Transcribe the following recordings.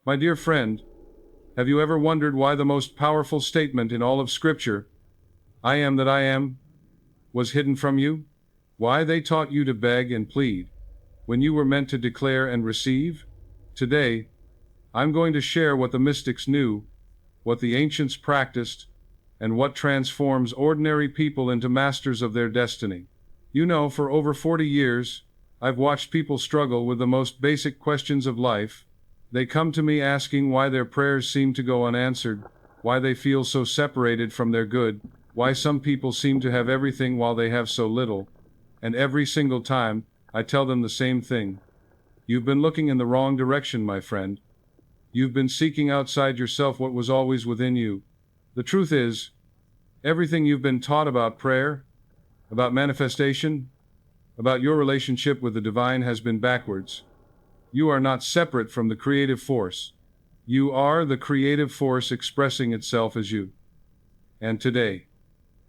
My dear friend, have you ever wondered why the most powerful statement in all of Scripture, I am that I am, was hidden from you? Why they taught you to beg and plead, when you were meant to declare and receive? Today, I'm going to share what the mystics knew, what the ancients practiced, and what transforms ordinary people into masters of their destiny. You know, for over 40 years, I've watched people struggle with the most basic questions of life. They come to me asking why their prayers seem to go unanswered, why they feel so separated from their good, why some people seem to have everything while they have so little. And every single time, I tell them the same thing. You've been looking in the wrong direction, my friend. You've been seeking outside yourself what was always within you. The truth is, everything you've been taught about prayer, about manifestation, about your relationship with the divine has been backwards. You are not separate from the creative force. You are the creative force expressing itself as you. And today,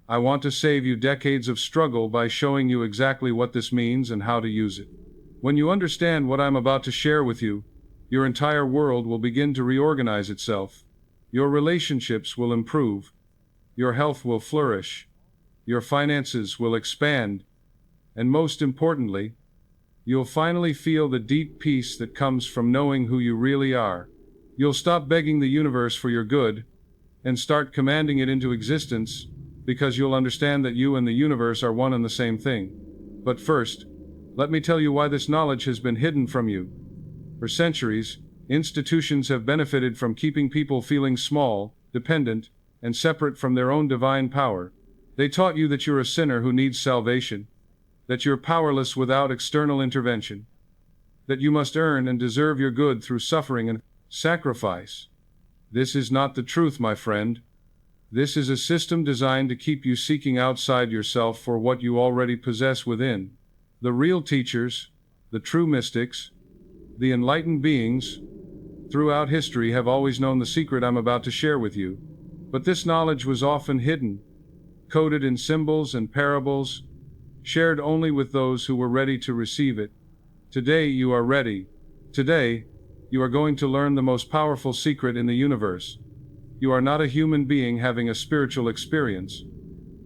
I want to save you decades of struggle by showing you exactly what this means and how to use it. When you understand what I'm about to share with you, your entire world will begin to reorganize itself. Your relationships will improve. Your health will flourish. Your finances will expand. And most importantly, you'll finally feel the deep peace that comes from knowing who you really are. You'll stop begging the universe for your good and start commanding it into existence, because you'll understand that you and the universe are one and the same thing. But first, let me tell you why this knowledge has been hidden from you. For centuries, institutions have benefited from keeping people feeling small, dependent, and separate from their own divine power. They taught you that you're a sinner who needs salvation, that you're powerless without external intervention, that you must earn and deserve your good through suffering and sacrifice. This is not the truth, my friend. This is a system designed to keep you seeking outside yourself for what you already possess within. The real teachers, the true mystics, the enlightened beings, throughout history have always known the secret I'm about to share with you. But this knowledge was often hidden, coded in symbols and parables, shared only with those who were ready to receive it. Today you are ready. Today, you are going to learn the most powerful secret in the universe. You are not a human being having a spiritual experience.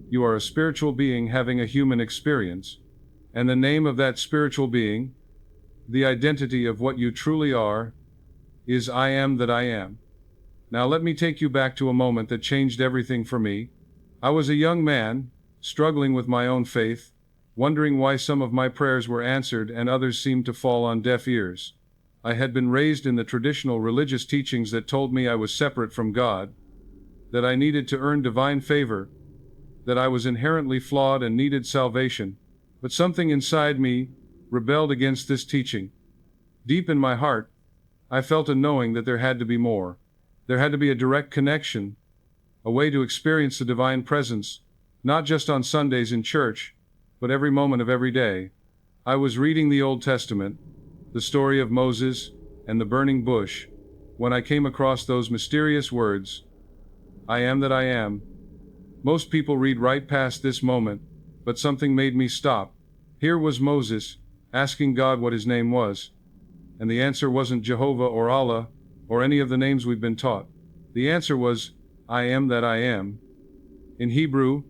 You are a spiritual being having a human experience. And the name of that spiritual being, the identity of what you truly are, is I am that I am. Now let me take you back to a moment that changed everything for me. I was a young man, struggling with my own faith, wondering why some of my prayers were answered and others seemed to fall on deaf ears. I had been raised in the traditional religious teachings that told me I was separate from God, that I needed to earn divine favor, that I was inherently flawed and needed salvation. But something inside me rebelled against this teaching. Deep in my heart, I felt a knowing that there had to be more. There had to be a direct connection, a way to experience the divine presence, not just on Sundays in church, but every moment of every day. I was reading the Old Testament, the story of Moses and the burning bush, when I came across those mysterious words, I am that I am. Most people read right past this moment, but something made me stop. Here was Moses, asking God what his name was. And the answer wasn't Jehovah or Allah, or any of the names we've been taught. The answer was, I am that I am. In Hebrew,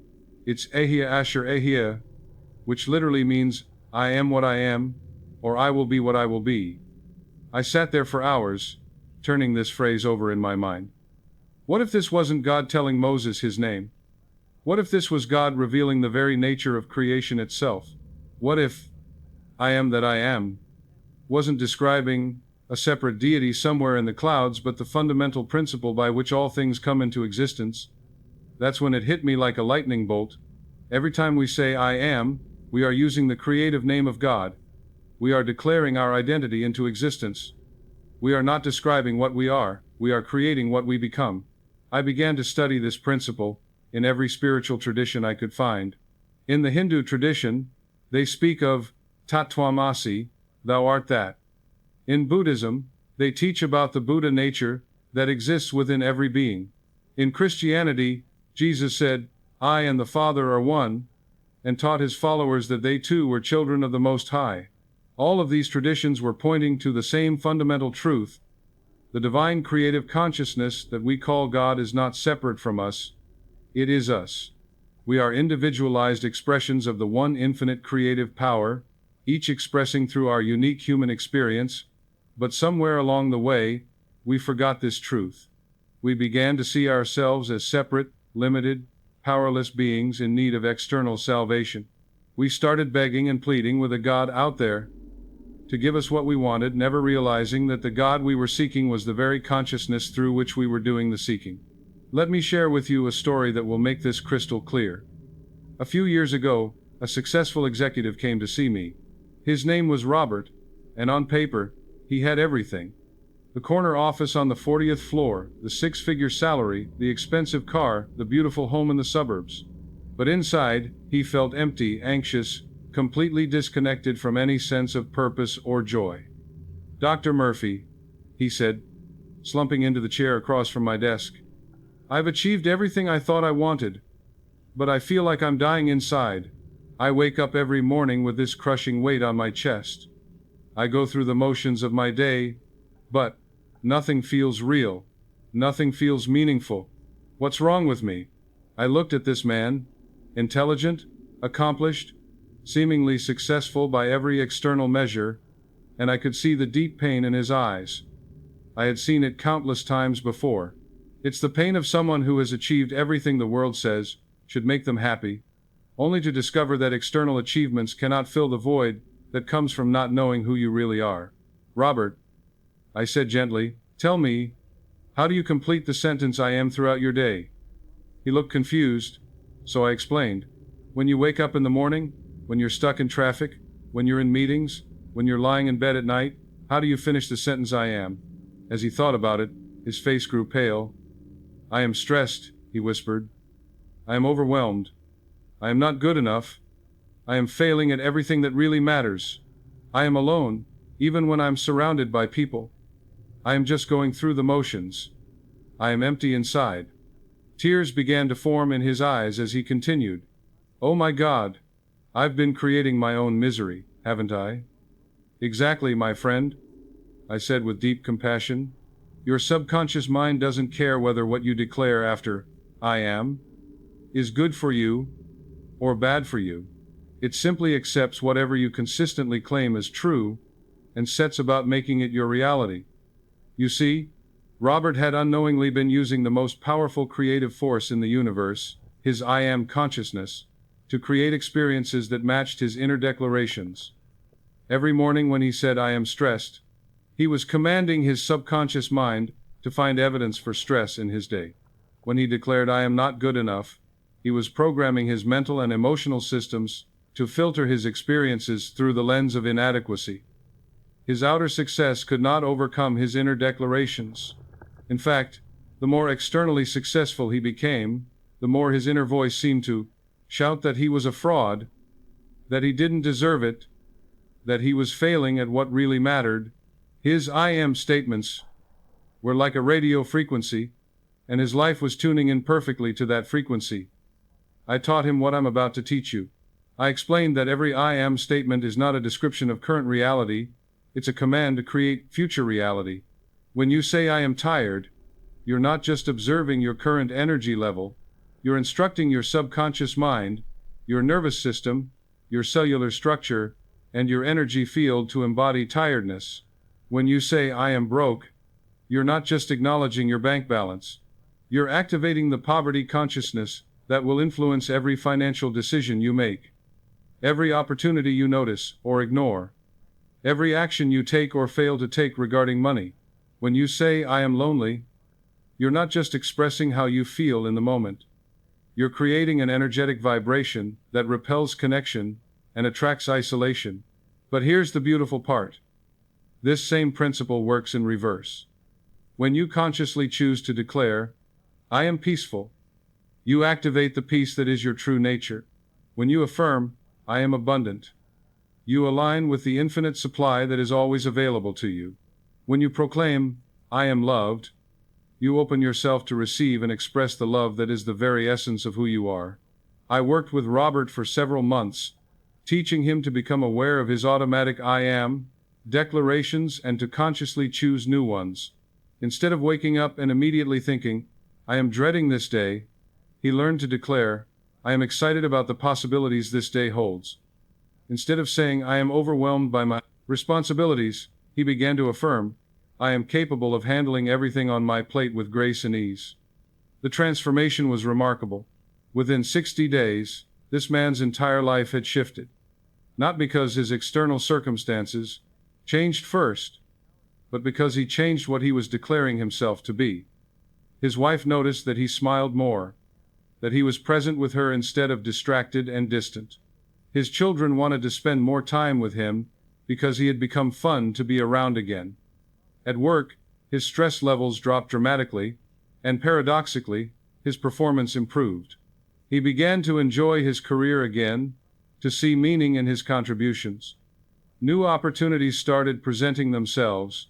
it's Ehia Asher Ehia, which literally means, I am what I am, or I will be what I will be. I sat there for hours, turning this phrase over in my mind. What if this wasn't God telling Moses his name? What if this was God revealing the very nature of creation itself? What if I am that I am wasn't describing a separate deity somewhere in the clouds, but the fundamental principle by which all things come into existence? That's when it hit me like a lightning bolt. Every time we say I am, we are using the creative name of God. We are declaring our identity into existence. We are not describing what we are creating what we become. I began to study this principle in every spiritual tradition I could find. In the Hindu tradition, they speak of Tatvamasi, thou art that. In Buddhism, they teach about the Buddha nature that exists within every being. In Christianity, Jesus said, I and the Father are one, and taught his followers that they too were children of the Most High. All of these traditions were pointing to the same fundamental truth. The divine creative consciousness that we call God is not separate from us, it is us. We are individualized expressions of the one infinite creative power, each expressing through our unique human experience, but somewhere along the way, we forgot this truth. We began to see ourselves as separate, limited, powerless beings in need of external salvation. We started begging and pleading with a God out there to give us what we wanted, never realizing that the God we were seeking was the very consciousness through which we were doing the seeking. Let me share with you a story that will make this crystal clear. A few years ago, a successful executive came to see me. His name was Robert, and on paper, he had everything. The corner office on the 40th floor, the six-figure salary, the expensive car, the beautiful home in the suburbs. But inside, he felt empty, anxious, completely disconnected from any sense of purpose or joy. "Dr. Murphy," he said, slumping into the chair across from my desk, "I've achieved everything I thought I wanted, but I feel like I'm dying inside. I wake up every morning with this crushing weight on my chest. I go through the motions of my day, but nothing feels real. Nothing feels meaningful. What's wrong with me?" I looked at this man, intelligent, accomplished, seemingly successful by every external measure, and I could see the deep pain in his eyes. I had seen it countless times before. It's the pain of someone who has achieved everything the world says should make them happy, only to discover that external achievements cannot fill the void that comes from not knowing who you really are. "Robert," I said gently, "tell me, how do you complete the sentence 'I am' throughout your day?" He looked confused, so I explained. "When you wake up in the morning, when you're stuck in traffic, when you're in meetings, when you're lying in bed at night, how do you finish the sentence 'I am'?" As he thought about it, his face grew pale. "I am stressed," he whispered. "I am overwhelmed. I am not good enough. I am failing at everything that really matters. I am alone, even when I'm surrounded by people. I am just going through the motions. I am empty inside." Tears began to form in his eyes as he continued. "Oh my God, I've been creating my own misery, haven't I?" "Exactly, my friend," I said with deep compassion. "Your subconscious mind doesn't care whether what you declare after 'I am' is good for you or bad for you. It simply accepts whatever you consistently claim as true and sets about making it your reality." You see, Robert had unknowingly been using the most powerful creative force in the universe, his I am consciousness, to create experiences that matched his inner declarations. Every morning when he said, "I am stressed," he was commanding his subconscious mind to find evidence for stress in his day. When he declared, "I am not good enough," he was programming his mental and emotional systems to filter his experiences through the lens of inadequacy. His outer success could not overcome his inner declarations. In fact, the more externally successful he became, the more his inner voice seemed to shout that he was a fraud, that he didn't deserve it, that he was failing at what really mattered. His "I am" statements were like a radio frequency, and his life was tuning in perfectly to that frequency. I taught him what I'm about to teach you. I explained that every "I am" statement is not a description of current reality, it's a command to create future reality. When you say "I am tired," you're not just observing your current energy level, you're instructing your subconscious mind, your nervous system, your cellular structure, and your energy field to embody tiredness. When you say "I am broke," you're not just acknowledging your bank balance. You're activating the poverty consciousness that will influence every financial decision you make, every opportunity you notice or ignore, every action you take or fail to take regarding money. When you say "I am lonely," you're not just expressing how you feel in the moment. You're creating an energetic vibration that repels connection and attracts isolation. But here's the beautiful part. This same principle works in reverse. When you consciously choose to declare, "I am peaceful," you activate the peace that is your true nature. When you affirm, "I am abundant," you align with the infinite supply that is always available to you. When you proclaim, "I am loved," you open yourself to receive and express the love that is the very essence of who you are. I worked with Robert for several months, teaching him to become aware of his automatic "I am" declarations and to consciously choose new ones. Instead of waking up and immediately thinking, I am dreading this day, he learned to declare, I am excited about the possibilities this day holds. Instead of saying, I am overwhelmed by my responsibilities, he began to affirm, I am capable of handling everything on my plate with grace and ease. The transformation was remarkable. Within 60 days, this man's entire life had shifted. Not because his external circumstances changed first, but because he changed what he was declaring himself to be. His wife noticed that he smiled more, that he was present with her instead of distracted and distant. His children wanted to spend more time with him because he had become fun to be around again. At work, his stress levels dropped dramatically, and paradoxically, his performance improved. He began to enjoy his career again, to see meaning in his contributions. New opportunities started presenting themselves.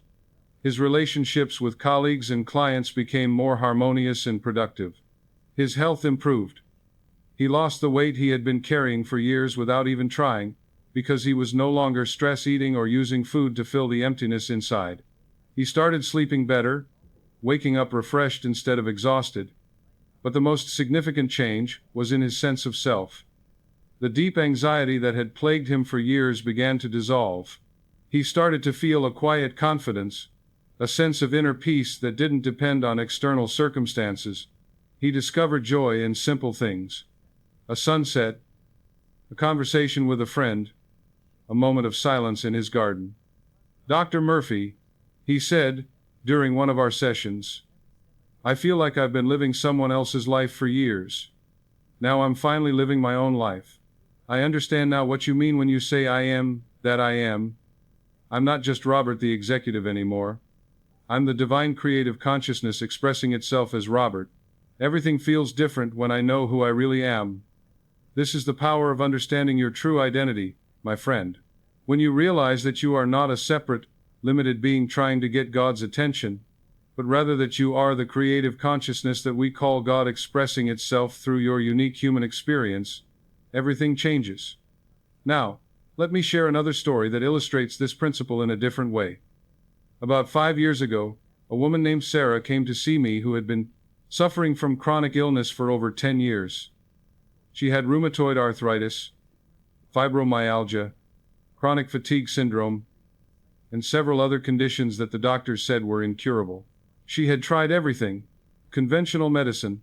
His relationships with colleagues and clients became more harmonious and productive. His health improved. He lost the weight he had been carrying for years without even trying, because he was no longer stress eating or using food to fill the emptiness inside. He started sleeping better, waking up refreshed instead of exhausted. But the most significant change was in his sense of self. The deep anxiety that had plagued him for years began to dissolve. He started to feel a quiet confidence, a sense of inner peace that didn't depend on external circumstances. He discovered joy in simple things. A sunset, a conversation with a friend, a moment of silence in his garden. Dr. Murphy, he said, during one of our sessions, I feel like I've been living someone else's life for years. Now I'm finally living my own life. I understand now what you mean when you say I am, that I am. I'm not just Robert the executive anymore. I'm the divine creative consciousness expressing itself as Robert. Everything feels different when I know who I really am. This is the power of understanding your true identity, my friend. When you realize that you are not a separate, limited being trying to get God's attention, but rather that you are the creative consciousness that we call God expressing itself through your unique human experience, everything changes. Now, let me share another story that illustrates this principle in a different way. About 5 years ago, a woman named Sarah came to see me who had been suffering from chronic illness for over 10 years. She had rheumatoid arthritis, fibromyalgia, chronic fatigue syndrome, and several other conditions that the doctors said were incurable. She had tried everything: conventional medicine,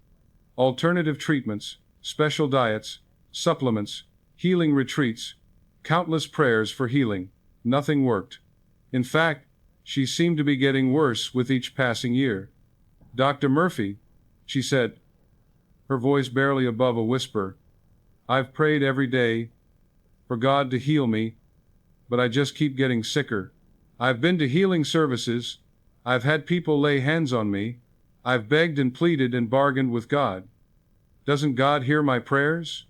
alternative treatments, special diets, supplements, healing retreats, countless prayers for healing. Nothing worked. In fact, she seemed to be getting worse with each passing year. Dr. Murphy, she said, her voice barely above a whisper, I've prayed every day for God to heal me, but I just keep getting sicker. I've been to healing services, I've had people lay hands on me, I've begged and pleaded and bargained with God. Doesn't God hear my prayers?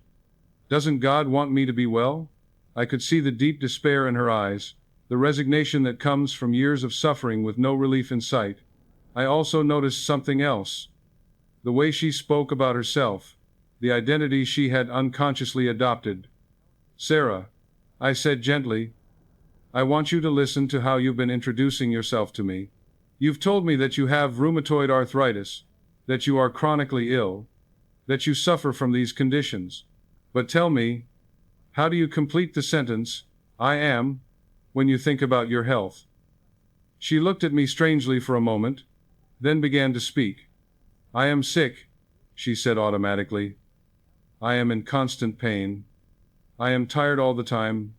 Doesn't God want me to be well? I could see the deep despair in her eyes, the resignation that comes from years of suffering with no relief in sight. I also noticed something else. The way she spoke about herself, the identity she had unconsciously adopted. Sarah, I said gently, I want you to listen to how you've been introducing yourself to me. You've told me that you have rheumatoid arthritis, that you are chronically ill, that you suffer from these conditions. But tell me, how do you complete the sentence, I am, when you think about your health? She looked at me strangely for a moment, then began to speak. I am sick, she said automatically. I am in constant pain. I am tired all the time.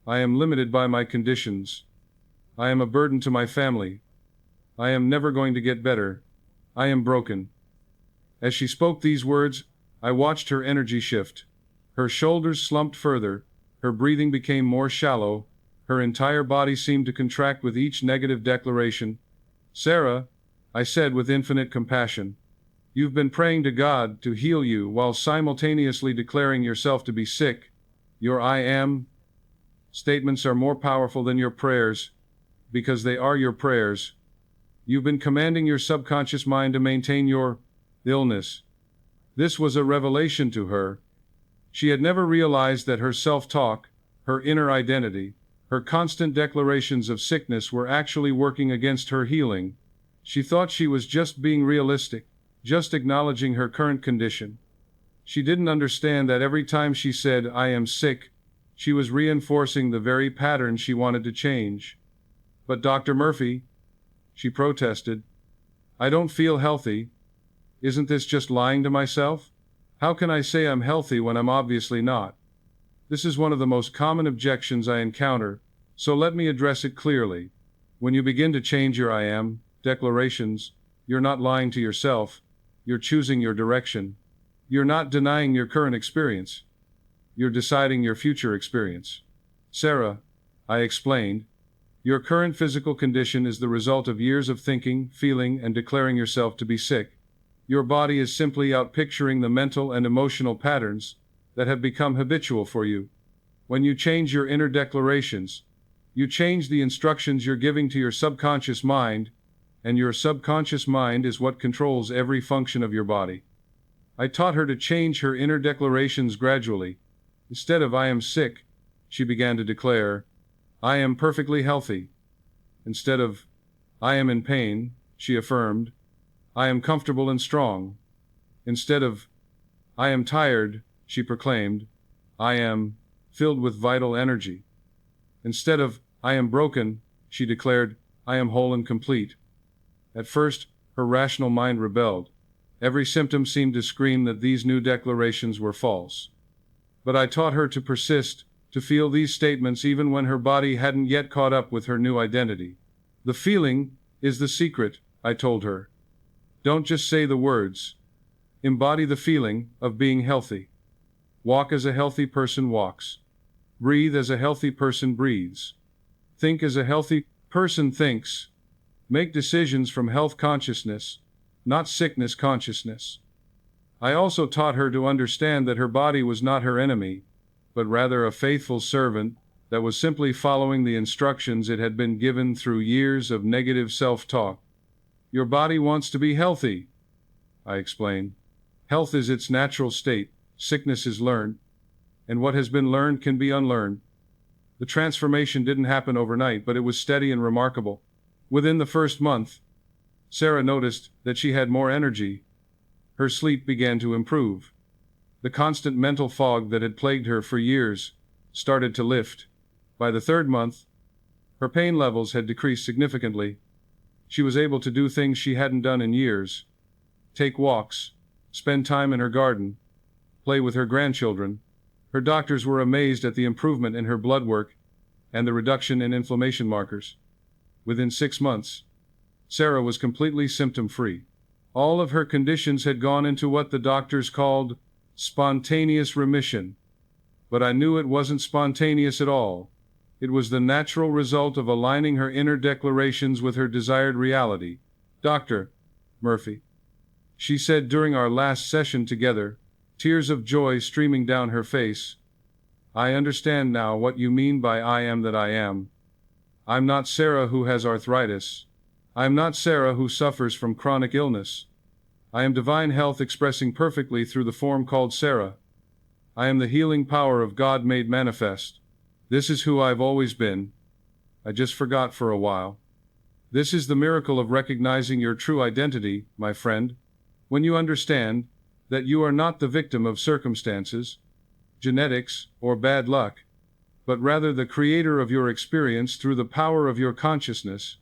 I am limited by my conditions. I am a burden to my family. I am never going to get better. I am broken. As she spoke these words, I watched her energy shift. Her shoulders slumped further, her breathing became more shallow, her entire body seemed to contract with each negative declaration. Sarah, I said with infinite compassion, you've been praying to God to heal you while simultaneously declaring yourself to be sick. Your I am statements are more powerful than your prayers, because they are your prayers. You've been commanding your subconscious mind to maintain your illness. This was a revelation to her. She had never realized that her self-talk, her inner identity, her constant declarations of sickness were actually working against her healing. She thought she was just being realistic, just acknowledging her current condition. She didn't understand that every time she said, "I am sick," she was reinforcing the very pattern she wanted to change. "But Dr. Murphy," she protested, "I don't feel healthy. Isn't this just lying to myself? How can I say I'm healthy when I'm obviously not?" This is one of the most common objections I encounter, so let me address it clearly. When you begin to change your I am declarations, you're not lying to yourself, you're choosing your direction. You're not denying your current experience. You're deciding your future experience. "Sarah," I explained, "your current physical condition is the result of years of thinking, feeling, and declaring yourself to be sick. Your body is simply outpicturing the mental and emotional patterns that have become habitual for you. When you change your inner declarations, you change the instructions you're giving to your subconscious mind, and your subconscious mind is what controls every function of your body." I taught her to change her inner declarations gradually. Instead of "I am sick," she began to declare, "I am perfectly healthy." Instead of "I am in pain," she affirmed, "I am comfortable and strong." Instead of "I am tired," she proclaimed, "I am filled with vital energy." Instead of "I am broken," she declared, "I am whole and complete." At first, her rational mind rebelled. Every symptom seemed to scream that these new declarations were false. But I taught her to persist, to feel these statements even when her body hadn't yet caught up with her new identity. "The feeling is the secret," I told her. "Don't just say the words. Embody the feeling of being healthy. Walk as a healthy person walks. Breathe as a healthy person breathes. Think as a healthy person thinks. Make decisions from health consciousness, not sickness consciousness." I also taught her to understand that her body was not her enemy, but rather a faithful servant that was simply following the instructions it had been given through years of negative self-talk. "Your body wants to be healthy," I explained. "Health is its natural state, sickness is learned, and what has been learned can be unlearned." The transformation didn't happen overnight, but it was steady and remarkable. Within the first month, Sarah noticed that she had more energy. Her sleep began to improve. The constant mental fog that had plagued her for years started to lift. By the third month, her pain levels had decreased significantly. She was able to do things she hadn't done in years. Take walks, spend time in her garden, play with her grandchildren. Her doctors were amazed at the improvement in her blood work and the reduction in inflammation markers. Within 6 months, Sarah was completely symptom-free. All of her conditions had gone into what the doctors called spontaneous remission. But I knew it wasn't spontaneous at all. It was the natural result of aligning her inner declarations with her desired reality. "Dr. Murphy," she said during our last session together, tears of joy streaming down her face, "I understand now what you mean by I am that I am. I'm not Sarah who has arthritis. I'm not Sarah who suffers from chronic illness. I am divine health expressing perfectly through the form called Sarah. I am the healing power of God made manifest. This is who I've always been. I just forgot for a while." This is the miracle of recognizing your true identity, my friend. When you understand that you are not the victim of circumstances, genetics, or bad luck, but rather the creator of your experience through the power of your consciousness,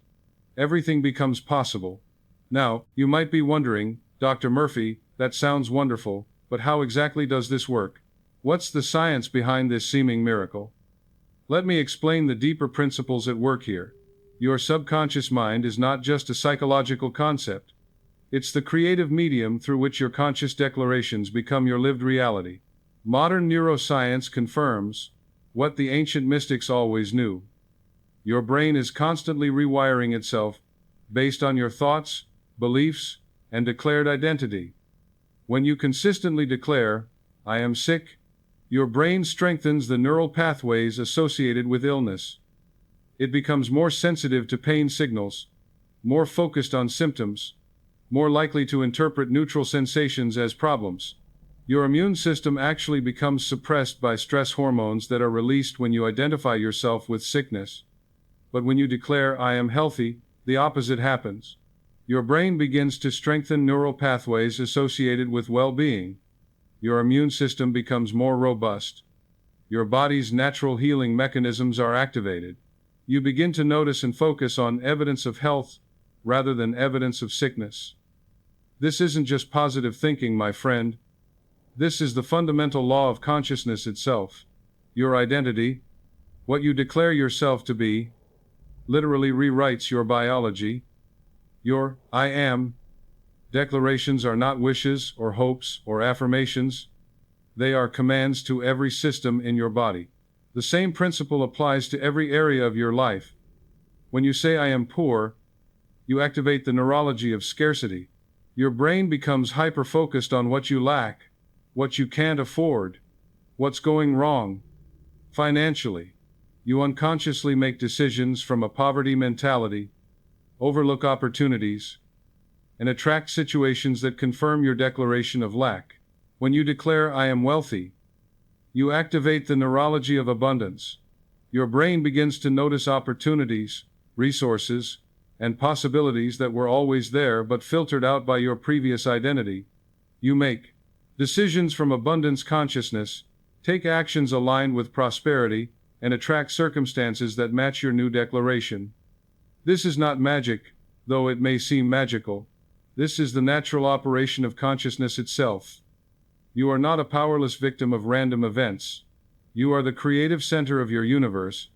everything becomes possible. Now, you might be wondering, "Dr. Murphy, that sounds wonderful, but how exactly does this work? What's the science behind this seeming miracle?" Let me explain the deeper principles at work here. Your subconscious mind is not just a psychological concept. It's the creative medium through which your conscious declarations become your lived reality. Modern neuroscience confirms what the ancient mystics always knew. Your brain is constantly rewiring itself based on your thoughts, beliefs, and declared identity. When you consistently declare, "I am sick," your brain strengthens the neural pathways associated with illness. It becomes more sensitive to pain signals, more focused on symptoms, more likely to interpret neutral sensations as problems. Your immune system actually becomes suppressed by stress hormones that are released when you identify yourself with sickness. But when you declare, "I am healthy," the opposite happens. Your brain begins to strengthen neural pathways associated with well-being. Your immune system becomes more robust. Your body's natural healing mechanisms are activated. You begin to notice and focus on evidence of health rather than evidence of sickness. This isn't just positive thinking, my friend. This is the fundamental law of consciousness itself. Your identity, what you declare yourself to be, literally rewrites your biology. Your I am declarations are not wishes or hopes or affirmations. They are commands to every system in your body. The same principle applies to every area of your life. When you say I am poor, you activate the neurology of scarcity. Your brain becomes hyper-focused on what you lack, what you can't afford, what's going wrong. Financially, you unconsciously make decisions from a poverty mentality, overlook opportunities, and attract situations that confirm your declaration of lack. When you declare I am wealthy, you activate the neurology of abundance. Your brain begins to notice opportunities, resources, and possibilities that were always there but filtered out by your previous identity. You make decisions from abundance consciousness, take actions aligned with prosperity, and attract circumstances that match your new declaration. This is not magic, though it may seem magical. This is the natural operation of consciousness itself. You are not a powerless victim of random events. You are the creative center of your universe,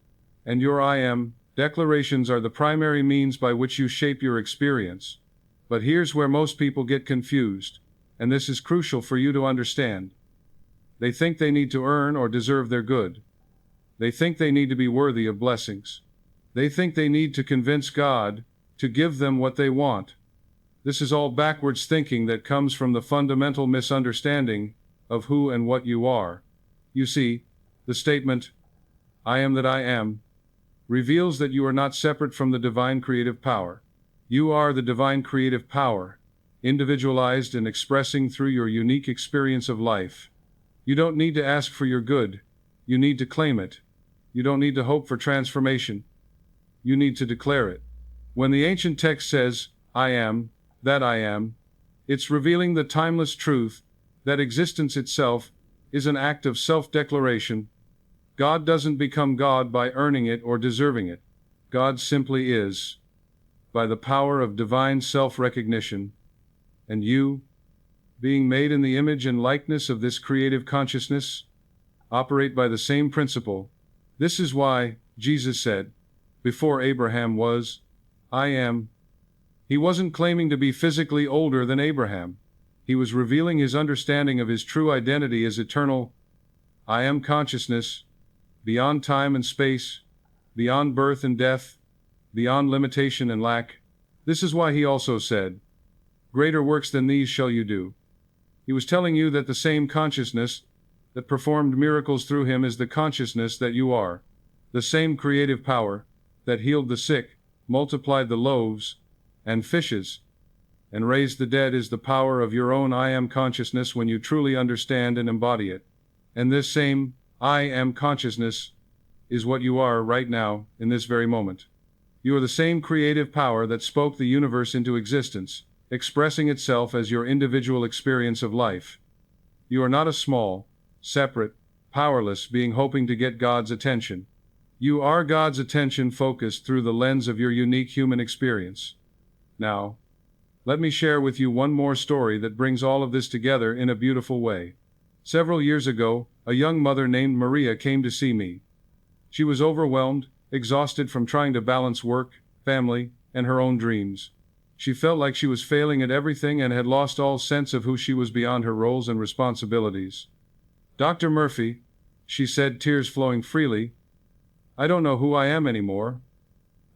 and your I am declarations are the primary means by which you shape your experience. But here's where most people get confused, and this is crucial for you to understand. They think they need to earn or deserve their good. They think they need to be worthy of blessings. They think they need to convince God to give them what they want. This is all backwards thinking that comes from the fundamental misunderstanding of who and what you are. You see, the statement, I am that I am, reveals that you are not separate from the divine creative power. You are the divine creative power, individualized and expressing through your unique experience of life. You don't need to ask for your good. You need to claim it. You don't need to hope for transformation. You need to declare it. When the ancient text says, I am, that I am, it's revealing the timeless truth that existence itself is an act of self-declaration. God doesn't become God by earning it or deserving it. God simply is, by the power of divine self-recognition. And you, being made in the image and likeness of this creative consciousness, operate by the same principle. This is why Jesus said, before Abraham was, I am. He wasn't claiming to be physically older than Abraham. He was revealing his understanding of his true identity as eternal, I am consciousness, beyond time and space, beyond birth and death, beyond limitation and lack. This is why he also said, greater works than these shall you do. He was telling you that the same consciousness that performed miracles through him is the consciousness that you are. The same creative power that healed the sick, multiplied the loaves and fishes, and raised the dead is the power of your own I am consciousness when you truly understand and embody it. And this same I am consciousness is what you are right now, in this very moment. You are the same creative power that spoke the universe into existence, expressing itself as your individual experience of life. You are not a small, separate, powerless being hoping to get God's attention. You are God's attention focused through the lens of your unique human experience. Now, let me share with you one more story that brings all of this together in a beautiful way. Several years ago, a young mother named Maria came to see me. She was overwhelmed, exhausted from trying to balance work, family, and her own dreams. She felt like she was failing at everything and had lost all sense of who she was beyond her roles and responsibilities. Dr. Murphy, she said, tears flowing freely, I don't know who I am anymore.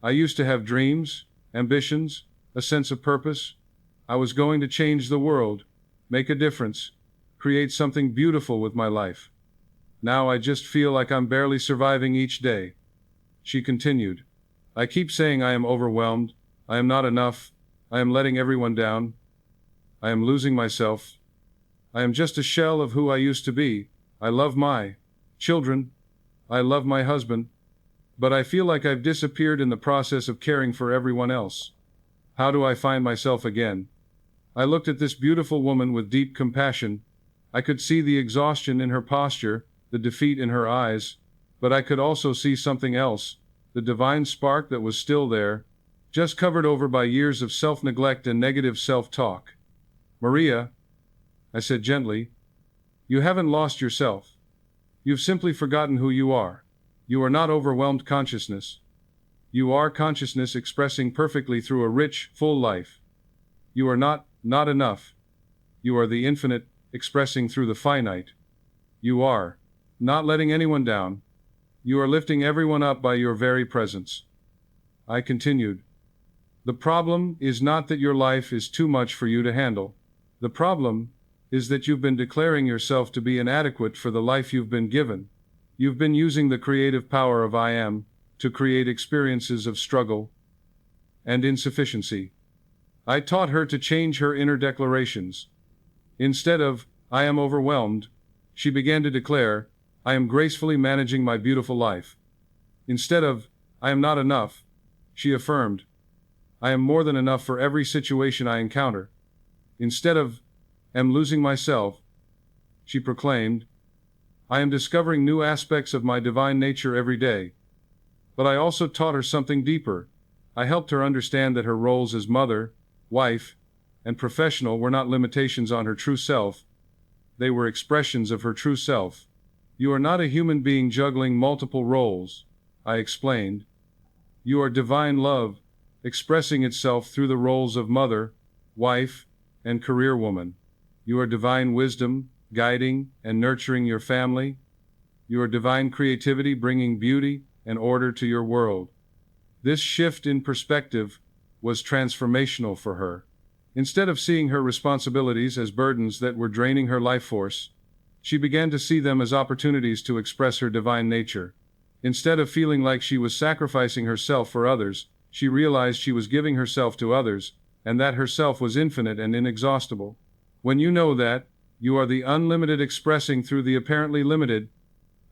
I used to have dreams, ambitions, a sense of purpose. I was going to change the world, make a difference, create something beautiful with my life. Now I just feel like I'm barely surviving each day. She continued, I keep saying I am overwhelmed, I am not enough, I am letting everyone down, I am losing myself. I am just a shell of who I used to be. I love my children, I love my husband, but I feel like I've disappeared in the process of caring for everyone else. How do I find myself again? I looked at this beautiful woman with deep compassion. I could see the exhaustion in her posture, the defeat in her eyes, but I could also see something else, the divine spark that was still there, just covered over by years of self-neglect and negative self-talk. Maria, I said gently, you haven't lost yourself. You've simply forgotten who you are. You are not overwhelmed consciousness. You are consciousness expressing perfectly through a rich, full life. You are not enough. You are the infinite, expressing through the finite. You are not letting anyone down. You are lifting everyone up by your very presence. I continued. The problem is not that your life is too much for you to handle. The problem is that you've been declaring yourself to be inadequate for the life you've been given. You've been using the creative power of I am to create experiences of struggle and insufficiency. I taught her to change her inner declarations. Instead of, I am overwhelmed, she began to declare, I am gracefully managing my beautiful life. Instead of, I am not enough, she affirmed, I am more than enough for every situation I encounter. Instead of, am losing myself, she proclaimed, I am discovering new aspects of my divine nature every day. But I also taught her something deeper. I helped her understand that her roles as mother, wife, and professional were not limitations on her true self. They were expressions of her true self. You are not a human being juggling multiple roles, I explained. You are divine love, expressing itself through the roles of mother, wife, and career woman. You are divine wisdom, guiding and nurturing your family. You are divine creativity, bringing beauty and order to your world. This shift in perspective was transformational for her. Instead of seeing her responsibilities as burdens that were draining her life force, she began to see them as opportunities to express her divine nature. Instead of feeling like she was sacrificing herself for others, she realized she was giving herself to others, and that herself was infinite and inexhaustible. When you know that, you are the unlimited expressing through the apparently limited,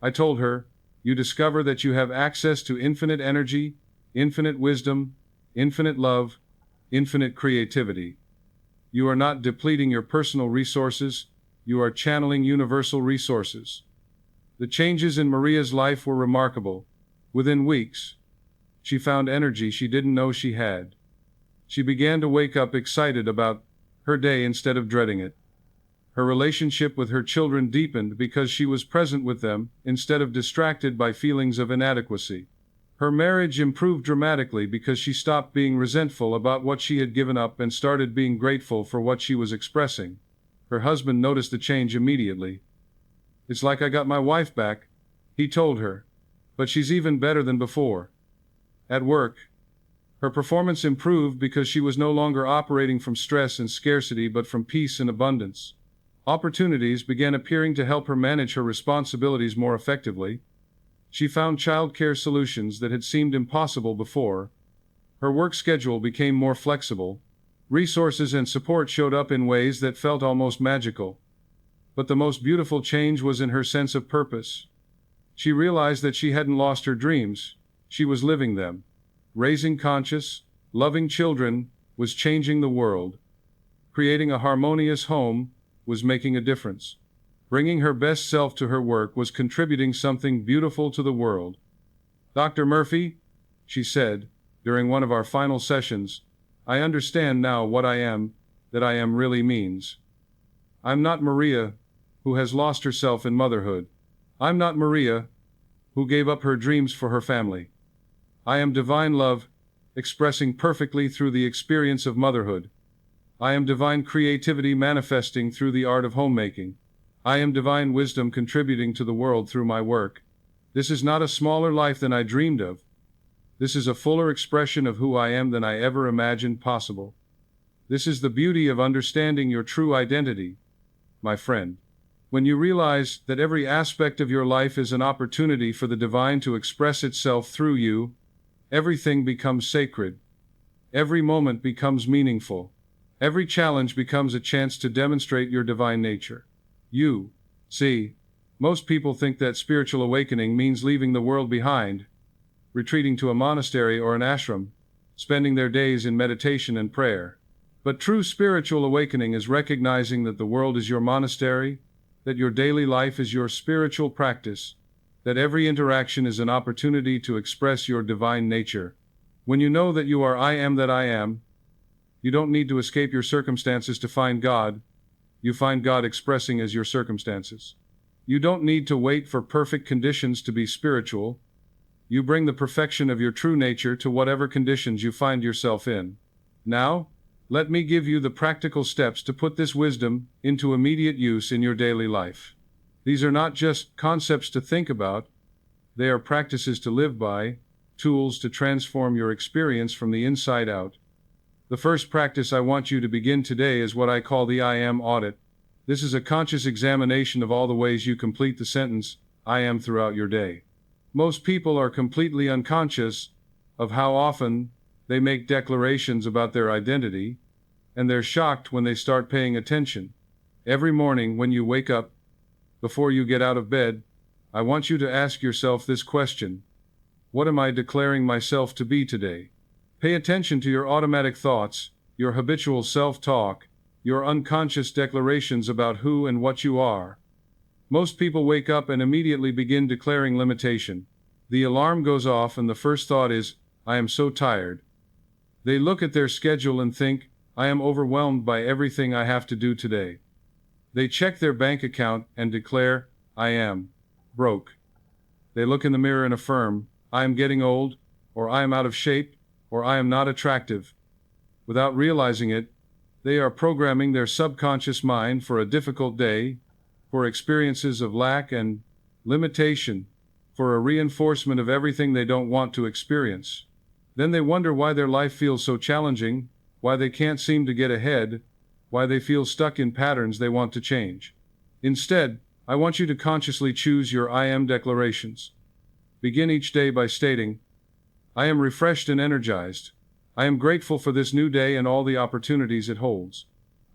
I told her, you discover that you have access to infinite energy, infinite wisdom, infinite love, infinite creativity. You are not depleting your personal resources, you are channeling universal resources. The changes in Maria's life were remarkable. Within weeks, she found energy she didn't know she had. She began to wake up excited about her day instead of dreading it. Her relationship with her children deepened because she was present with them instead of distracted by feelings of inadequacy. Her marriage improved dramatically because she stopped being resentful about what she had given up and started being grateful for what she was expressing. Her husband noticed the change immediately. It's like I got my wife back, he told her. But she's even better than before. At work, her performance improved because she was no longer operating from stress and scarcity but from peace and abundance. Opportunities began appearing to help her manage her responsibilities more effectively. She found childcare solutions that had seemed impossible before. Her work schedule became more flexible. Resources and support showed up in ways that felt almost magical. But the most beautiful change was in her sense of purpose. She realized that she hadn't lost her dreams, she was living them. Raising conscious, loving children was changing the world. Creating a harmonious home was making a difference. Bringing her best self to her work was contributing something beautiful to the world. Dr. Murphy, she said, during one of our final sessions, I understand now what I am, that I am really means. I'm not Maria, who has lost herself in motherhood. I'm not Maria, who gave up her dreams for her family. I am divine love, expressing perfectly through the experience of motherhood. I am divine creativity manifesting through the art of homemaking. I am divine wisdom contributing to the world through my work. This is not a smaller life than I dreamed of. This is a fuller expression of who I am than I ever imagined possible. This is the beauty of understanding your true identity, my friend. When you realize that every aspect of your life is an opportunity for the divine to express itself through you, everything becomes sacred. Every moment becomes meaningful. Every challenge becomes a chance to demonstrate your divine nature. See, most people think that spiritual awakening means leaving the world behind, retreating to a monastery or an ashram, spending their days in meditation and prayer. But true spiritual awakening is recognizing that the world is your monastery, that your daily life is your spiritual practice, that every interaction is an opportunity to express your divine nature. When you know that you are I am that I am, you don't need to escape your circumstances to find God. You find God expressing as your circumstances. You don't need to wait for perfect conditions to be spiritual. You bring the perfection of your true nature to whatever conditions you find yourself in. Now, let me give you the practical steps to put this wisdom into immediate use in your daily life. These are not just concepts to think about, they are practices to live by, tools to transform your experience from the inside out. The first practice I want you to begin today is what I call the I am audit. This is a conscious examination of all the ways you complete the sentence, I am, throughout your day. Most people are completely unconscious of how often they make declarations about their identity, and they're shocked when they start paying attention. Every morning when you wake up, before you get out of bed, I want you to ask yourself this question: what am I declaring myself to be today? Pay attention to your automatic thoughts, your habitual self-talk, your unconscious declarations about who and what you are. Most people wake up and immediately begin declaring limitation. The alarm goes off and the first thought is, I am so tired. They look at their schedule and think, I am overwhelmed by everything I have to do today. They check their bank account and declare, I am broke. They look in the mirror and affirm, I am getting old, or I am out of shape, or I am not attractive. Without realizing it, they are programming their subconscious mind for a difficult day, for experiences of lack and limitation, for a reinforcement of everything they don't want to experience. Then they wonder why their life feels so challenging, why they can't seem to get ahead, why they feel stuck in patterns they want to change. Instead, I want you to consciously choose your I am declarations. Begin each day by stating, I am refreshed and energized. I am grateful for this new day and all the opportunities it holds.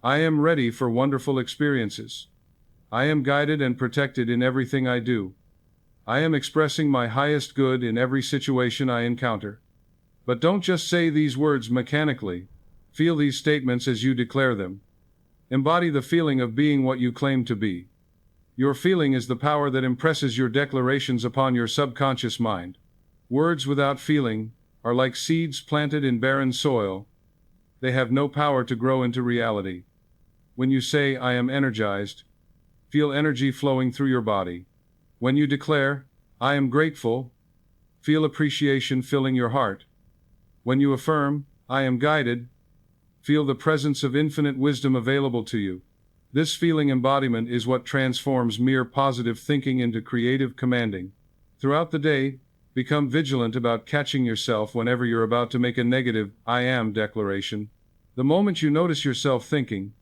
I am ready for wonderful experiences. I am guided and protected in everything I do. I am expressing my highest good in every situation I encounter. But don't just say these words mechanically. Feel these statements as you declare them. Embody the feeling of being what you claim to be. Your feeling is the power that impresses your declarations upon your subconscious mind. Words without feeling are like seeds planted in barren soil. They have no power to grow into reality. When you say, I am energized, feel energy flowing through your body. When you declare, I am grateful, feel appreciation filling your heart. When you affirm, I am guided, feel the presence of infinite wisdom available to you. This feeling embodiment is what transforms mere positive thinking into creative commanding. Throughout the day, become vigilant about catching yourself whenever you're about to make a negative I am declaration. The moment you notice yourself thinking,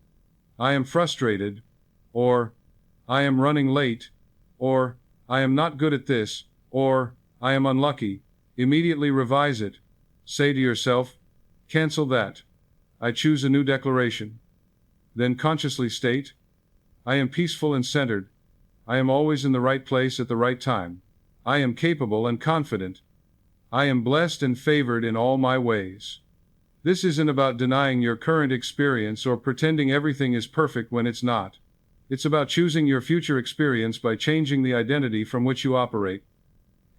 I am frustrated, or I am running late, or I am not good at this, or I am unlucky, immediately revise it. Say to yourself, cancel that. I choose a new declaration. Then consciously state, I am peaceful and centered. I am always in the right place at the right time. I am capable and confident. I am blessed and favored in all my ways. This isn't about denying your current experience or pretending everything is perfect when it's not. It's about choosing your future experience by changing the identity from which you operate.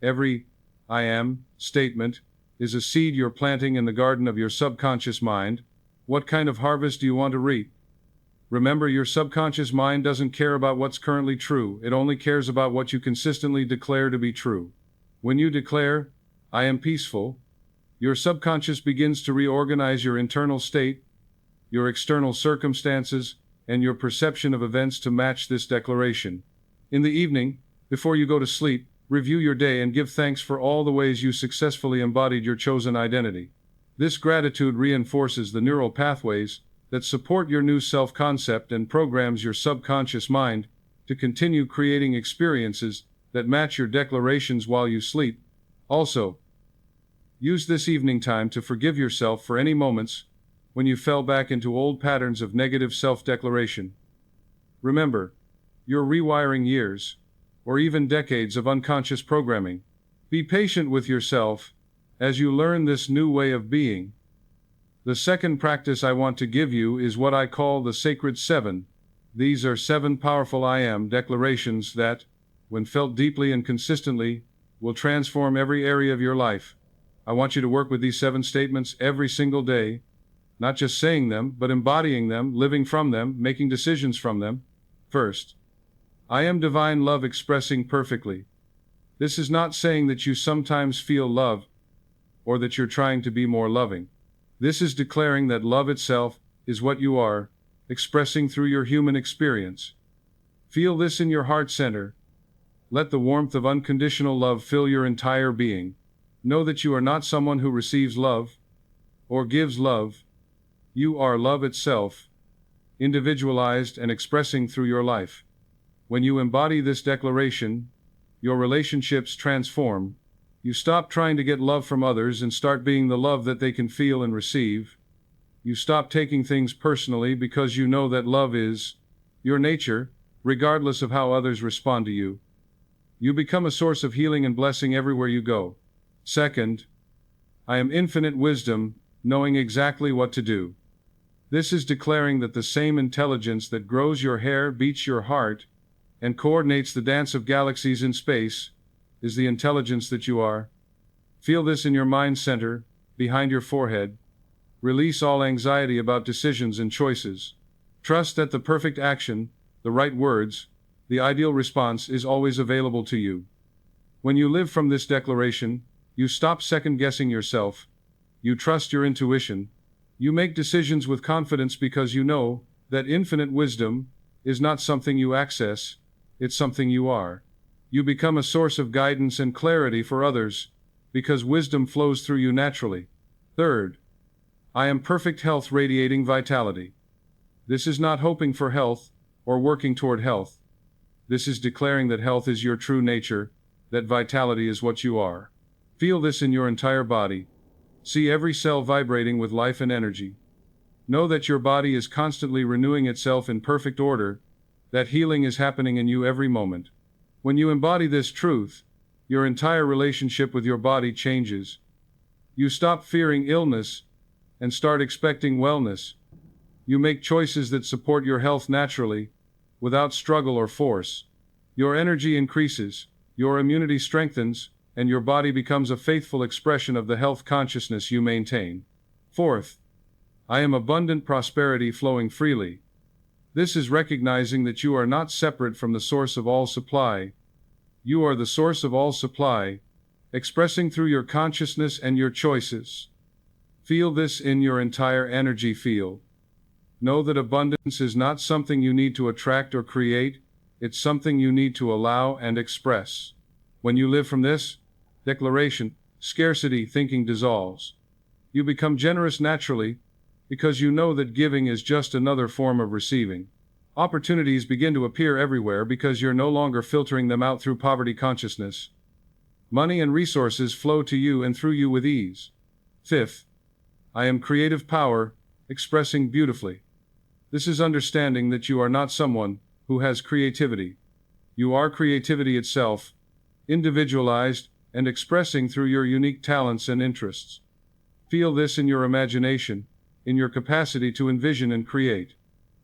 Every I am statement is a seed you're planting in the garden of your subconscious mind. What kind of harvest do you want to reap? Remember, your subconscious mind doesn't care about what's currently true. It only cares about what you consistently declare to be true. When you declare, I am peaceful, your subconscious begins to reorganize your internal state, your external circumstances, and your perception of events to match this declaration. In the evening, before you go to sleep, review your day and give thanks for all the ways you successfully embodied your chosen identity. This gratitude reinforces the neural pathways that support your new self-concept and programs your subconscious mind to continue creating experiences that match your declarations while you sleep. Also, use this evening time to forgive yourself for any moments when you fell back into old patterns of negative self-declaration. Remember, you're rewiring years, or even decades of unconscious programming. Be patient with yourself as you learn this new way of being. The second practice I want to give you is what I call the Sacred Seven. These are 7 powerful I am declarations that, when felt deeply and consistently, will transform every area of your life. I want you to work with these 7 statements every single day, not just saying them, but embodying them, living from them, making decisions from them. First, I am divine love expressing perfectly. This is not saying that you sometimes feel love, or that you're trying to be more loving. This is declaring that love itself is what you are, expressing through your human experience. Feel this in your heart center. Let the warmth of unconditional love fill your entire being. Know that you are not someone who receives love or gives love. You are love itself, individualized and expressing through your life. When you embody this declaration, your relationships transform. You stop trying to get love from others and start being the love that they can feel and receive. You stop taking things personally because you know that love is your nature, regardless of how others respond to you. You become a source of healing and blessing everywhere you go. Second, I am infinite wisdom, knowing exactly what to do. This is declaring that the same intelligence that grows your hair, beats your heart, and coordinates the dance of galaxies in space, is the intelligence that you are. Feel this in your mind center, behind your forehead. Release all anxiety about decisions and choices. Trust that the perfect action, the right words, the ideal response is always available to you. When you live from this declaration, you stop second-guessing yourself. You trust your intuition. You make decisions with confidence because you know that infinite wisdom is not something you access, it's something you are. You become a source of guidance and clarity for others because wisdom flows through you naturally. Third, I am perfect health radiating vitality. This is not hoping for health or working toward health. This is declaring that health is your true nature, that vitality is what you are. Feel this in your entire body. See every cell vibrating with life and energy. Know that your body is constantly renewing itself in perfect order, that healing is happening in you every moment. When you embody this truth, your entire relationship with your body changes. You stop fearing illness and start expecting wellness. You make choices that support your health naturally, without struggle or force. Your energy increases, your immunity strengthens, and your body becomes a faithful expression of the health consciousness you maintain. Fourth, I am abundant prosperity flowing freely. This is recognizing that you are not separate from the source of all supply. You are the source of all supply, expressing through your consciousness and your choices. Feel this in your entire energy field. Know that abundance is not something you need to attract or create, it's something you need to allow and express. When you live from this declaration, scarcity thinking dissolves. You become generous naturally, because you know that giving is just another form of receiving. Opportunities begin to appear everywhere because you're no longer filtering them out through poverty consciousness. Money and resources flow to you and through you with ease. Fifth, I am creative power, expressing beautifully. This is understanding that you are not someone who has creativity. You are creativity itself, individualized and expressing through your unique talents and interests. Feel this in your imagination, in your capacity to envision and create.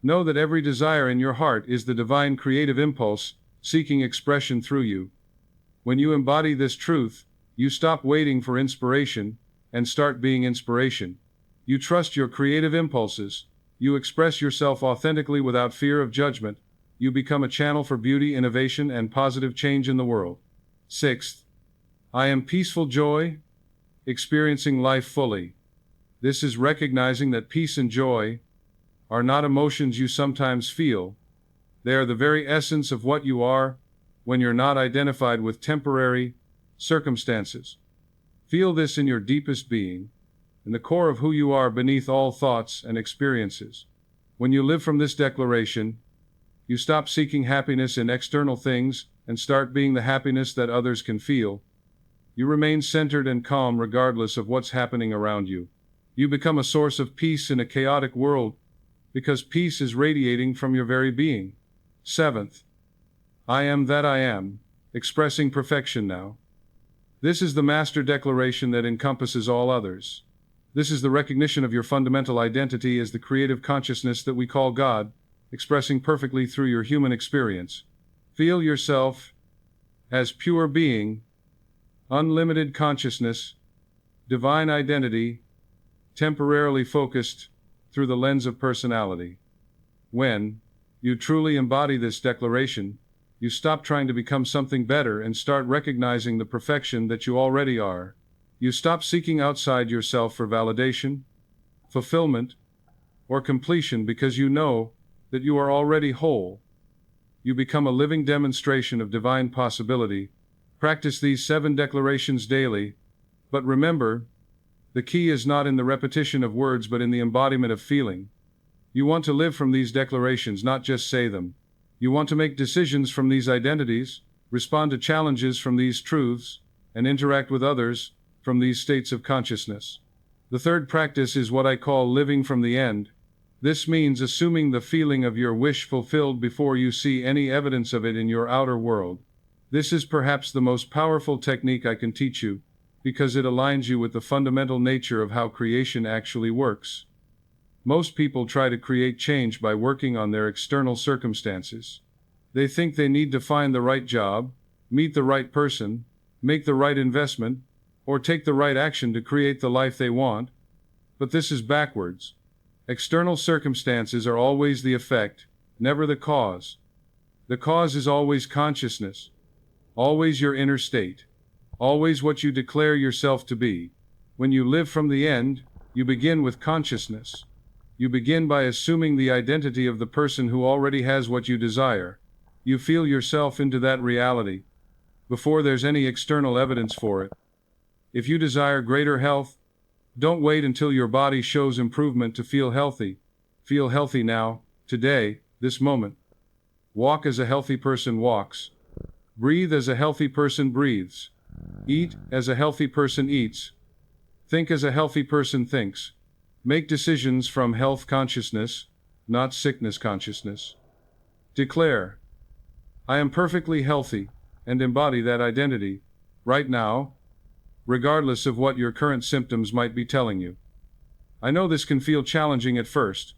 Know that every desire in your heart is the divine creative impulse, seeking expression through you. When you embody this truth, you stop waiting for inspiration, and start being inspiration. You trust your creative impulses. You express yourself authentically without fear of judgment. You become a channel for beauty, innovation, and positive change in the world. Sixth, I am peaceful joy, experiencing life fully. This is recognizing that peace and joy are not emotions you sometimes feel. They are the very essence of what you are when you're not identified with temporary circumstances. Feel this in your deepest being, in the core of who you are beneath all thoughts and experiences. When you live from this declaration, you stop seeking happiness in external things and start being the happiness that others can feel. You remain centered and calm regardless of what's happening around you. You become a source of peace in a chaotic world because peace is radiating from your very being. Seventh, I am that I am, expressing perfection now. This is the master declaration that encompasses all others. This is the recognition of your fundamental identity as the creative consciousness that we call God, expressing perfectly through your human experience. Feel yourself as pure being, unlimited consciousness, divine identity, temporarily focused through the lens of personality. When you truly embody this declaration, you stop trying to become something better and start recognizing the perfection that you already are. You stop seeking outside yourself for validation, fulfillment, or completion because you know that you are already whole. You become a living demonstration of divine possibility. Practice these 7 declarations daily, but remember, the key is not in the repetition of words but in the embodiment of feeling. You want to live from these declarations, not just say them. You want to make decisions from these identities, respond to challenges from these truths, and interact with others from these states of consciousness. The third practice is what I call living from the end. This means assuming the feeling of your wish fulfilled before you see any evidence of it in your outer world. This is perhaps the most powerful technique I can teach you, because it aligns you with the fundamental nature of how creation actually works. Most people try to create change by working on their external circumstances. They think they need to find the right job, meet the right person, make the right investment, or take the right action to create the life they want. But this is backwards. External circumstances are always the effect, never the cause. The cause is always consciousness, always your inner state, always what you declare yourself to be. When you live from the end, you begin with consciousness. You begin by assuming the identity of the person who already has what you desire. You feel yourself into that reality before there's any external evidence for it. If you desire greater health, don't wait until your body shows improvement to feel healthy. Feel healthy now, today, this moment. Walk as a healthy person walks. Breathe as a healthy person breathes. Eat as a healthy person eats. Think as a healthy person thinks. Make decisions from health consciousness, not sickness consciousness. Declare, I am perfectly healthy, and embody that identity, right now, regardless of what your current symptoms might be telling you. I know this can feel challenging at first.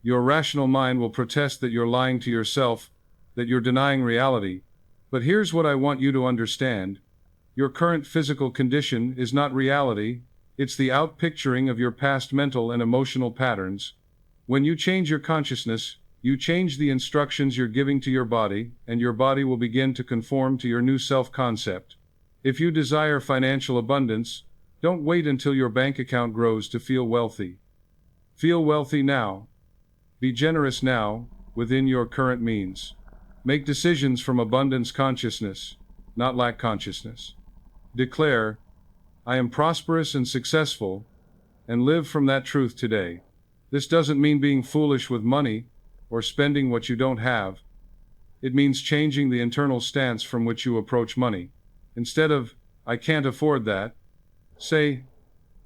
Your rational mind will protest that you're lying to yourself, that you're denying reality. But here's what I want you to understand. Your current physical condition is not reality, it's the outpicturing of your past mental and emotional patterns. When you change your consciousness, you change the instructions you're giving to your body, and your body will begin to conform to your new self-concept. If you desire financial abundance, don't wait until your bank account grows to feel wealthy. Feel wealthy now. Be generous now, within your current means. Make decisions from abundance consciousness, not lack consciousness. Declare, I am prosperous and successful, and live from that truth today. This doesn't mean being foolish with money, or spending what you don't have. It means changing the internal stance from which you approach money. Instead of, I can't afford that, say,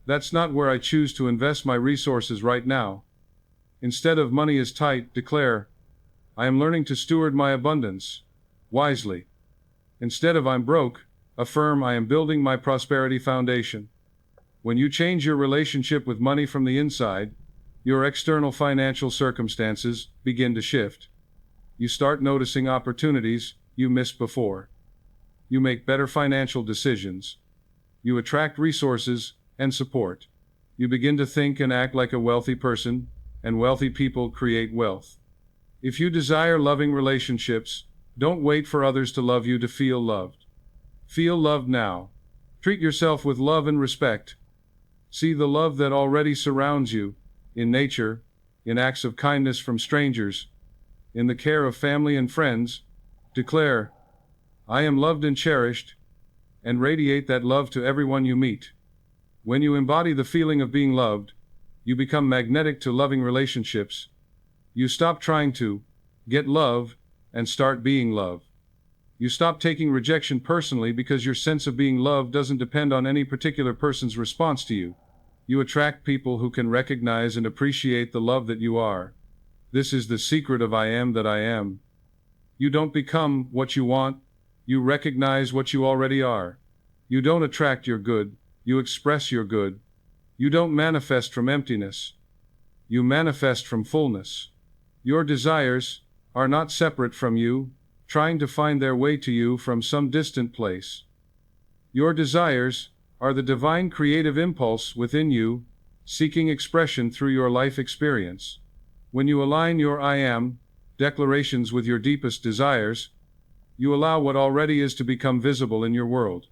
that's not where I choose to invest my resources right now. Instead of money is tight, declare, I am learning to steward my abundance wisely. Instead of I'm broke, affirm I am building my prosperity foundation. When you change your relationship with money from the inside, your external financial circumstances begin to shift. You start noticing opportunities you missed before. You make better financial decisions. You attract resources and support. You begin to think and act like a wealthy person, and wealthy people create wealth. If you desire loving relationships, don't wait for others to love you to feel loved. Feel loved now. Treat yourself with love and respect. See the love that already surrounds you, in nature, in acts of kindness from strangers, in the care of family and friends. Declare, I am loved and cherished, and radiate that love to everyone you meet. When you embody the feeling of being loved, you become magnetic to loving relationships. You stop trying to get love and start being love. You stop taking rejection personally because your sense of being loved doesn't depend on any particular person's response to you. You attract people who can recognize and appreciate the love that you are. This is the secret of I am that I am. You don't become what you want, you recognize what you already are. You don't attract your good, you express your good. You don't manifest from emptiness. You manifest from fullness. Your desires are not separate from you, trying to find their way to you from some distant place. Your desires are the divine creative impulse within you, seeking expression through your life experience. When you align your I am declarations with your deepest desires, you allow what already is to become visible in your world.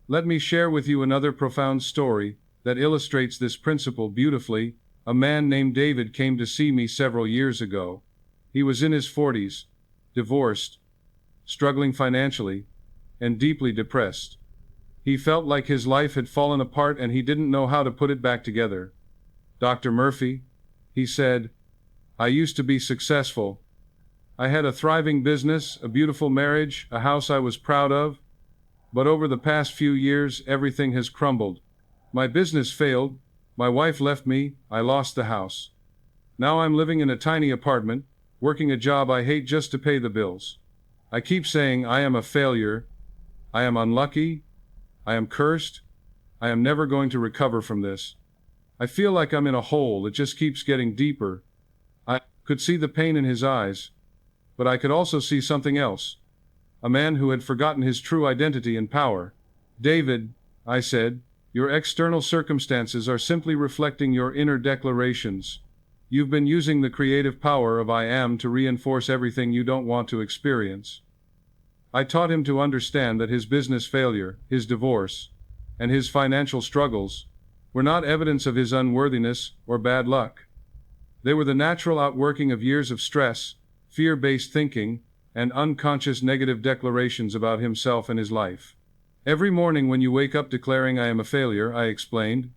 Let me share with you another profound story that illustrates this principle beautifully. A man named David came to see me several years ago. He was in his 40s, divorced, struggling financially, and deeply depressed. He felt like his life had fallen apart and he didn't know how to put it back together. "Dr. Murphy," he said, "I used to be successful. I had a thriving business, a beautiful marriage, a house I was proud of. But over the past few years, everything has crumbled. My business failed, my wife left me, I lost the house. Now I'm living in a tiny apartment, working a job I hate just to pay the bills. I keep saying I am a failure, I am unlucky, I am cursed, I am never going to recover from this. I feel like I'm in a hole, it just keeps getting deeper." I could see the pain in his eyes, but I could also see something else. A man who had forgotten his true identity and power. "David," I said, "your external circumstances are simply reflecting your inner declarations. You've been using the creative power of I am to reinforce everything you don't want to experience." I taught him to understand that his business failure, his divorce, and his financial struggles were not evidence of his unworthiness or bad luck. They were the natural outworking of years of stress, fear-based thinking, and unconscious negative declarations about himself and his life. "Every morning when you wake up declaring I am a failure," I explained,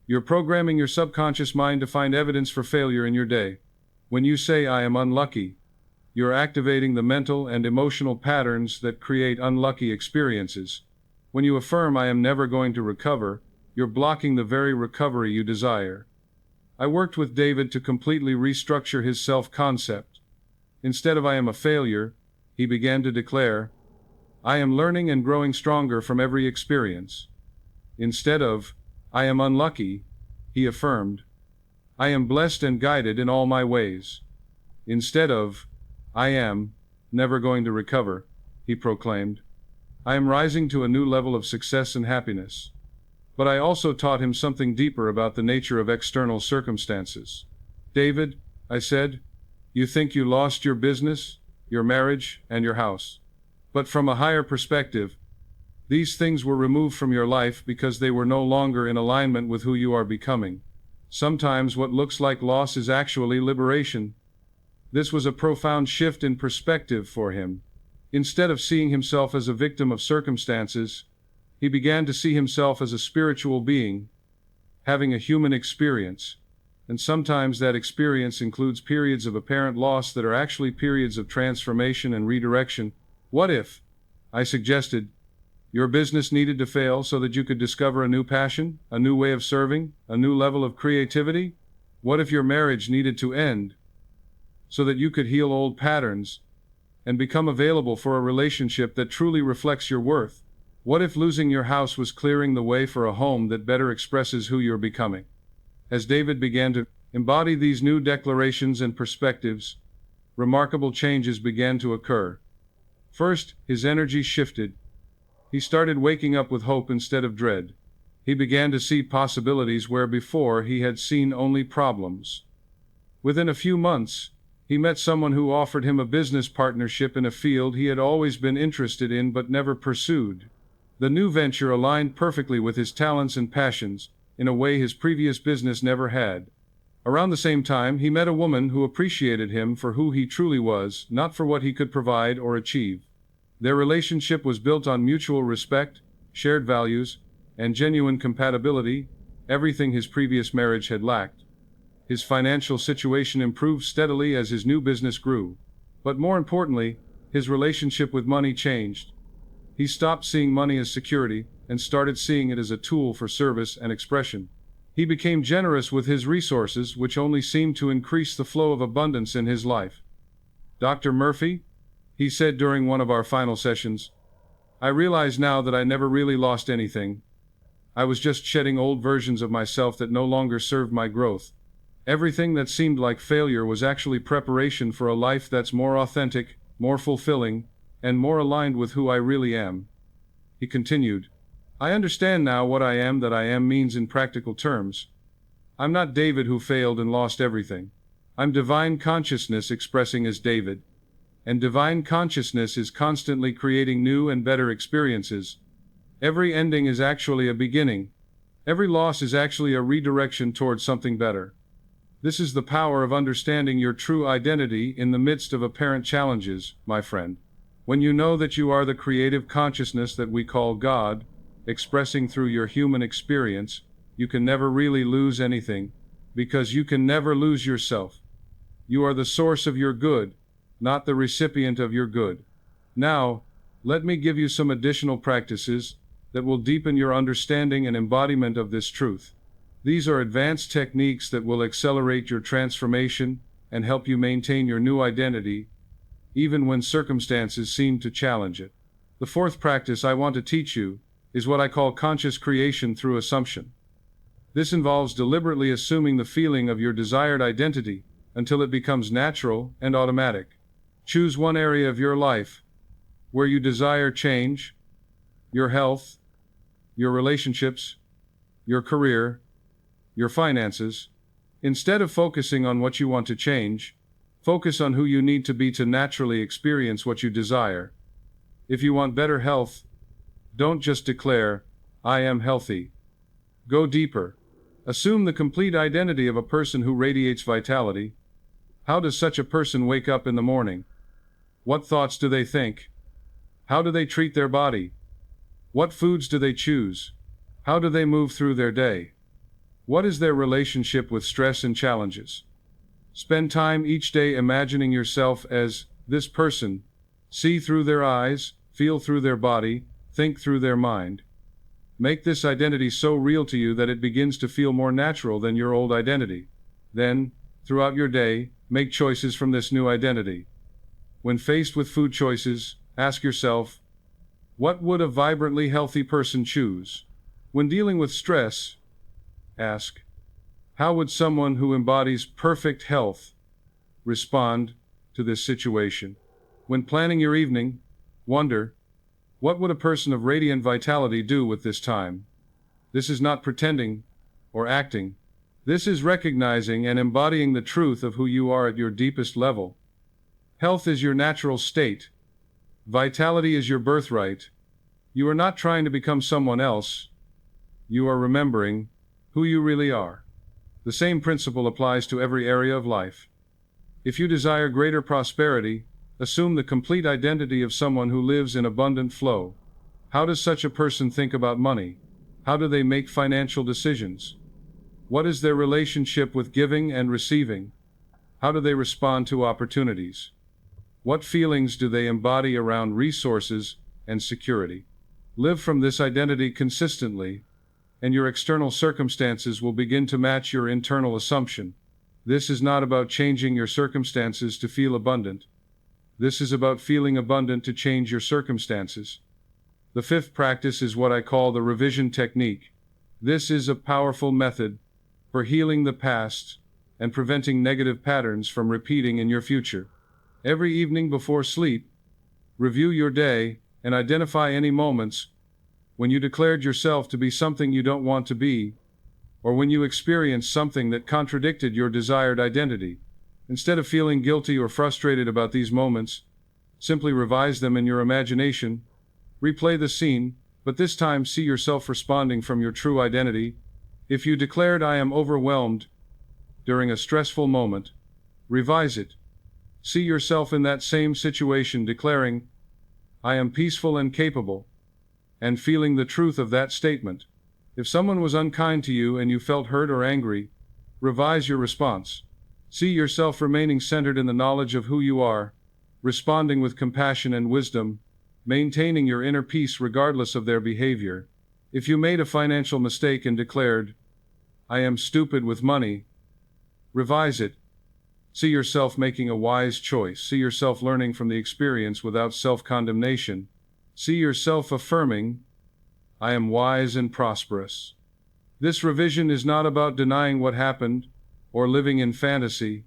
"you're programming your subconscious mind to find evidence for failure in your day. When you say I am unlucky, you're activating the mental and emotional patterns that create unlucky experiences. When you affirm I am never going to recover, you're blocking the very recovery you desire." I worked with David to completely restructure his self-concept. Instead of I am a failure, he began to declare, "I am learning and growing stronger from every experience." Instead of I am unlucky, he affirmed, "I am blessed and guided in all my ways." Instead of I am never going to recover, he proclaimed, "I am rising to a new level of success and happiness." But I also taught him something deeper about the nature of external circumstances. "David," I said, "you think you lost your business, your marriage, and your house. But from a higher perspective, these things were removed from your life because they were no longer in alignment with who you are becoming. Sometimes what looks like loss is actually liberation." This was a profound shift in perspective for him. Instead of seeing himself as a victim of circumstances, he began to see himself as a spiritual being, having a human experience. And sometimes that experience includes periods of apparent loss that are actually periods of transformation and redirection. "What if," I suggested, "your business needed to fail so that you could discover a new passion, a new way of serving, a new level of creativity? What if your marriage needed to end so that you could heal old patterns and become available for a relationship that truly reflects your worth? What if losing your house was clearing the way for a home that better expresses who you're becoming?" As David began to embody these new declarations and perspectives, remarkable changes began to occur. First, his energy shifted. He started waking up with hope instead of dread. He began to see possibilities where before he had seen only problems. Within a few months, he met someone who offered him a business partnership in a field he had always been interested in but never pursued. The new venture aligned perfectly with his talents and passions, in a way his previous business never had. Around the same time, he met a woman who appreciated him for who he truly was, not for what he could provide or achieve. Their relationship was built on mutual respect, shared values, and genuine compatibility, everything his previous marriage had lacked. His financial situation improved steadily as his new business grew. But more importantly, his relationship with money changed. He stopped seeing money as security and started seeing it as a tool for service and expression. He became generous with his resources, which only seemed to increase the flow of abundance in his life. "Dr. Murphy," he said during one of our final sessions, "I realize now that I never really lost anything. I was just shedding old versions of myself that no longer served my growth. Everything that seemed like failure was actually preparation for a life that's more authentic, more fulfilling, and more aligned with who I really am. He continued, I understand now what I am that I am means in practical terms. I'm not David who failed and lost everything. I'm divine consciousness expressing as David. And divine consciousness is constantly creating new and better experiences. Every ending is actually a beginning. Every loss is actually a redirection towards something better. This is the power of understanding your true identity in the midst of apparent challenges, my friend. When you know that you are the creative consciousness that we call God, expressing through your human experience, you can never really lose anything, because you can never lose yourself. You are the source of your good, not the recipient of your good. Now, let me give you some additional practices that will deepen your understanding and embodiment of this truth. These are advanced techniques that will accelerate your transformation and help you maintain your new identity, even when circumstances seem to challenge it. The fourth practice I want to teach you is what I call conscious creation through assumption. This involves deliberately assuming the feeling of your desired identity until it becomes natural and automatic. Choose one area of your life where you desire change: your health, your relationships, your career, your finances. Instead of focusing on what you want to change, focus on who you need to be to naturally experience what you desire. If you want better health, don't just declare, I am healthy. Go deeper. Assume the complete identity of a person who radiates vitality. How does such a person wake up in the morning? What thoughts do they think? How do they treat their body? What foods do they choose? How do they move through their day? What is their relationship with stress and challenges? Spend time each day imagining yourself as this person. See through their eyes, feel through their body, think through their mind. Make this identity so real to you that it begins to feel more natural than your old identity. Then, throughout your day, make choices from this new identity. When faced with food choices, ask yourself, what would a vibrantly healthy person choose? When dealing with stress, ask, how would someone who embodies perfect health respond to this situation? When planning your evening, wonder, what would a person of radiant vitality do with this time? This is not pretending or acting. This is recognizing and embodying the truth of who you are at your deepest level. Health is your natural state. Vitality is your birthright. You are not trying to become someone else. You are remembering who you really are. The same principle applies to every area of life. If you desire greater prosperity, assume the complete identity of someone who lives in abundant flow. How does such a person think about money? How do they make financial decisions? What is their relationship with giving and receiving? How do they respond to opportunities? What feelings do they embody around resources and security? Live from this identity consistently, and your external circumstances will begin to match your internal assumption. This is not about changing your circumstances to feel abundant. This is about feeling abundant to change your circumstances. The fifth practice is what I call the revision technique. This is a powerful method for healing the past and preventing negative patterns from repeating in your future. Every evening before sleep, review your day and identify any moments when you declared yourself to be something you don't want to be, or when you experienced something that contradicted your desired identity. Instead of feeling guilty or frustrated about these moments, simply revise them in your imagination. Replay the scene, but this time see yourself responding from your true identity. If you declared, I am overwhelmed during a stressful moment, revise it. See yourself in that same situation declaring, I am peaceful and capable, and feeling the truth of that statement. If someone was unkind to you and you felt hurt or angry, revise your response. See yourself remaining centered in the knowledge of who you are, responding with compassion and wisdom, maintaining your inner peace regardless of their behavior. If you made a financial mistake and declared, I am stupid with money, revise it. See yourself making a wise choice. See yourself learning from the experience without self-condemnation. See yourself affirming, I am wise and prosperous. This revision is not about denying what happened or living in fantasy.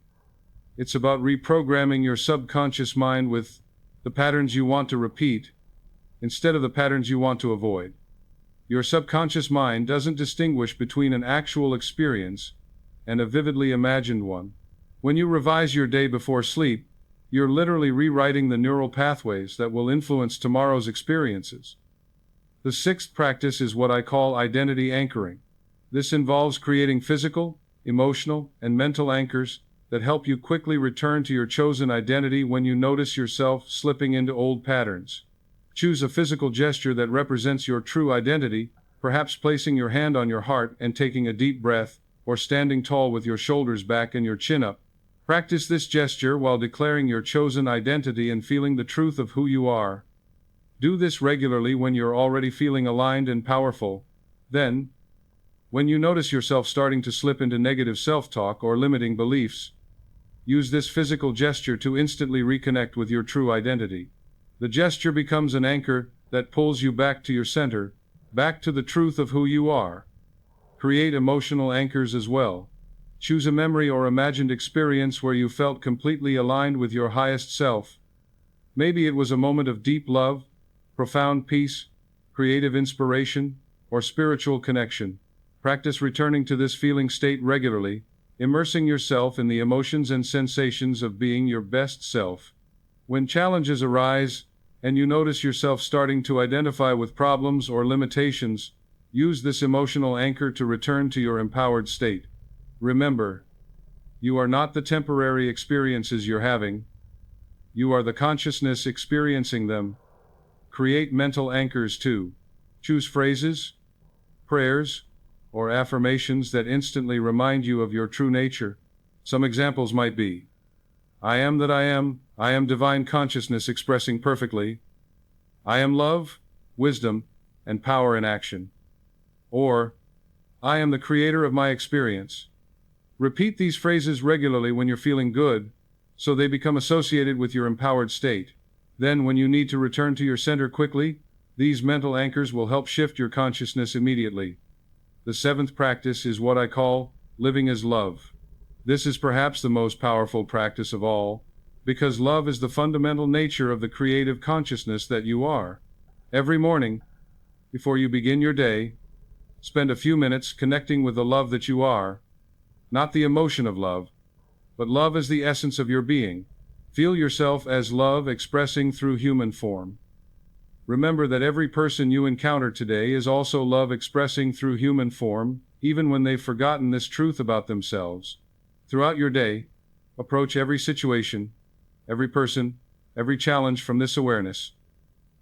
It's about reprogramming your subconscious mind with the patterns you want to repeat instead of the patterns you want to avoid. Your subconscious mind doesn't distinguish between an actual experience and a vividly imagined one. When you revise your day before sleep, you're literally rewriting the neural pathways that will influence tomorrow's experiences. The sixth practice is what I call identity anchoring. This involves creating physical, emotional, and mental anchors that help you quickly return to your chosen identity when you notice yourself slipping into old patterns. Choose a physical gesture that represents your true identity, perhaps placing your hand on your heart and taking a deep breath, or standing tall with your shoulders back and your chin up. Practice this gesture while declaring your chosen identity and feeling the truth of who you are. Do this regularly when you're already feeling aligned and powerful. Then, when you notice yourself starting to slip into negative self-talk or limiting beliefs, use this physical gesture to instantly reconnect with your true identity. The gesture becomes an anchor that pulls you back to your center, back to the truth of who you are. Create emotional anchors as well. Choose a memory or imagined experience where you felt completely aligned with your highest self. Maybe it was a moment of deep love, profound peace, creative inspiration, or spiritual connection. Practice returning to this feeling state regularly, immersing yourself in the emotions and sensations of being your best self. When challenges arise, and you notice yourself starting to identify with problems or limitations, use this emotional anchor to return to your empowered state. Remember, you are not the temporary experiences you're having. You are the consciousness experiencing them. Create mental anchors too. Choose phrases, prayers, or affirmations that instantly remind you of your true nature. Some examples might be, I am that I am divine consciousness expressing perfectly. I am love, wisdom, and power in action. Or, I am the creator of my experience. Repeat these phrases regularly when you're feeling good, so they become associated with your empowered state. Then, when you need to return to your center quickly, these mental anchors will help shift your consciousness immediately. The seventh practice is what I call living as love. This is perhaps the most powerful practice of all, because love is the fundamental nature of the creative consciousness that you are. Every morning, before you begin your day, spend a few minutes connecting with the love that you are, not the emotion of love, but love as the essence of your being. Feel yourself as love expressing through human form. Remember that every person you encounter today is also love expressing through human form, even when they've forgotten this truth about themselves. Throughout your day, approach every situation, every person, every challenge from this awareness.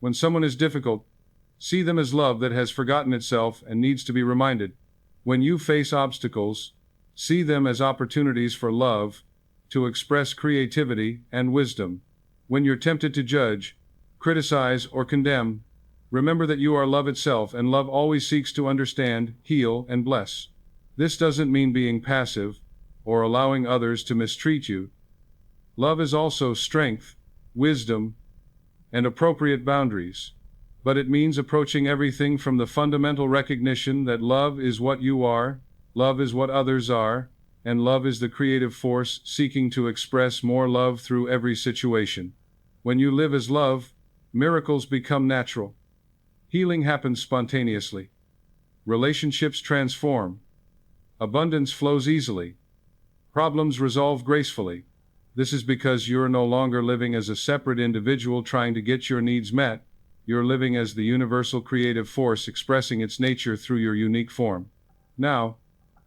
When someone is difficult, see them as love that has forgotten itself and needs to be reminded. When you face obstacles, see them as opportunities for love, to express creativity and wisdom. When you're tempted to judge, criticize, or condemn, remember that you are love itself, and love always seeks to understand, heal, and bless. This doesn't mean being passive or allowing others to mistreat you. Love is also strength, wisdom, and appropriate boundaries. But it means approaching everything from the fundamental recognition that love is what you are, love is what others are, and love is the creative force seeking to express more love through every situation. When you live as love, miracles become natural. Healing happens spontaneously. Relationships transform. Abundance flows easily. Problems resolve gracefully. This is because you're no longer living as a separate individual trying to get your needs met. You're living as the universal creative force expressing its nature through your unique form. Now,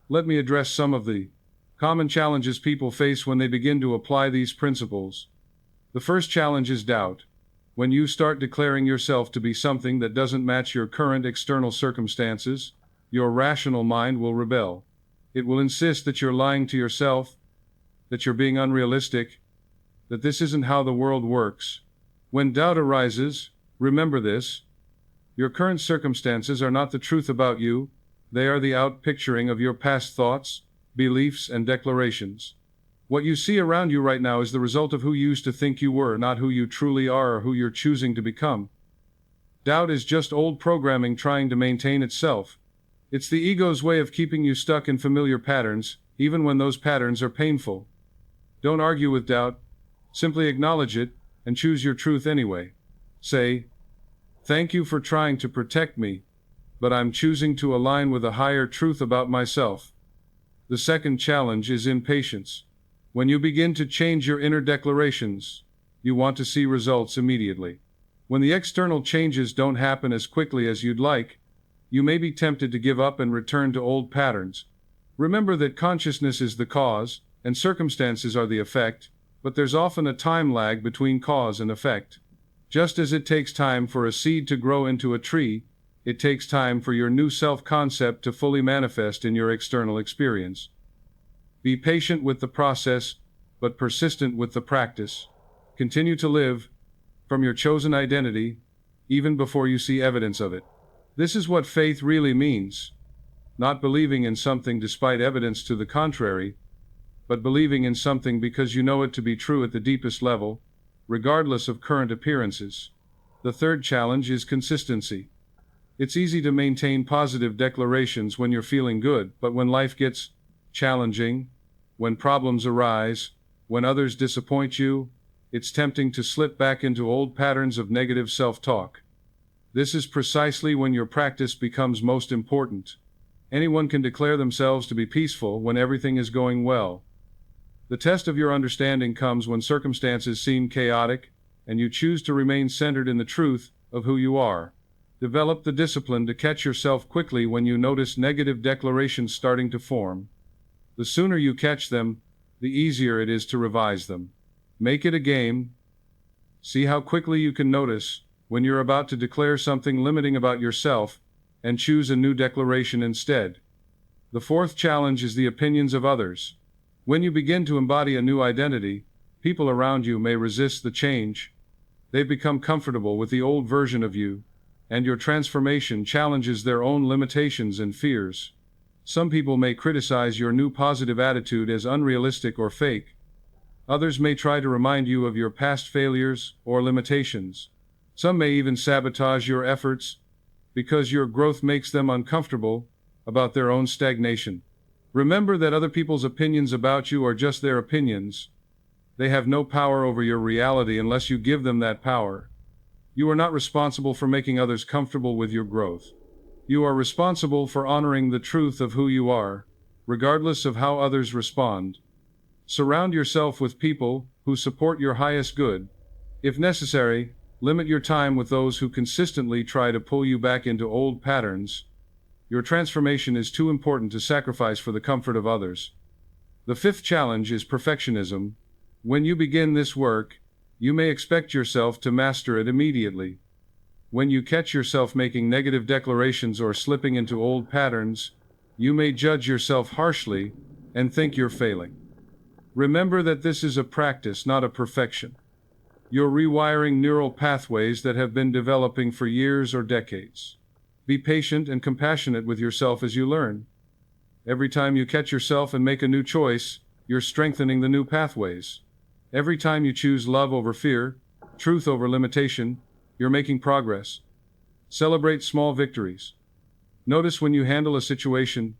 let me address some of the common challenges people face when they begin to apply these principles. The first challenge is doubt. When you start declaring yourself to be something that doesn't match your current external circumstances, your rational mind will rebel. It will insist that you're lying to yourself, that you're being unrealistic, that this isn't how the world works. When doubt arises, remember this: your current circumstances are not the truth about you, they are the outpicturing of your past thoughts, beliefs, and declarations. What you see around you right now is the result of who you used to think you were, not who you truly are or who you're choosing to become. Doubt is just old programming trying to maintain itself. It's the ego's way of keeping you stuck in familiar patterns, even when those patterns are painful. Don't argue with doubt. Simply acknowledge it, and choose your truth anyway. Say, "Thank you for trying to protect me, but I'm choosing to align with a higher truth about myself." The second challenge is impatience. When you begin to change your inner declarations, you want to see results immediately. When the external changes don't happen as quickly as you'd like, you may be tempted to give up and return to old patterns. Remember that consciousness is the cause, and circumstances are the effect, but there's often a time lag between cause and effect. Just as it takes time for a seed to grow into a tree, it takes time for your new self-concept to fully manifest in your external experience. Be patient with the process, but persistent with the practice. Continue to live from your chosen identity, even before you see evidence of it. This is what faith really means. Not believing in something despite evidence to the contrary, but believing in something because you know it to be true at the deepest level, regardless of current appearances. The third challenge is consistency. It's easy to maintain positive declarations when you're feeling good, but when life gets challenging, when problems arise, when others disappoint you, it's tempting to slip back into old patterns of negative self-talk. This is precisely when your practice becomes most important. Anyone can declare themselves to be peaceful when everything is going well. The test of your understanding comes when circumstances seem chaotic, and you choose to remain centered in the truth of who you are. Develop the discipline to catch yourself quickly when you notice negative declarations starting to form. The sooner you catch them, the easier it is to revise them. Make it a game. See how quickly you can notice when you're about to declare something limiting about yourself, and choose a new declaration instead. The fourth challenge is the opinions of others. When you begin to embody a new identity, people around you may resist the change. They've become comfortable with the old version of you, and your transformation challenges their own limitations and fears. Some people may criticize your new positive attitude as unrealistic or fake. Others may try to remind you of your past failures or limitations. Some may even sabotage your efforts because your growth makes them uncomfortable about their own stagnation. Remember that other people's opinions about you are just their opinions. They have no power over your reality unless you give them that power. You are not responsible for making others comfortable with your growth. You are responsible for honoring the truth of who you are, regardless of how others respond. Surround yourself with people who support your highest good. If necessary, limit your time with those who consistently try to pull you back into old patterns. Your transformation is too important to sacrifice for the comfort of others. The fifth challenge is perfectionism. When you begin this work, you may expect yourself to master it immediately. When you catch yourself making negative declarations or slipping into old patterns, you may judge yourself harshly and think you're failing. Remember that this is a practice, not a perfection. You're rewiring neural pathways that have been developing for years or decades. Be patient and compassionate with yourself as you learn. Every time you catch yourself and make a new choice, you're strengthening the new pathways. Every time you choose love over fear, truth over limitation, you're making progress. Celebrate small victories. Notice when you handle a situation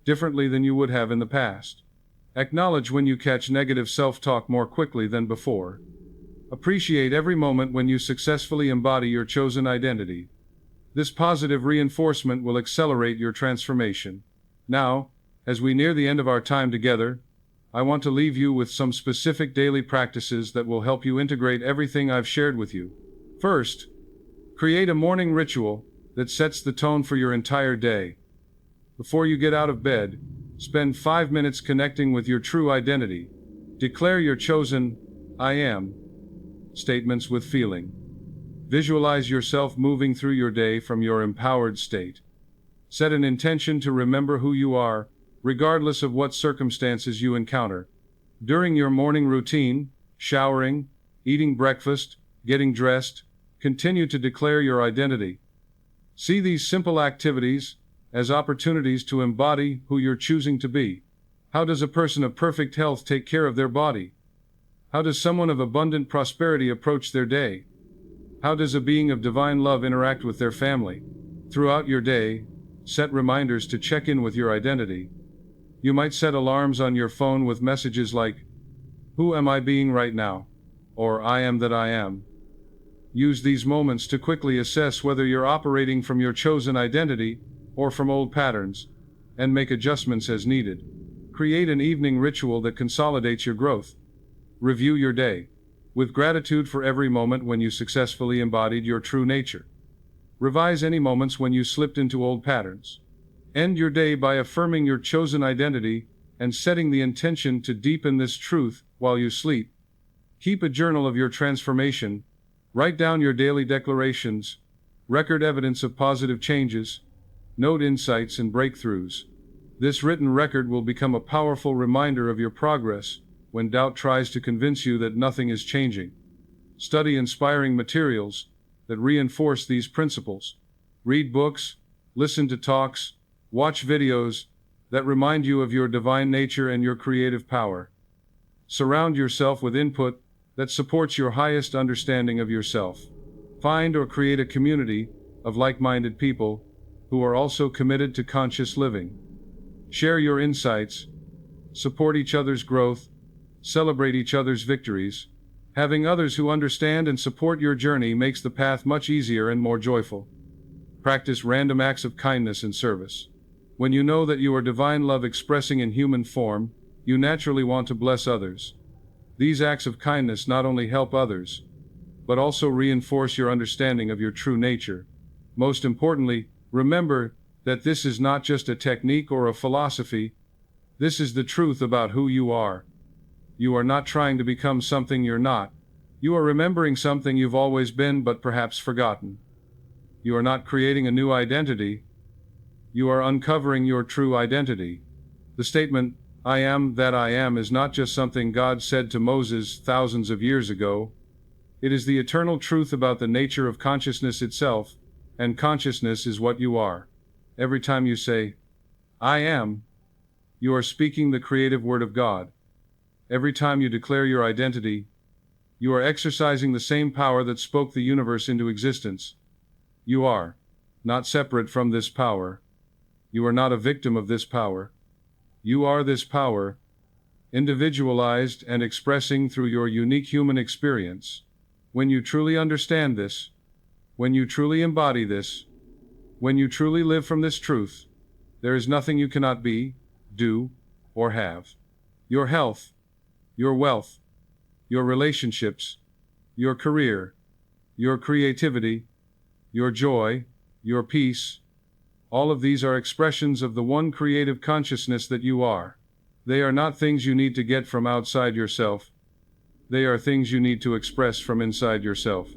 differently than you would have in the past. Acknowledge when you catch negative self-talk more quickly than before. Appreciate every moment when you successfully embody your chosen identity. This positive reinforcement will accelerate your transformation. Now, as we near the end of our time together, I want to leave you with some specific daily practices that will help you integrate everything I've shared with you. First, create a morning ritual that sets the tone for your entire day. Before you get out of bed, spend 5 minutes connecting with your true identity. Declare your chosen "I am" statements with feeling. Visualize yourself moving through your day from your empowered state. Set an intention to remember who you are, regardless of what circumstances you encounter. During your morning routine, showering, eating breakfast, getting dressed, continue to declare your identity. See these simple activities as opportunities to embody who you're choosing to be. How does a person of perfect health take care of their body? How does someone of abundant prosperity approach their day? How does a being of divine love interact with their family? Throughout your day, set reminders to check in with your identity. You might set alarms on your phone with messages like, "Who am I being right now?" or "I am that I am." Use these moments to quickly assess whether you're operating from your chosen identity or from old patterns, and make adjustments as needed. Create an evening ritual that consolidates your growth. Review your day with gratitude for every moment when you successfully embodied your true nature. Revise any moments when you slipped into old patterns. End your day by affirming your chosen identity and setting the intention to deepen this truth while you sleep. Keep a journal of your transformation. Write down your daily declarations. Record evidence of positive changes. Note insights and breakthroughs. This written record will become a powerful reminder of your progress when doubt tries to convince you that nothing is changing. Study inspiring materials that reinforce these principles. Read books, listen to talks, watch videos that remind you of your divine nature and your creative power. Surround yourself with input that supports your highest understanding of yourself. Find or create a community of like-minded people who are also committed to conscious living. Share your insights, support each other's growth, celebrate each other's victories. Having others who understand and support your journey makes the path much easier and more joyful. Practice random acts of kindness and service. When you know that you are divine love expressing in human form, you naturally want to bless others. These acts of kindness not only help others, but also reinforce your understanding of your true nature. Most importantly, remember that this is not just a technique or a philosophy. This is the truth about who you are. You are not trying to become something you're not. You are remembering something you've always been but perhaps forgotten. You are not creating a new identity. You are uncovering your true identity. The statement, "I am that I am," is not just something God said to Moses thousands of years ago. It is the eternal truth about the nature of consciousness itself, and consciousness is what you are. Every time you say, "I am," you are speaking the creative word of God. Every time you declare your identity, you are exercising the same power that spoke the universe into existence. You are not separate from this power. You are not a victim of this power. You are this power, individualized and expressing through your unique human experience. When you truly understand this, when you truly embody this, when you truly live from this truth, there is nothing you cannot be, do, or have. Your health, your wealth, your relationships, your career, your creativity, your joy, your peace, all of these are expressions of the one creative consciousness that you are. They are not things you need to get from outside yourself. They are things you need to express from inside yourself.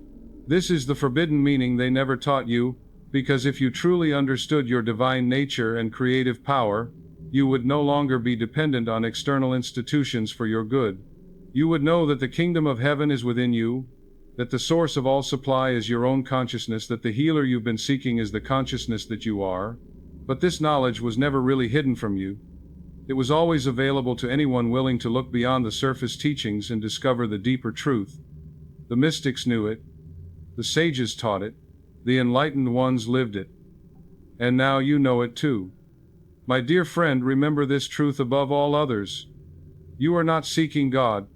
This is the forbidden meaning they never taught you, because if you truly understood your divine nature and creative power, you would no longer be dependent on external institutions for your good. You would know that the kingdom of heaven is within you, that the source of all supply is your own consciousness, that the healer you've been seeking is the consciousness that you are. But this knowledge was never really hidden from you. It was always available to anyone willing to look beyond the surface teachings and discover the deeper truth. The mystics knew it. The sages taught it. The enlightened ones lived it. And now you know it too. My dear friend, remember this truth above all others. You are not seeking God.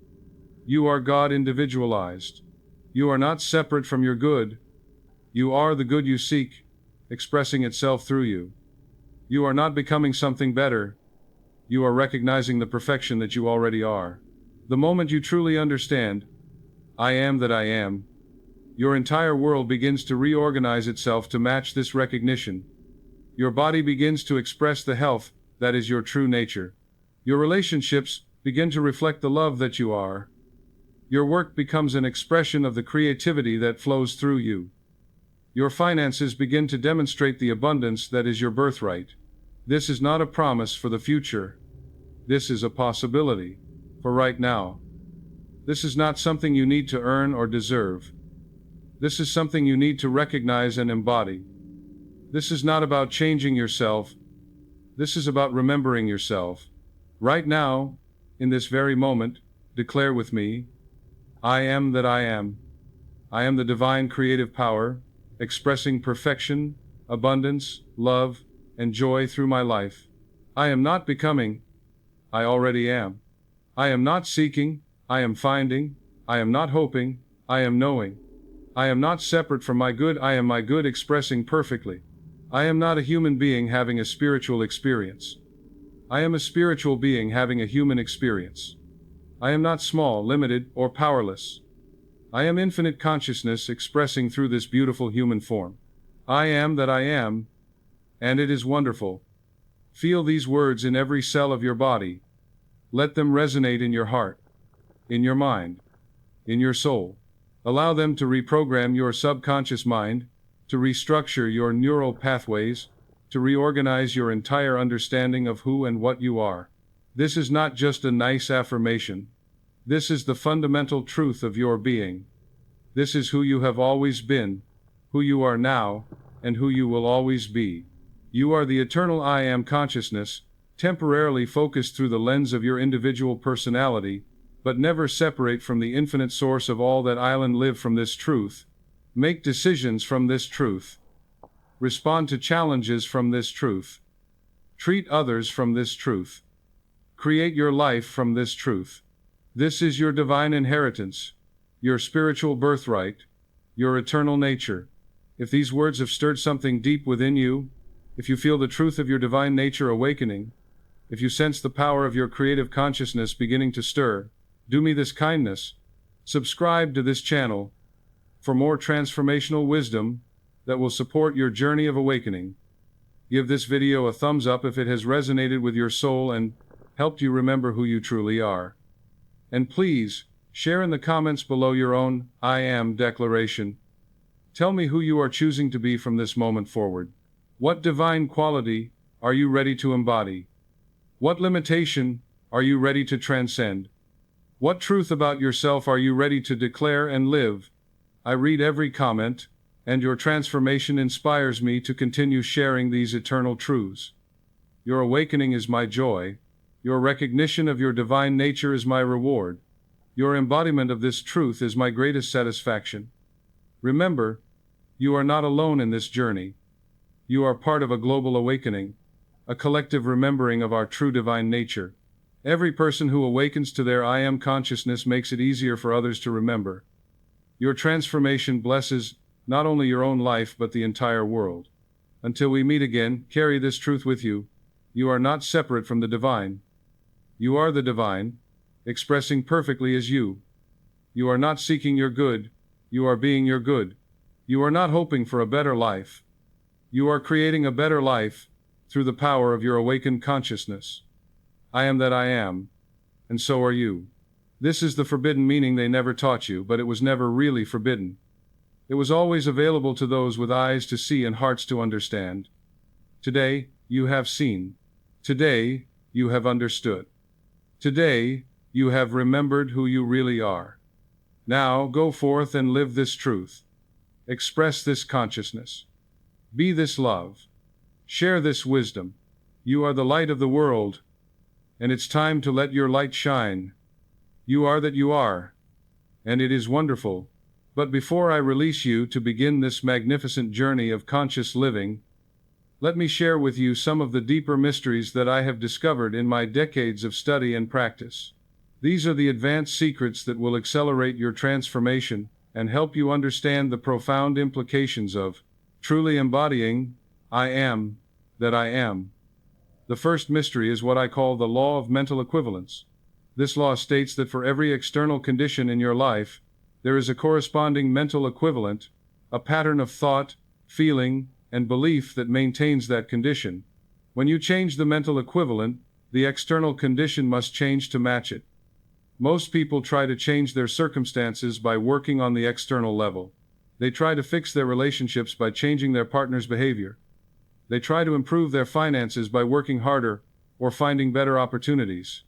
You are God individualized. You are not separate from your good. You are the good you seek, expressing itself through you. You are not becoming something better. You are recognizing the perfection that you already are. The moment you truly understand, "I am that I am," your entire world begins to reorganize itself to match this recognition. Your body begins to express the health that is your true nature. Your relationships begin to reflect the love that you are. Your work becomes an expression of the creativity that flows through you. Your finances begin to demonstrate the abundance that is your birthright. This is not a promise for the future. This is a possibility for right now. This is not something you need to earn or deserve. This is something you need to recognize and embody. This is not about changing yourself. This is about remembering yourself. Right now, in this very moment, declare with me, "I am that I am." I am the divine creative power, expressing perfection, abundance, love, and joy through my life. I am not becoming, I already am. I am not seeking, I am finding. I am not hoping, I am knowing. I am not separate from my good, I am my good expressing perfectly. I am not a human being having a spiritual experience. I am a spiritual being having a human experience. I am not small, limited, or powerless. I am infinite consciousness expressing through this beautiful human form. I am that I am, and it is wonderful. Feel these words in every cell of your body. Let them resonate in your heart, in your mind, in your soul. Allow them to reprogram your subconscious mind, to restructure your neural pathways, to reorganize your entire understanding of who and what you are. This is not just a nice affirmation. This is the fundamental truth of your being. This is who you have always been, who you are now, and who you will always be. You are the eternal I Am consciousness, temporarily focused through the lens of your individual personality, but never separate from the infinite source of all that island. Live from this truth. Make decisions from this truth. Respond to challenges from this truth. Treat others from this truth. Create your life from this truth. This is your divine inheritance, your spiritual birthright, your eternal nature. If these words have stirred something deep within you, if you feel the truth of your divine nature awakening, if you sense the power of your creative consciousness beginning to stir, do me this kindness. Subscribe to this channel for more transformational wisdom that will support your journey of awakening. Give this video a thumbs up if it has resonated with your soul and helped you remember who you truly are. And please, share in the comments below your own I Am declaration. Tell me who you are choosing to be from this moment forward. What divine quality are you ready to embody? What limitation are you ready to transcend? What truth about yourself are you ready to declare and live? I read every comment, and your transformation inspires me to continue sharing these eternal truths. Your awakening is my joy. Your recognition of your divine nature is my reward. Your embodiment of this truth is my greatest satisfaction. Remember, you are not alone in this journey. You are part of a global awakening, a collective remembering of our true divine nature. Every person who awakens to their I Am consciousness makes it easier for others to remember. Your transformation blesses not only your own life but the entire world. Until we meet again, carry this truth with you. You are not separate from the divine. You are the divine, expressing perfectly as you. You are not seeking your good, you are being your good. You are not hoping for a better life. You are creating a better life through the power of your awakened consciousness. I am that I am, and so are you. This is the forbidden meaning they never taught you, but it was never really forbidden. It was always available to those with eyes to see and hearts to understand. Today, you have seen. Today, you have understood. Today, you have remembered who you really are. Now, go forth and live this truth. Express this consciousness. Be this love. Share this wisdom. You are the light of the world, and it's time to let your light shine. You are that you are, and it is wonderful. But before I release you to begin this magnificent journey of conscious living, let me share with you some of the deeper mysteries that I have discovered in my decades of study and practice. These are the advanced secrets that will accelerate your transformation and help you understand the profound implications of truly embodying I Am that I am. The first mystery is what I call the law of mental equivalence. This law states that for every external condition in your life, there is a corresponding mental equivalent, a pattern of thought, feeling, and belief that maintains that condition. When you change the mental equivalent, the external condition must change to match it. Most people try to change their circumstances by working on the external level. They try to fix their relationships by changing their partner's behavior. They try to improve their finances by working harder or finding better opportunities.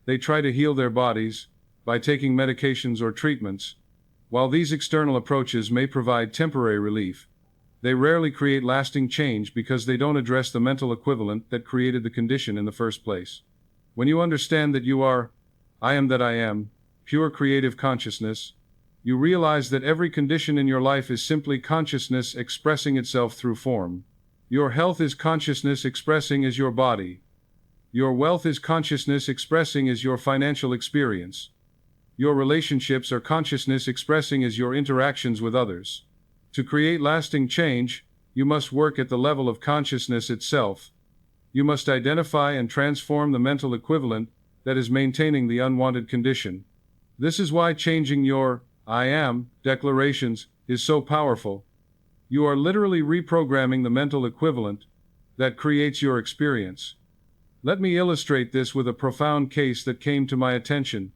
They try to heal their bodies by taking medications or treatments. While these external approaches may provide temporary relief, they rarely create lasting change because they don't address the mental equivalent that created the condition in the first place. When you understand that you are, I am that I am, pure creative consciousness, You realize that every condition in your life is simply consciousness expressing itself through form. Your health is consciousness expressing as your body. Your wealth is consciousness expressing as your financial experience. Your relationships are consciousness expressing as your interactions with others. To create lasting change, you must work at the level of consciousness itself. You must identify and transform the mental equivalent that is maintaining the unwanted condition. This is why changing your I am declarations is so powerful. You are literally reprogramming the mental equivalent that creates your experience. Let me illustrate this with a profound case that came to my attention.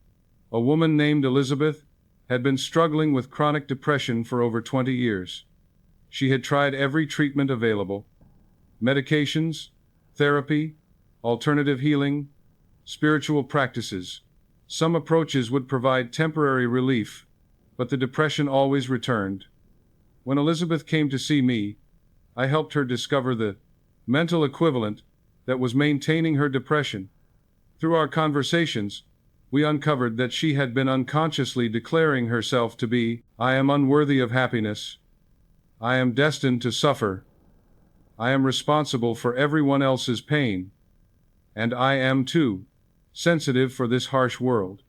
A woman named Elizabeth had been struggling with chronic depression for over 20 years. She had tried every treatment available: medications, therapy, alternative healing, spiritual practices. Some approaches would provide temporary relief, but the depression always returned. When Elizabeth came to see me, I helped her discover the mental equivalent that was maintaining her depression. Through our conversations, we uncovered that she had been unconsciously declaring herself to be, I am unworthy of happiness. I am destined to suffer. I am responsible for everyone else's pain. And I am too sensitive for this harsh world.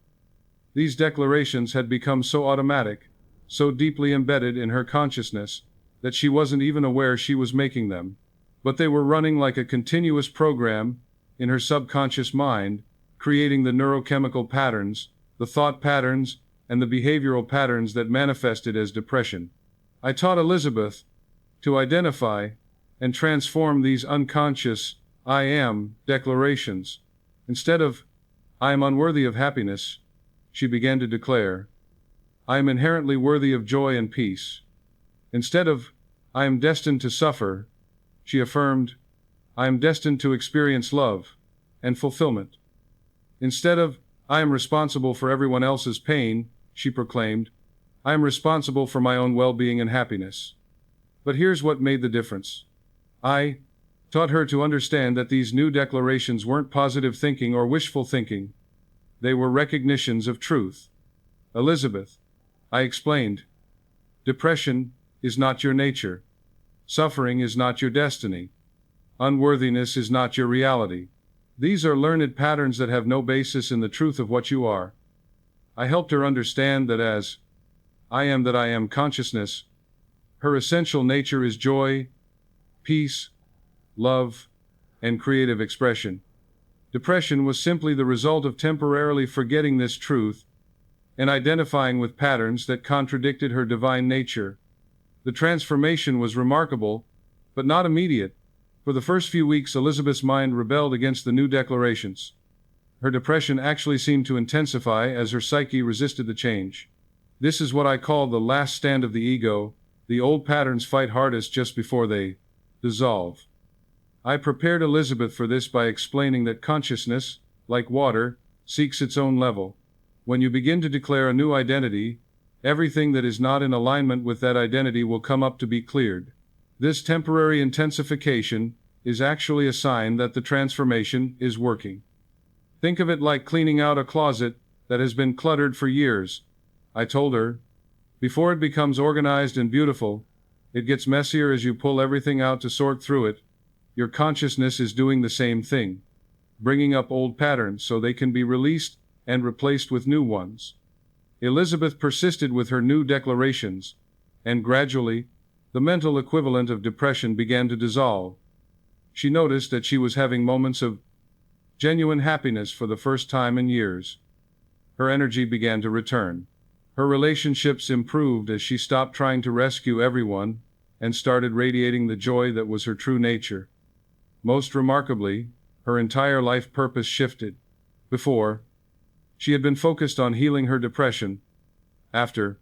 These declarations had become so automatic, so deeply embedded in her consciousness, that she wasn't even aware she was making them. But they were running like a continuous program in her subconscious mind, creating the neurochemical patterns, the thought patterns, and the behavioral patterns that manifested as depression. I taught Elizabeth to identify and transform these unconscious I am declarations. Instead of I am unworthy of happiness, she began to declare, I am inherently worthy of joy and peace. Instead of I am destined to suffer, she affirmed, I am destined to experience love and fulfillment. Instead of I am responsible for everyone else's pain, she proclaimed, I am responsible for my own well-being and happiness. But here's what made the difference. I taught her to understand that these new declarations weren't positive thinking or wishful thinking. They were recognitions of truth. Elizabeth, I explained, depression is not your nature. Suffering is not your destiny. Unworthiness is not your reality. These are learned patterns that have no basis in the truth of what you are. I helped her understand that as I am consciousness, her essential nature is joy, peace, love, and creative expression. Depression was simply the result of temporarily forgetting this truth and identifying with patterns that contradicted her divine nature. The transformation was remarkable, but not immediate. For the first few weeks, Elizabeth's mind rebelled against the new declarations. Her depression actually seemed to intensify as her psyche resisted the change. This is what I call the last stand of the ego. The old patterns fight hardest just before they dissolve. I prepared Elizabeth for this by explaining that consciousness, like water, seeks its own level. When you begin to declare a new identity, everything that is not in alignment with that identity will come up to be cleared. This temporary intensification is actually a sign that the transformation is working. Think of it like cleaning out a closet that has been cluttered for years. I told her, before it becomes organized and beautiful, it gets messier as you pull everything out to sort through it. Your consciousness is doing the same thing, bringing up old patterns so they can be released and replaced with new ones. Elizabeth persisted with her new declarations, and gradually, the mental equivalent of depression began to dissolve. She noticed that she was having moments of genuine happiness for the first time in years. Her energy began to return. Her relationships improved as she stopped trying to rescue everyone and started radiating the joy that was her true nature. Most remarkably, her entire life purpose shifted. Before, she had been focused on healing her depression. After,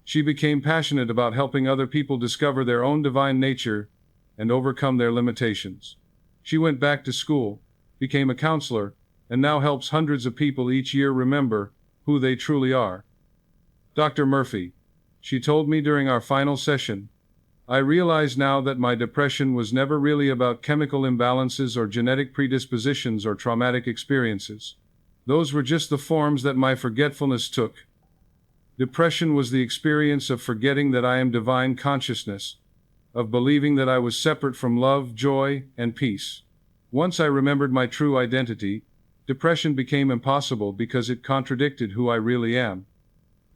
she became passionate about helping other people discover their own divine nature and overcome their limitations. She went back to school, became a counselor, and now helps hundreds of people each year remember who they truly are. Dr. Murphy, she told me during our final session, I realize now that my depression was never really about chemical imbalances or genetic predispositions or traumatic experiences. Those were just the forms that my forgetfulness took. Depression was the experience of forgetting that I am divine consciousness, of believing that I was separate from love, joy, and peace. Once I remembered my true identity, depression became impossible because it contradicted who I really am.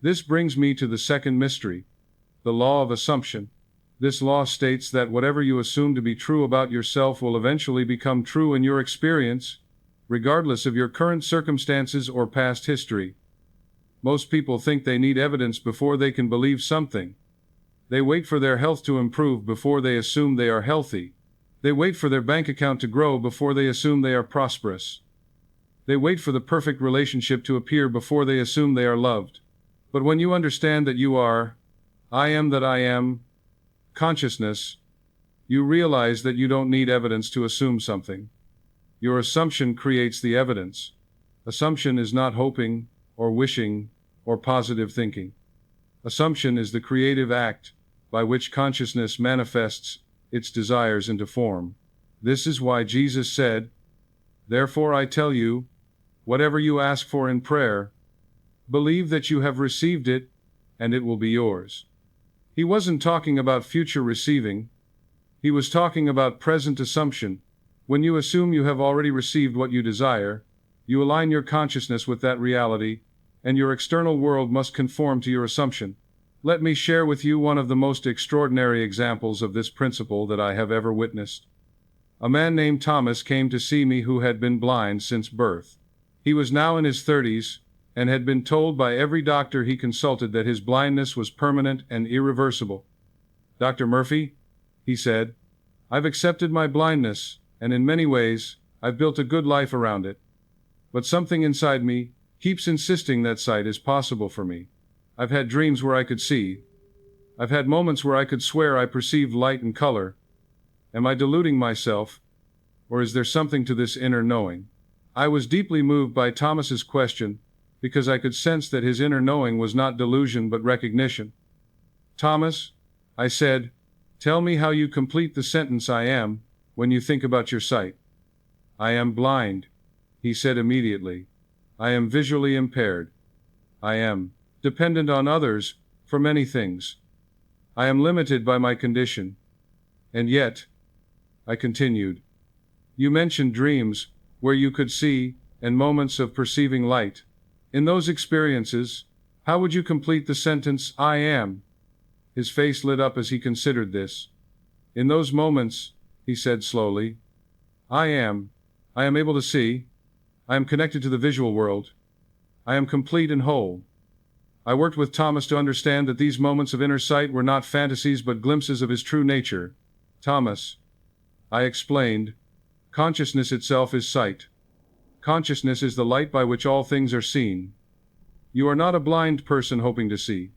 This brings me to the second mystery, the law of assumption. This law states that whatever you assume to be true about yourself will eventually become true in your experience, regardless of your current circumstances or past history. Most people think they need evidence before they can believe something. They wait for their health to improve before they assume they are healthy. They wait for their bank account to grow before they assume they are prosperous. They wait for the perfect relationship to appear before they assume they are loved. But when you understand that you are, I am that I am, consciousness, you realize that you don't need evidence to assume something. Your assumption creates the evidence. Assumption is not hoping, or wishing, or positive thinking. Assumption is the creative act by which consciousness manifests its desires into form. This is why Jesus said, "Therefore I tell you, whatever you ask for in prayer, believe that you have received it, and it will be yours." He wasn't talking about future receiving. He was talking about present assumption. When you assume you have already received what you desire, you align your consciousness with that reality, and your external world must conform to your assumption. Let me share with you one of the most extraordinary examples of this principle that I have ever witnessed. A man named Thomas came to see me who had been blind since birth. He was now in his 30s, and had been told by every doctor he consulted that his blindness was permanent and irreversible. "Dr. Murphy," he said, "I've accepted my blindness, and in many ways, I've built a good life around it. But something inside me keeps insisting that sight is possible for me. I've had dreams where I could see. I've had moments where I could swear I perceived light and color. Am I deluding myself? Or is there something to this inner knowing?" I was deeply moved by Thomas's question, because I could sense that his inner knowing was not delusion but recognition. "Thomas," I said, "tell me how you complete the sentence 'I am' when you think about your sight." "I am blind," he said immediately. "I am visually impaired. I am dependent on others for many things. I am limited by my condition. And yet," I continued, "you mentioned dreams, where you could see, and moments of perceiving light. In those experiences, how would you complete the sentence, 'I am'?" His face lit up as he considered this. "In those moments," he said slowly, I am able to see. I am connected to the visual world. I am complete and whole." I worked with Thomas to understand that these moments of inner sight were not fantasies but glimpses of his true nature. "Thomas," I explained, "consciousness itself is sight. Consciousness is the light by which all things are seen. You are not a blind person hoping to see.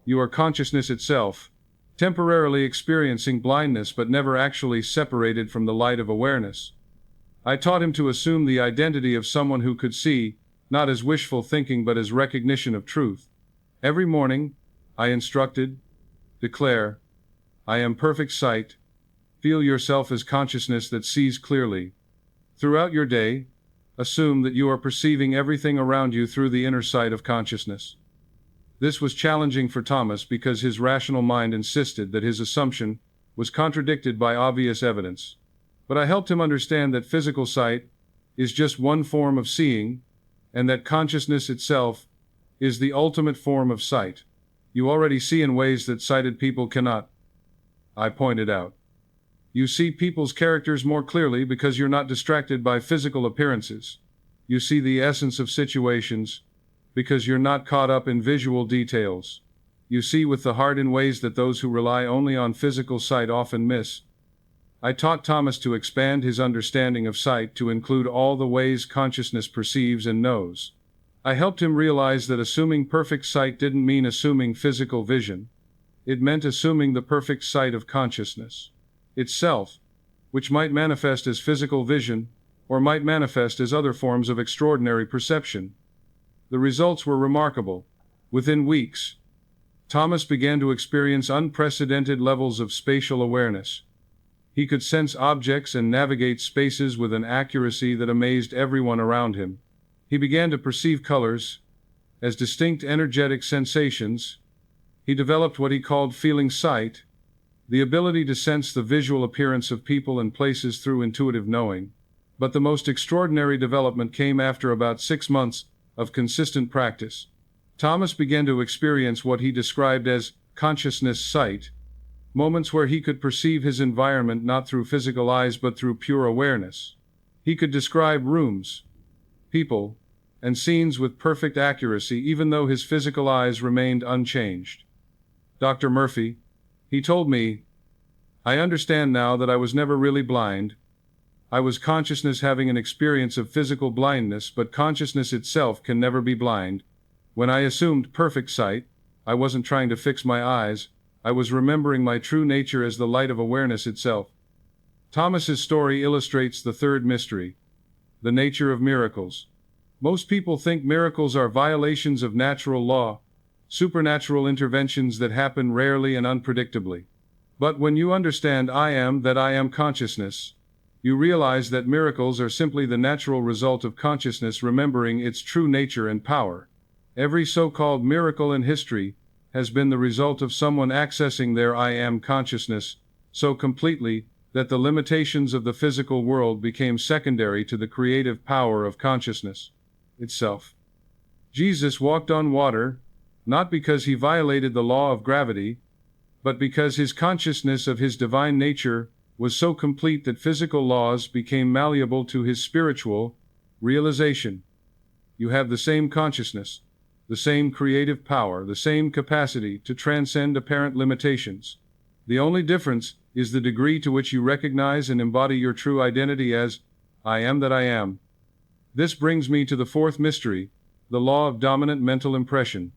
You are consciousness itself, temporarily experiencing blindness but never actually separated from the light of awareness." I taught him to assume the identity of someone who could see, not as wishful thinking but as recognition of truth. Every morning, I instructed, declare, "I am perfect sight." Feel yourself as consciousness that sees clearly. Throughout your day, assume that you are perceiving everything around you through the inner sight of consciousness. This was challenging for Thomas because his rational mind insisted that his assumption was contradicted by obvious evidence. But I helped him understand that physical sight is just one form of seeing, and that consciousness itself is the ultimate form of sight. "You already see in ways that sighted people cannot," I pointed out. "You see people's characters more clearly because you're not distracted by physical appearances. You see the essence of situations because you're not caught up in visual details. You see with the heart in ways that those who rely only on physical sight often miss." I taught Thomas to expand his understanding of sight to include all the ways consciousness perceives and knows. I helped him realize that assuming perfect sight didn't mean assuming physical vision. It meant assuming the perfect sight of consciousness itself, which might manifest as physical vision, or might manifest as other forms of extraordinary perception. The results were remarkable. Within weeks, Thomas began to experience unprecedented levels of spatial awareness. He could sense objects and navigate spaces with an accuracy that amazed everyone around him. He began to perceive colors, as distinct energetic sensations. He developed what he called feeling sight, the ability to sense the visual appearance of people and places through intuitive knowing. But the most extraordinary development came after about 6 months of consistent practice. Thomas began to experience what he described as consciousness sight, moments where he could perceive his environment not through physical eyes but through pure awareness. He could describe rooms, people, and scenes with perfect accuracy even though his physical eyes remained unchanged. Dr. Murphy, he told me, I understand now that I was never really blind. I was consciousness having an experience of physical blindness, but consciousness itself can never be blind. When I assumed perfect sight, I wasn't trying to fix my eyes, I was remembering my true nature as the light of awareness itself. Thomas's story illustrates the third mystery, the nature of miracles. Most people think miracles are violations of natural law, supernatural interventions that happen rarely and unpredictably. But when you understand I am consciousness, you realize that miracles are simply the natural result of consciousness remembering its true nature and power. Every so-called miracle in history has been the result of someone accessing their I am consciousness so completely that the limitations of the physical world became secondary to the creative power of consciousness itself. Jesus walked on water, not because he violated the law of gravity, but because his consciousness of his divine nature was so complete that physical laws became malleable to his spiritual realization. You have the same consciousness, the same creative power, the same capacity to transcend apparent limitations. The only difference is the degree to which you recognize and embody your true identity as I am that I am. This brings me to the fourth mystery, the law of dominant mental impression.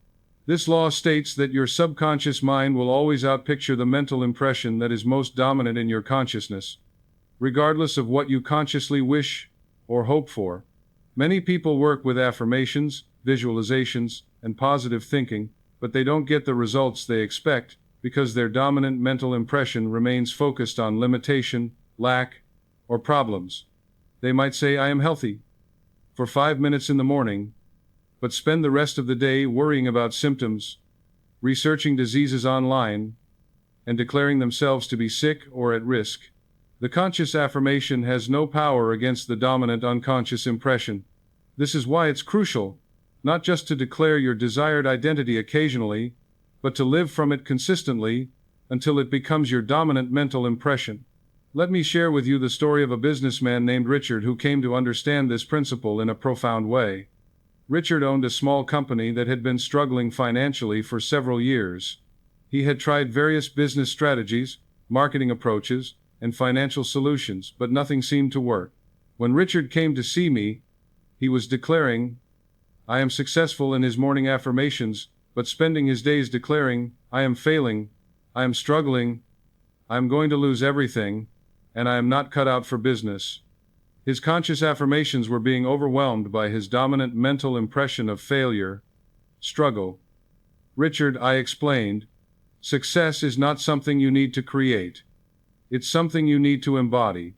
This law states that your subconscious mind will always outpicture the mental impression that is most dominant in your consciousness, regardless of what you consciously wish or hope for. Many people work with affirmations, visualizations, and positive thinking, but they don't get the results they expect because their dominant mental impression remains focused on limitation, lack, or problems. They might say, I am healthy, for 5 minutes in the morning, but spend the rest of the day worrying about symptoms, researching diseases online, and declaring themselves to be sick or at risk. The conscious affirmation has no power against the dominant unconscious impression. This is why it's crucial, not just to declare your desired identity occasionally, but to live from it consistently until it becomes your dominant mental impression. Let me share with you the story of a businessman named Richard who came to understand this principle in a profound way. Richard owned a small company that had been struggling financially for several years. He had tried various business strategies, marketing approaches, and financial solutions, but nothing seemed to work. When Richard came to see me, he was declaring, I am successful in his morning affirmations, but spending his days declaring, I am failing, I am struggling, I am going to lose everything, and I am not cut out for business. His conscious affirmations were being overwhelmed by his dominant mental impression of failure, struggle. Richard, I explained, success is not something you need to create. It's something you need to embody.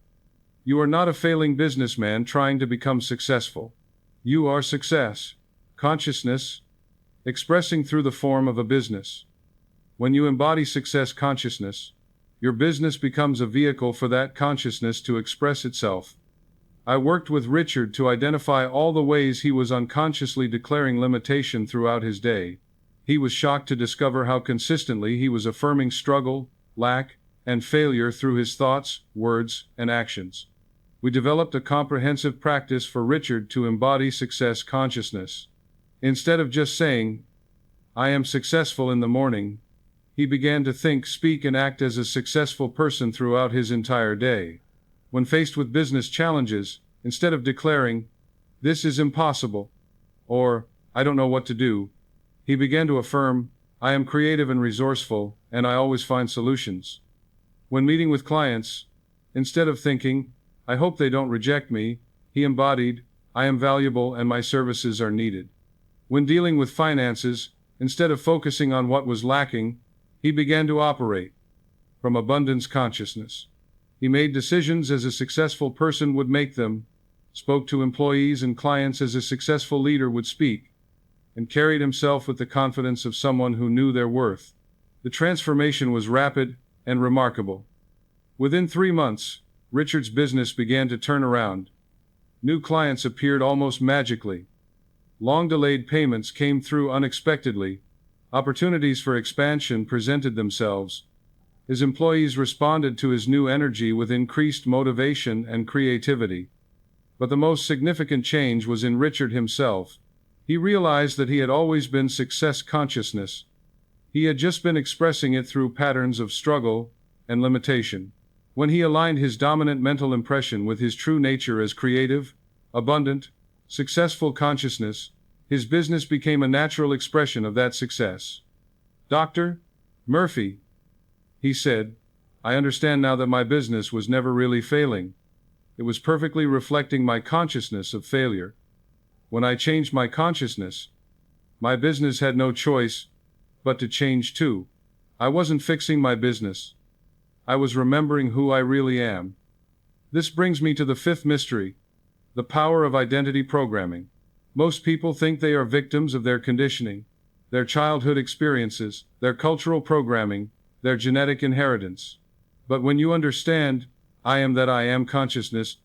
You are not a failing businessman trying to become successful. You are success, consciousness, expressing through the form of a business. When you embody success consciousness, your business becomes a vehicle for that consciousness to express itself. I worked with Richard to identify all the ways he was unconsciously declaring limitation throughout his day. He was shocked to discover how consistently he was affirming struggle, lack, and failure through his thoughts, words, and actions. We developed a comprehensive practice for Richard to embody success consciousness. Instead of just saying, I am successful in the morning, he began to think, speak, and act as a successful person throughout his entire day. When faced with business challenges, instead of declaring, this is impossible, or I don't know what to do, he began to affirm, I am creative and resourceful, and I always find solutions. When meeting with clients, instead of thinking, I hope they don't reject me, he embodied, I am valuable and my services are needed. When dealing with finances, instead of focusing on what was lacking, he began to operate from abundance consciousness. He made decisions as a successful person would make them, spoke to employees and clients as a successful leader would speak, and carried himself with the confidence of someone who knew their worth. The transformation was rapid and remarkable. Within 3 months, Richard's business began to turn around. New clients appeared almost magically. Long-delayed payments came through unexpectedly. Opportunities for expansion presented themselves. His employees responded to his new energy with increased motivation and creativity. But the most significant change was in Richard himself. He realized that he had always been success consciousness. He had just been expressing it through patterns of struggle and limitation. When he aligned his dominant mental impression with his true nature as creative, abundant, successful consciousness, his business became a natural expression of that success. "Dr. Murphy," he said, "I understand now that my business was never really failing. It was perfectly reflecting my consciousness of failure. When I changed my consciousness, my business had no choice but to change too. I wasn't fixing my business. I was remembering who I really am." This brings me to the fifth mystery, the power of identity programming. Most people think they are victims of their conditioning, their childhood experiences, their cultural programming, their genetic inheritance. But when you understand, I am that I am consciousness,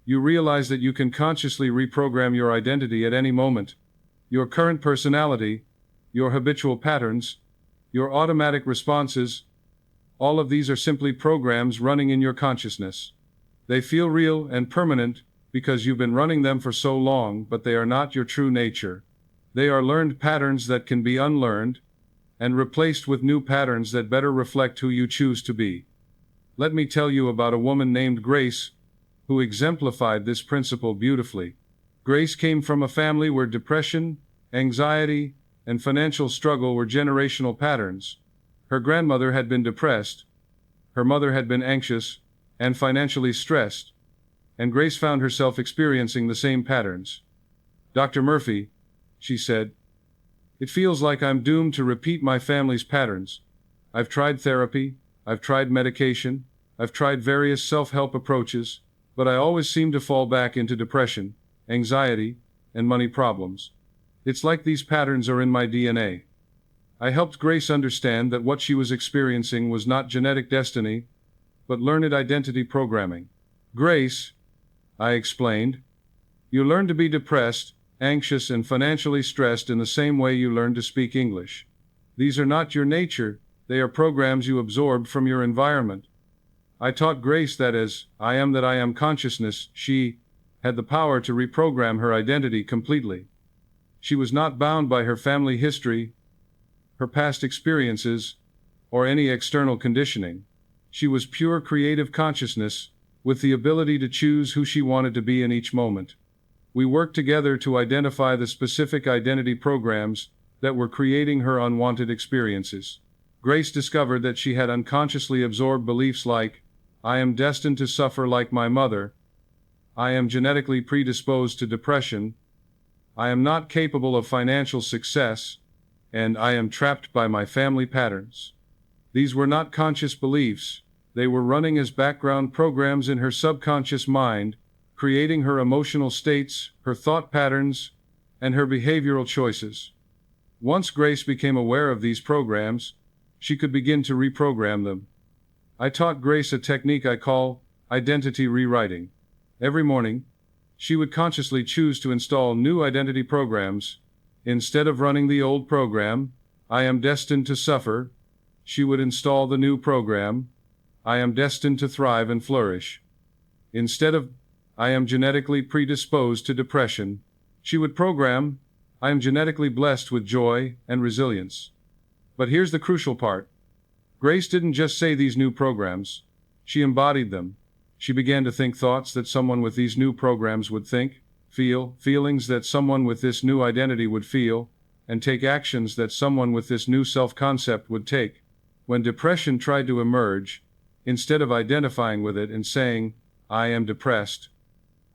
you realize that you can consciously reprogram your identity at any moment. Your current personality, your habitual patterns, your automatic responses, all of these are simply programs running in your consciousness. They feel real and permanent because you've been running them for so long, but they are not your true nature. They are learned patterns that can be unlearned and replaced with new patterns that better reflect who you choose to be. Let me tell you about a woman named Grace who exemplified this principle beautifully. Grace came from a family where depression, anxiety, and financial struggle were generational patterns. Her grandmother had been depressed, her mother had been anxious and financially stressed, and Grace found herself experiencing the same patterns. "Dr. Murphy," she said, "it feels like I'm doomed to repeat my family's patterns. I've tried therapy, I've tried medication, I've tried various self-help approaches, but I always seem to fall back into depression, anxiety, and money problems. It's like these patterns are in my DNA." I helped Grace understand that what she was experiencing was not genetic destiny, but learned identity programming. "Grace," I explained, "you learn to be depressed, anxious, and financially stressed in the same way you learn to speak English. These are not your nature, they are programs you absorbed from your environment." I taught Grace that as I am consciousness, she had the power to reprogram her identity completely. She was not bound by her family history, her past experiences, or any external conditioning. She was pure creative consciousness, with the ability to choose who she wanted to be in each moment. We worked together to identify the specific identity programs that were creating her unwanted experiences. Grace discovered that she had unconsciously absorbed beliefs like, "I am destined to suffer like my mother," "I am genetically predisposed to depression," "I am not capable of financial success," and "I am trapped by my family patterns." These were not conscious beliefs, they were running as background programs in her subconscious mind, creating her emotional states, her thought patterns, and her behavioral choices. Once Grace became aware of these programs, she could begin to reprogram them. I taught Grace a technique I call identity rewriting. Every morning, she would consciously choose to install new identity programs. Instead of running the old program, "I am destined to suffer," she would install the new program, "I am destined to thrive and flourish." Instead of, "I am genetically predisposed to depression," she would program, "I am genetically blessed with joy and resilience." But here's the crucial part. Grace didn't just say these new programs, she embodied them. She began to think thoughts that someone with these new programs would think, feel feelings that someone with this new identity would feel, and take actions that someone with this new self-concept would take. When depression tried to emerge, instead of identifying with it and saying, "I am depressed,"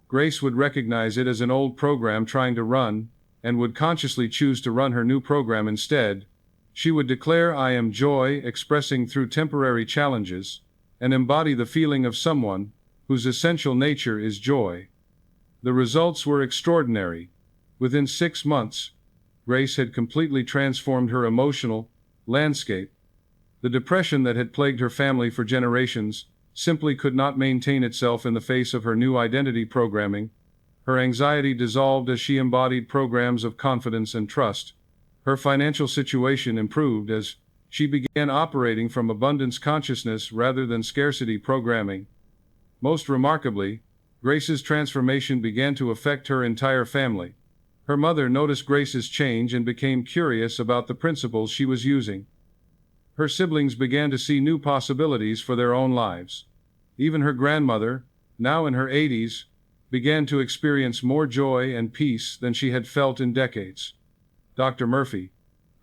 Grace would recognize it as an old program trying to run, and would consciously choose to run her new program instead. She would declare, "I am joy," expressing through temporary challenges, and embody the feeling of someone whose essential nature is joy. The results were extraordinary. Within 6 months, Grace had completely transformed her emotional landscape. The depression that had plagued her family for generations simply could not maintain itself in the face of her new identity programming. Her anxiety dissolved as she embodied programs of confidence and trust. Her financial situation improved as she began operating from abundance consciousness rather than scarcity programming. Most remarkably, Grace's transformation began to affect her entire family. Her mother noticed Grace's change and became curious about the principles she was using. Her siblings began to see new possibilities for their own lives. Even her grandmother, now in her 80s, began to experience more joy and peace than she had felt in decades. Dr. Murphy.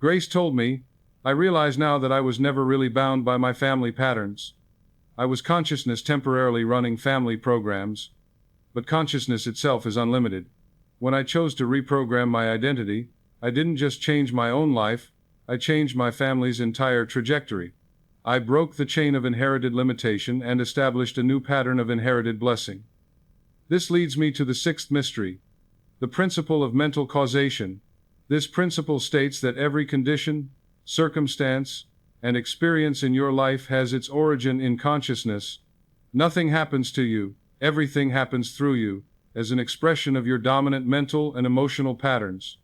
Grace told me, I realize now that I was never really bound by my family patterns. I was consciousness temporarily running family programs, but consciousness itself is unlimited. When I chose to reprogram my identity, I didn't just change my own life, I changed my family's entire trajectory. I broke the chain of inherited limitation and established a new pattern of inherited blessing. This leads me to the sixth mystery, the principle of mental causation. This principle states that every condition, circumstance, and experience in your life has its origin in consciousness. Nothing happens to you, everything happens through you, as an expression of your dominant mental and emotional patterns.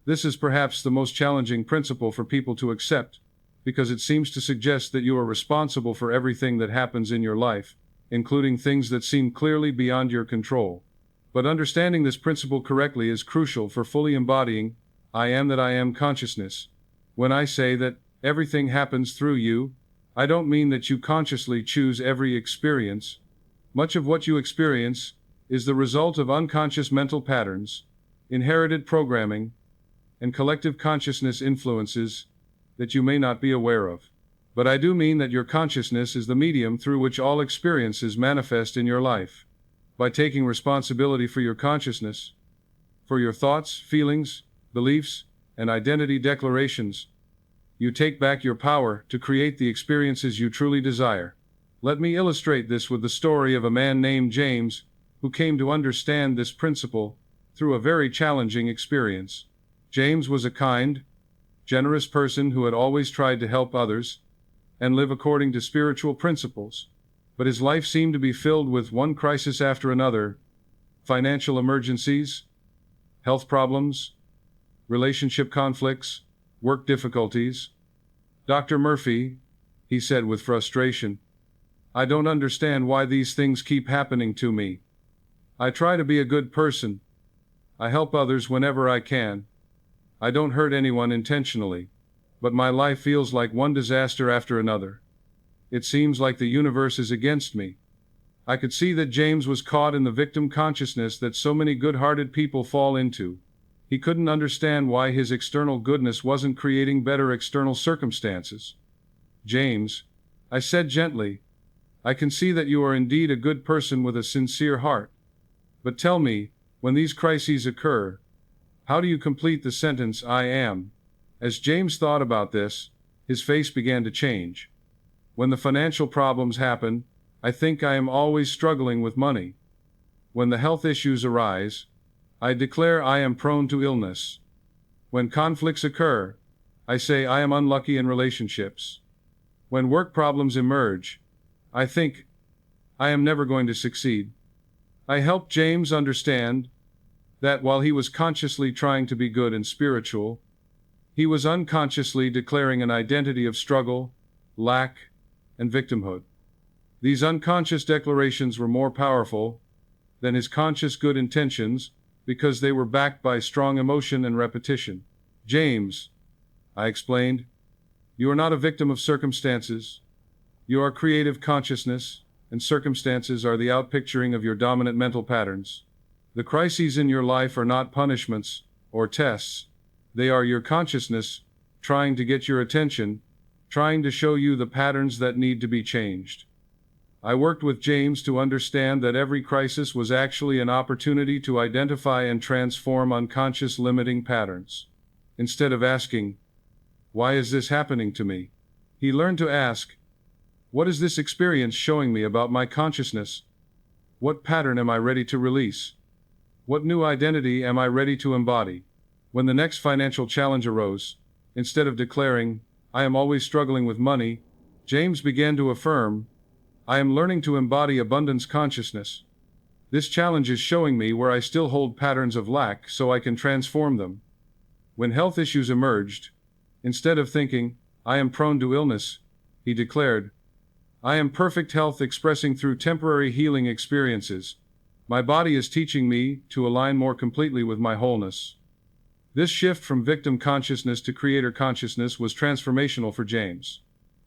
This is perhaps the most challenging principle for people to accept, because it seems to suggest that you are responsible for everything that happens in your life, including things that seem clearly beyond your control. But understanding this principle correctly is crucial for fully embodying I am that I am consciousness. When I say that everything happens through you, I don't mean that you consciously choose every experience. Much of what you experience is the result of unconscious mental patterns, inherited programming, and collective consciousness influences that you may not be aware of. But I do mean that your consciousness is the medium through which all experiences manifest in your life. By taking responsibility for your consciousness, for your thoughts, feelings, beliefs, and identity declarations, you take back your power to create the experiences you truly desire. Let me illustrate this with the story of a man named James, who came to understand this principle through a very challenging experience. James was a kind, generous person who had always tried to help others and live according to spiritual principles. But his life seemed to be filled with one crisis after another: financial emergencies, health problems, relationship conflicts, work difficulties. Dr. Murphy, he said with frustration, I don't understand why these things keep happening to me. I try to be a good person. I help others whenever I can. I don't hurt anyone intentionally. But my life feels like one disaster after another. It seems like the universe is against me. I could see that James was caught in the victim consciousness that so many good-hearted people fall into. He couldn't understand why his external goodness wasn't creating better external circumstances. James, I said gently, I can see that you are indeed a good person with a sincere heart. But tell me, when these crises occur, how do you complete the sentence, I am? As James thought about this, his face began to change. When the financial problems happen, I think I am always struggling with money. When the health issues arise, I declare I am prone to illness. When conflicts occur, I say I am unlucky in relationships. When work problems emerge, I think I am never going to succeed. I helped James understand that while he was consciously trying to be good and spiritual, he was unconsciously declaring an identity of struggle, lack, and victimhood. These unconscious declarations were more powerful than his conscious good intentions because they were backed by strong emotion and repetition. James, I explained, you are not a victim of circumstances. You are creative consciousness, and circumstances are the outpicturing of your dominant mental patterns. The crises in your life are not punishments or tests. They are your consciousness trying to get your attention, trying to show you the patterns that need to be changed. I worked with James to understand that every crisis was actually an opportunity to identify and transform unconscious limiting patterns. Instead of asking, why is this happening to me? He learned to ask, what is this experience showing me about my consciousness? What pattern am I ready to release? What new identity am I ready to embody? When the next financial challenge arose, instead of declaring, "I am always struggling with money," James began to affirm, "I am learning to embody abundance consciousness. This challenge is showing me where I still hold patterns of lack so I can transform them." When health issues emerged, instead of thinking, "I am prone to illness," he declared, "I am perfect health expressing through temporary healing experiences. My body is teaching me to align more completely with my wholeness." This shift from victim consciousness to creator consciousness was transformational for James.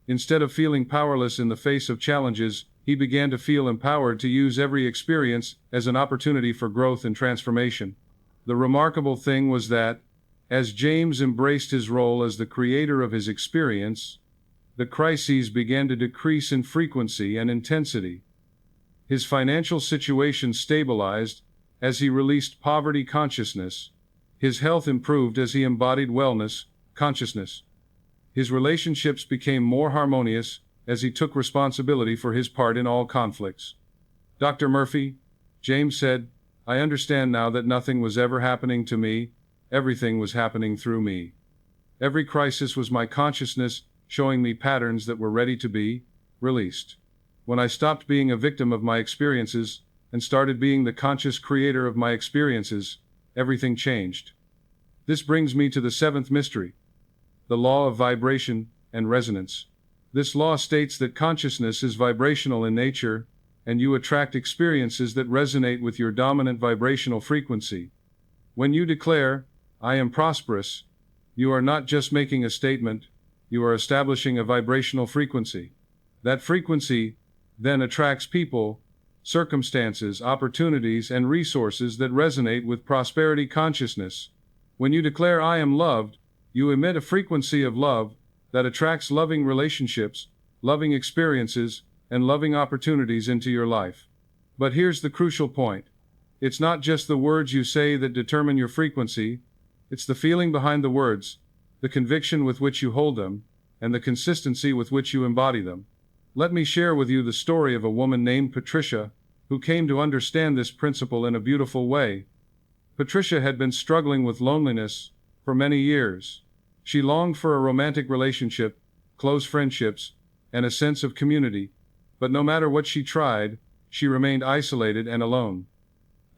Instead of feeling powerless in the face of challenges, he began to feel empowered to use every experience as an opportunity for growth and transformation. The remarkable thing was that, as James embraced his role as the creator of his experience, the crises began to decrease in frequency and intensity. His financial situation stabilized as he released poverty consciousness. His health improved as he embodied wellness consciousness. His relationships became more harmonious as he took responsibility for his part in all conflicts. "Dr. Murphy," James said, "I understand now that nothing was ever happening to me, everything was happening through me. Every crisis was my consciousness showing me patterns that were ready to be released. When I stopped being a victim of my experiences and started being the conscious creator of my experiences, everything changed." This brings me to the seventh mystery, the law of vibration and resonance. This law states that consciousness is vibrational in nature, and you attract experiences that resonate with your dominant vibrational frequency. When you declare, "I am prosperous," you are not just making a statement, you are establishing a vibrational frequency. That frequency then attracts people, circumstances, opportunities, and resources that resonate with prosperity consciousness. When you declare, "I am loved," you emit a frequency of love that attracts loving relationships, loving experiences, and loving opportunities into your life. But here's the crucial point. It's not just the words you say that determine your frequency, it's the feeling behind the words, the conviction with which you hold them, and the consistency with which you embody them. Let me share with you the story of a woman named Patricia, who came to understand this principle in a beautiful way. Patricia had been struggling with loneliness for many years. She longed for a romantic relationship, close friendships, and a sense of community, but no matter what she tried, she remained isolated and alone.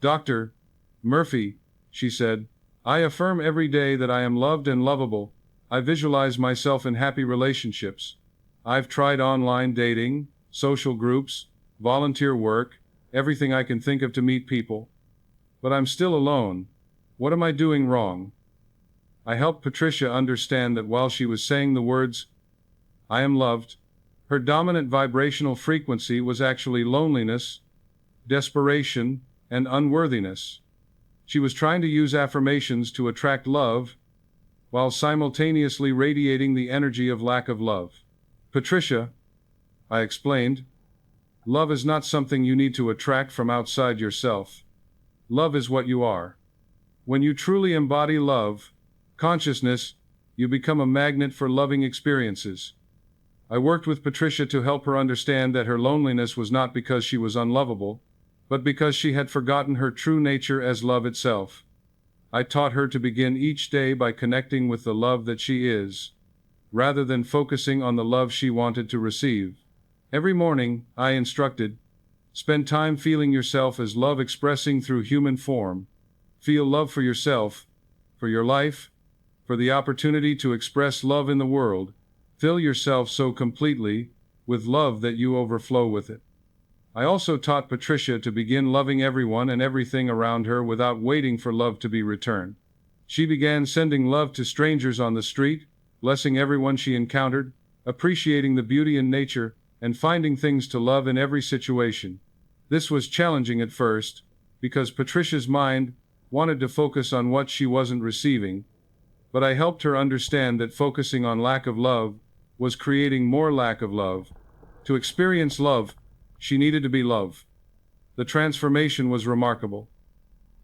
"Dr. Murphy," she said, "I affirm every day that I am loved and lovable. I visualize myself in happy relationships. I've tried online dating, social groups, volunteer work, everything I can think of to meet people. But I'm still alone. What am I doing wrong?" I helped Patricia understand that while she was saying the words, "I am loved," her dominant vibrational frequency was actually loneliness, desperation, and unworthiness. She was trying to use affirmations to attract love, while simultaneously radiating the energy of lack of love. "Patricia," I explained, "love is not something you need to attract from outside yourself. Love is what you are. When you truly embody love, consciousness, you become a magnet for loving experiences." I worked with Patricia to help her understand that her loneliness was not because she was unlovable, but because she had forgotten her true nature as love itself. I taught her to begin each day by connecting with the love that she is, rather than focusing on the love she wanted to receive. Every morning, I instructed, "Spend time feeling yourself as love expressing through human form. Feel love for yourself, for your life, for the opportunity to express love in the world. Fill yourself so completely with love that you overflow with it." I also taught Patricia to begin loving everyone and everything around her without waiting for love to be returned. She began sending love to strangers on the street, blessing everyone she encountered, appreciating the beauty in nature, and finding things to love in every situation. This was challenging at first, because Patricia's mind wanted to focus on what she wasn't receiving, but I helped her understand that focusing on lack of love was creating more lack of love. To experience love, she needed to be love. The transformation was remarkable.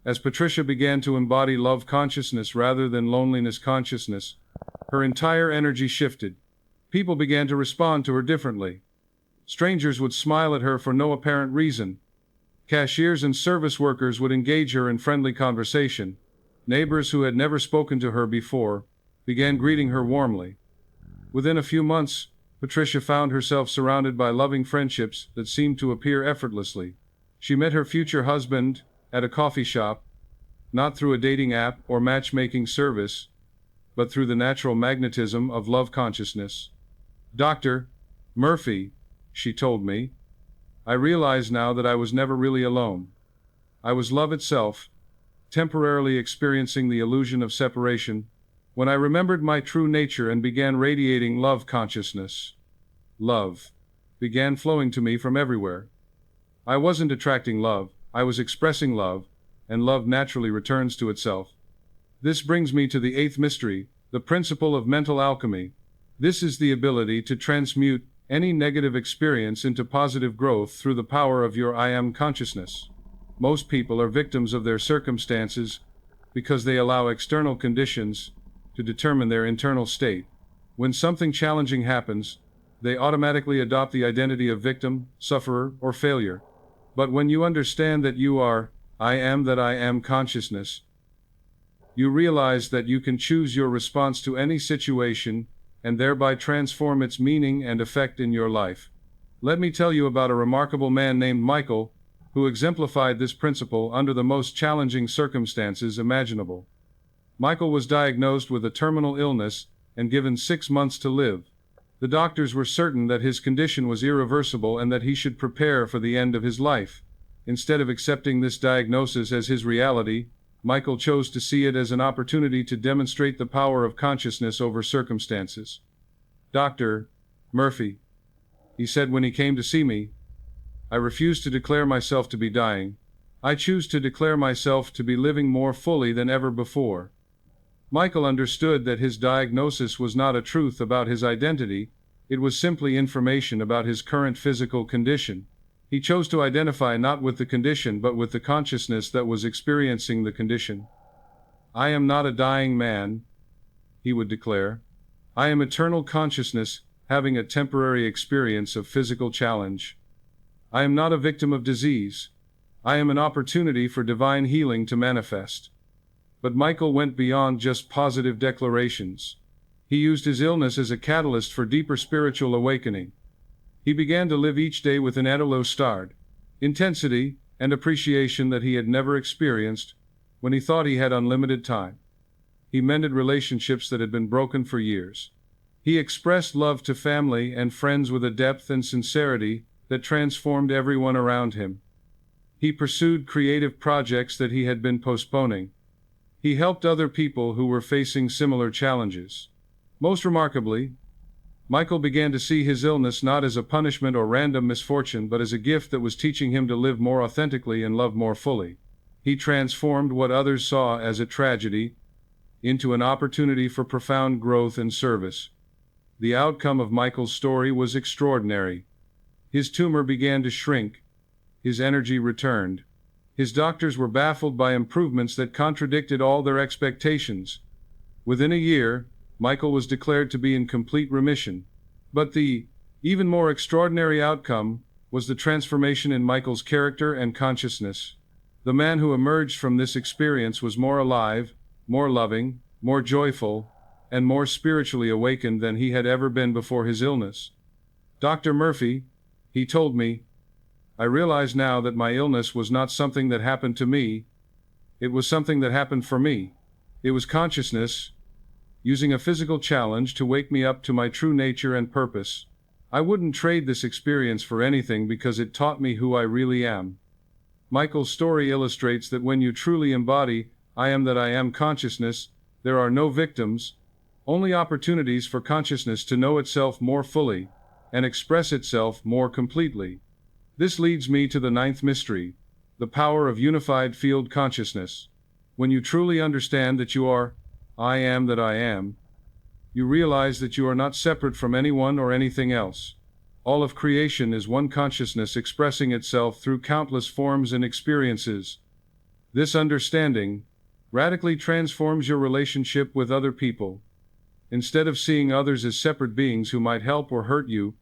As Patricia began to embody love consciousness rather than loneliness consciousness, her entire energy shifted. People began to respond to her differently. Strangers would smile at her for no apparent reason. Cashiers and service workers would engage her in friendly conversation. Neighbors who had never spoken to her before began greeting her warmly. Within a few months, Patricia found herself surrounded by loving friendships that seemed to appear effortlessly. She met her future husband at a coffee shop, not through a dating app or matchmaking service, but through the natural magnetism of love consciousness. "Dr. Murphy," she told me, "I realize now that I was never really alone. I was love itself, temporarily experiencing the illusion of separation, when I remembered my true nature and began radiating love consciousness. Love began flowing to me from everywhere. I wasn't attracting love, I was expressing love, and love naturally returns to itself." This brings me to the eighth mystery, the principle of mental alchemy. This is the ability to transmute any negative experience into positive growth through the power of your I am consciousness. Most people are victims of their circumstances because they allow external conditions to determine their internal state. When something challenging happens, they automatically adopt the identity of victim, sufferer, or failure. But when you understand that you are I am that I am consciousness, you realize that you can choose your response to any situation and thereby transform its meaning and effect in your life. Let me tell you about a remarkable man named Michael, who exemplified this principle under the most challenging circumstances imaginable. Michael was diagnosed with a terminal illness and given 6 months to live. The doctors were certain that his condition was irreversible and that he should prepare for the end of his life. Instead of accepting this diagnosis as his reality, Michael chose to see it as an opportunity to demonstrate the power of consciousness over circumstances. "Dr. Murphy," he said when he came to see me, "I refuse to declare myself to be dying. I choose to declare myself to be living more fully than ever before." Michael understood that his diagnosis was not a truth about his identity, it was simply information about his current physical condition. He chose to identify not with the condition but with the consciousness that was experiencing the condition. "I am not a dying man," he would declare. "I am eternal consciousness, having a temporary experience of physical challenge. I am not a victim of disease. I am an opportunity for divine healing to manifest." But Michael went beyond just positive declarations. He used his illness as a catalyst for deeper spiritual awakening. He began to live each day with an stard, intensity, and appreciation that he had never experienced when he thought he had unlimited time. He mended relationships that had been broken for years. He expressed love to family and friends with a depth and sincerity that transformed everyone around him. He pursued creative projects that he had been postponing. He helped other people who were facing similar challenges. Most remarkably, Michael began to see his illness not as a punishment or random misfortune but as a gift that was teaching him to live more authentically and love more fully. He transformed what others saw as a tragedy into an opportunity for profound growth and service. The outcome of Michael's story was extraordinary. His tumor began to shrink. His energy returned. His doctors were baffled by improvements that contradicted all their expectations. Within a year, Michael was declared to be in complete remission. But the even more extraordinary outcome was the transformation in Michael's character and consciousness. The man who emerged from this experience was more alive, more loving, more joyful, and more spiritually awakened than he had ever been before his illness. "Dr. Murphy," he told me, "I realize now that my illness was not something that happened to me, it was something that happened for me. It was consciousness, using a physical challenge to wake me up to my true nature and purpose. I wouldn't trade this experience for anything because it taught me who I really am." Michael's story illustrates that when you truly embody I am that I am consciousness, there are no victims, only opportunities for consciousness to know itself more fully and express itself more completely. This leads me to the ninth mystery, the power of unified field consciousness. When you truly understand that you are I am that I am, you realize that you are not separate from anyone or anything else. All of creation is one consciousness expressing itself through countless forms and experiences. This understanding radically transforms your relationship with other people. Instead of seeing others as separate beings who might help or hurt you,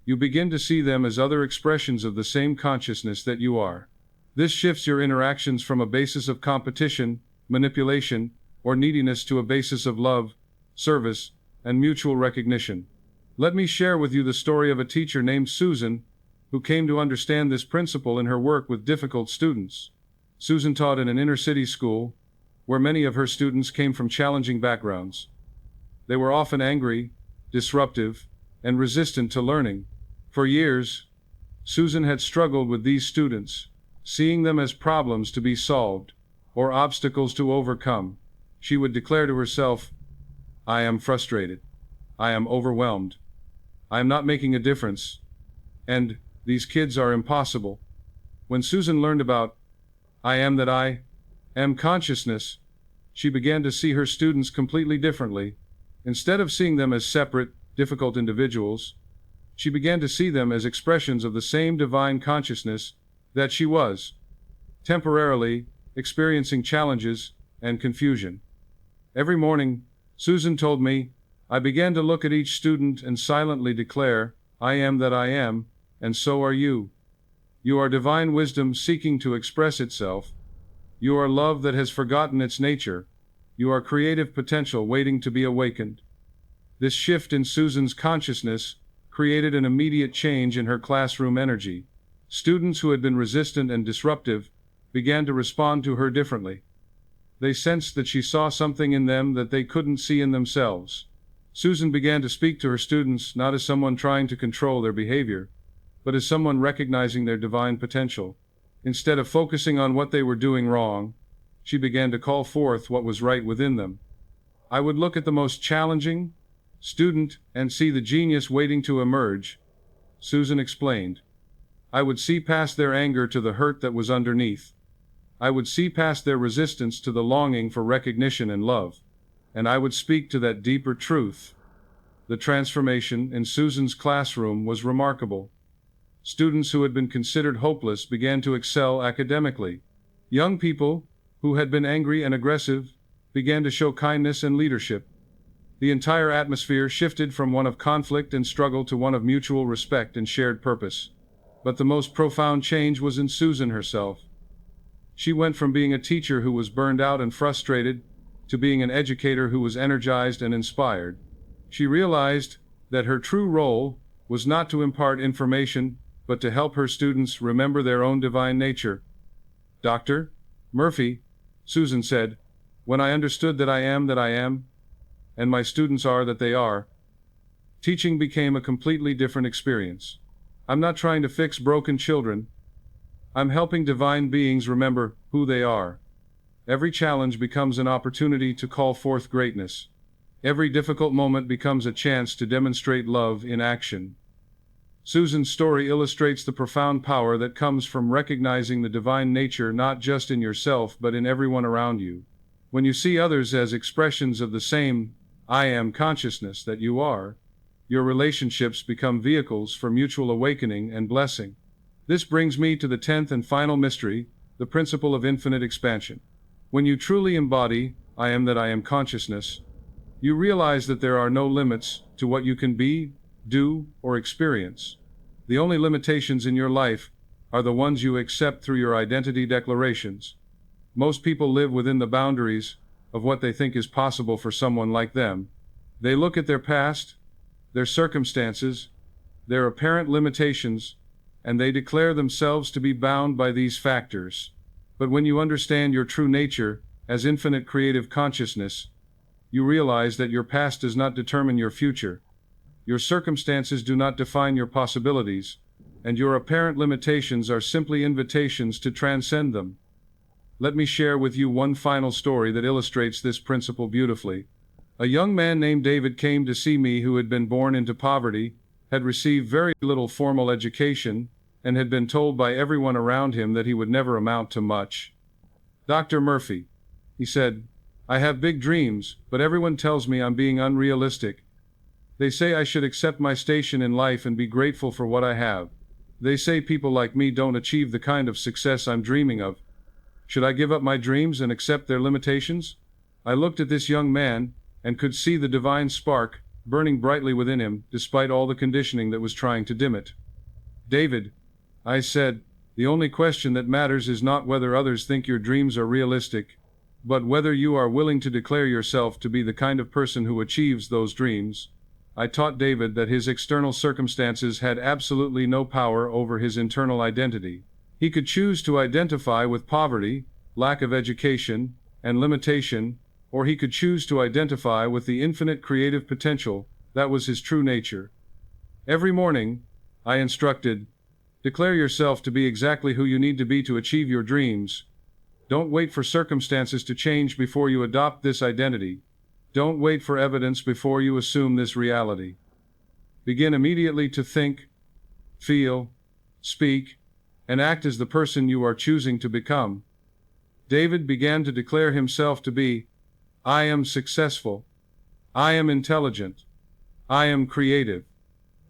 you begin to see them as other expressions of the same consciousness that you are. This shifts your interactions from a basis of competition manipulation, or neediness to a basis of love, service, and mutual recognition. Let me share with you the story of a teacher named Susan, who came to understand this principle in her work with difficult students. Susan taught in an inner-city school, where many of her students came from challenging backgrounds. They were often angry, disruptive, and resistant to learning. For years, Susan had struggled with these students, seeing them as problems to be solved, or obstacles to overcome. She would declare to herself, "I am frustrated. I am overwhelmed. I am not making a difference. And these kids are impossible." When Susan learned about I am that I am consciousness, she began to see her students completely differently. Instead of seeing them as separate, difficult individuals, she began to see them as expressions of the same divine consciousness that she was, temporarily experiencing challenges and confusion. Every morning, Susan told me, I began to look at each student and silently declare, "I am that I am, and so are you. You are divine wisdom seeking to express itself. You are love that has forgotten its nature. You are creative potential waiting to be awakened." This shift in Susan's consciousness created an immediate change in her classroom energy. Students who had been resistant and disruptive began to respond to her differently. They sensed that she saw something in them that they couldn't see in themselves. Susan began to speak to her students not as someone trying to control their behavior, but as someone recognizing their divine potential. Instead of focusing on what they were doing wrong, she began to call forth what was right within them. I would look at the most challenging student and see the genius waiting to emerge, Susan explained. I would see past their anger to the hurt that was underneath. I would see past their resistance to the longing for recognition and love. And I would speak to that deeper truth. The transformation in Susan's classroom was remarkable. Students who had been considered hopeless began to excel academically. Young people, who had been angry and aggressive, began to show kindness and leadership. The entire atmosphere shifted from one of conflict and struggle to one of mutual respect and shared purpose. But the most profound change was in Susan herself. She went from being a teacher who was burned out and frustrated to being an educator who was energized and inspired. She realized that her true role was not to impart information, but to help her students remember their own divine nature. "Dr. Murphy," Susan said, "when I understood that I am, and my students are that they are, teaching became a completely different experience. I'm not trying to fix broken children. I'm helping divine beings remember who they are. Every challenge becomes an opportunity to call forth greatness. Every difficult moment becomes a chance to demonstrate love in action." Susan's story illustrates the profound power that comes from recognizing the divine nature not just in yourself but in everyone around you. When you see others as expressions of the same I am consciousness that you are, your relationships become vehicles for mutual awakening and blessing. This brings me to the 10th and final mystery, the principle of infinite expansion. When you truly embody I am that I am consciousness, you realize that there are no limits to what you can be, do, or experience. The only limitations in your life are the ones you accept through your identity declarations. Most people live within the boundaries of what they think is possible for someone like them. They look at their past, their circumstances, their apparent limitations, and they declare themselves to be bound by these factors. But when you understand your true nature as infinite creative consciousness, you realize that your past does not determine your future. Your circumstances do not define your possibilities, and your apparent limitations are simply invitations to transcend them. Let me share with you one final story that illustrates this principle beautifully. A young man named David came to see me who had been born into poverty, had received very little formal education, and had been told by everyone around him that he would never amount to much. "Dr. Murphy," he said, "I have big dreams, but everyone tells me I'm being unrealistic. They say I should accept my station in life and be grateful for what I have. They say people like me don't achieve the kind of success I'm dreaming of. Should I give up my dreams and accept their limitations?" I looked at this young man and could see the divine spark burning brightly within him, despite all the conditioning that was trying to dim it. "David," I said, "the only question that matters is not whether others think your dreams are realistic, but whether you are willing to declare yourself to be the kind of person who achieves those dreams. I taught David that his external circumstances had absolutely no power over his internal identity. He could choose to identify with poverty, lack of education, and limitation, or he could choose to identify with the infinite creative potential that was his true nature. Every morning, I instructed, declare yourself to be exactly who you need to be to achieve your dreams. Don't wait for circumstances to change before you adopt this identity. Don't wait for evidence before you assume this reality. Begin immediately to think, feel, speak, and act as the person you are choosing to become. David began to declare himself to be, I am successful. I am intelligent. I am creative.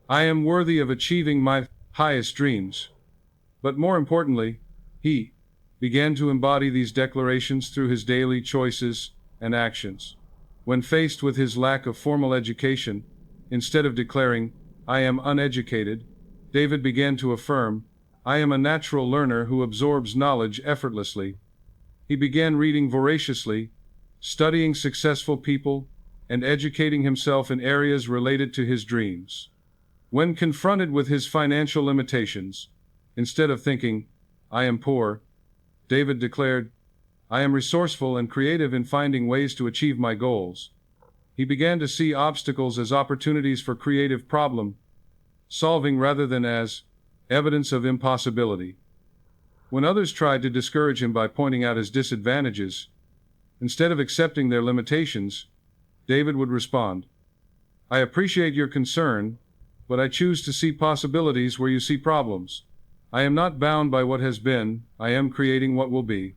I am worthy of achieving my highest dreams. But more importantly, he began to embody these declarations through his daily choices and actions. When faced with his lack of formal education, instead of declaring, I am uneducated, David began to affirm, I am a natural learner who absorbs knowledge effortlessly. He began reading voraciously, studying successful people, and educating himself in areas related to his dreams. When confronted with his financial limitations, instead of thinking, I am poor, David declared, I am resourceful and creative in finding ways to achieve my goals. He began to see obstacles as opportunities for creative problem solving rather than as evidence of impossibility. When others tried to discourage him by pointing out his disadvantages, instead of accepting their limitations, David would respond, I appreciate your concern, but I choose to see possibilities where you see problems. I am not bound by what has been, I am creating what will be.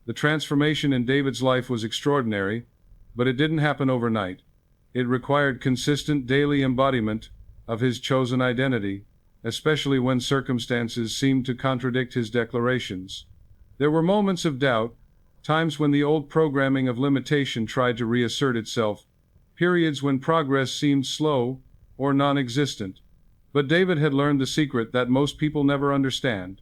The transformation in David's life was extraordinary, but it didn't happen overnight. It required consistent daily embodiment of his chosen identity, especially when circumstances seemed to contradict his declarations. There were moments of doubt, times when the old programming of limitation tried to reassert itself, periods when progress seemed slow or non-existent. But David had learned the secret that most people never understand.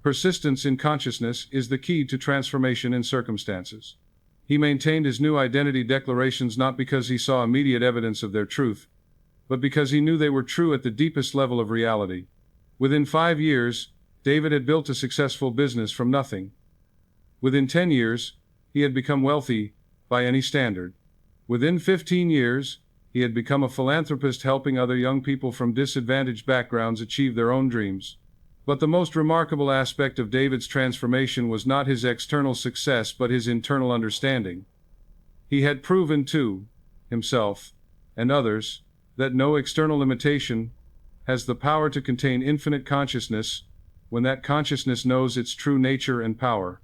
Persistence in consciousness is the key to transformation in circumstances. He maintained his new identity declarations not because he saw immediate evidence of their truth, but because he knew they were true at the deepest level of reality. Within 5 years, David had built a successful business from nothing. Within 10 years, he had become wealthy by any standard. Within 15 years, he had become a philanthropist helping other young people from disadvantaged backgrounds achieve their own dreams. But the most remarkable aspect of David's transformation was not his external success but his internal understanding. He had proven to himself and others that no external limitation has the power to contain infinite consciousness when that consciousness knows its true nature and power.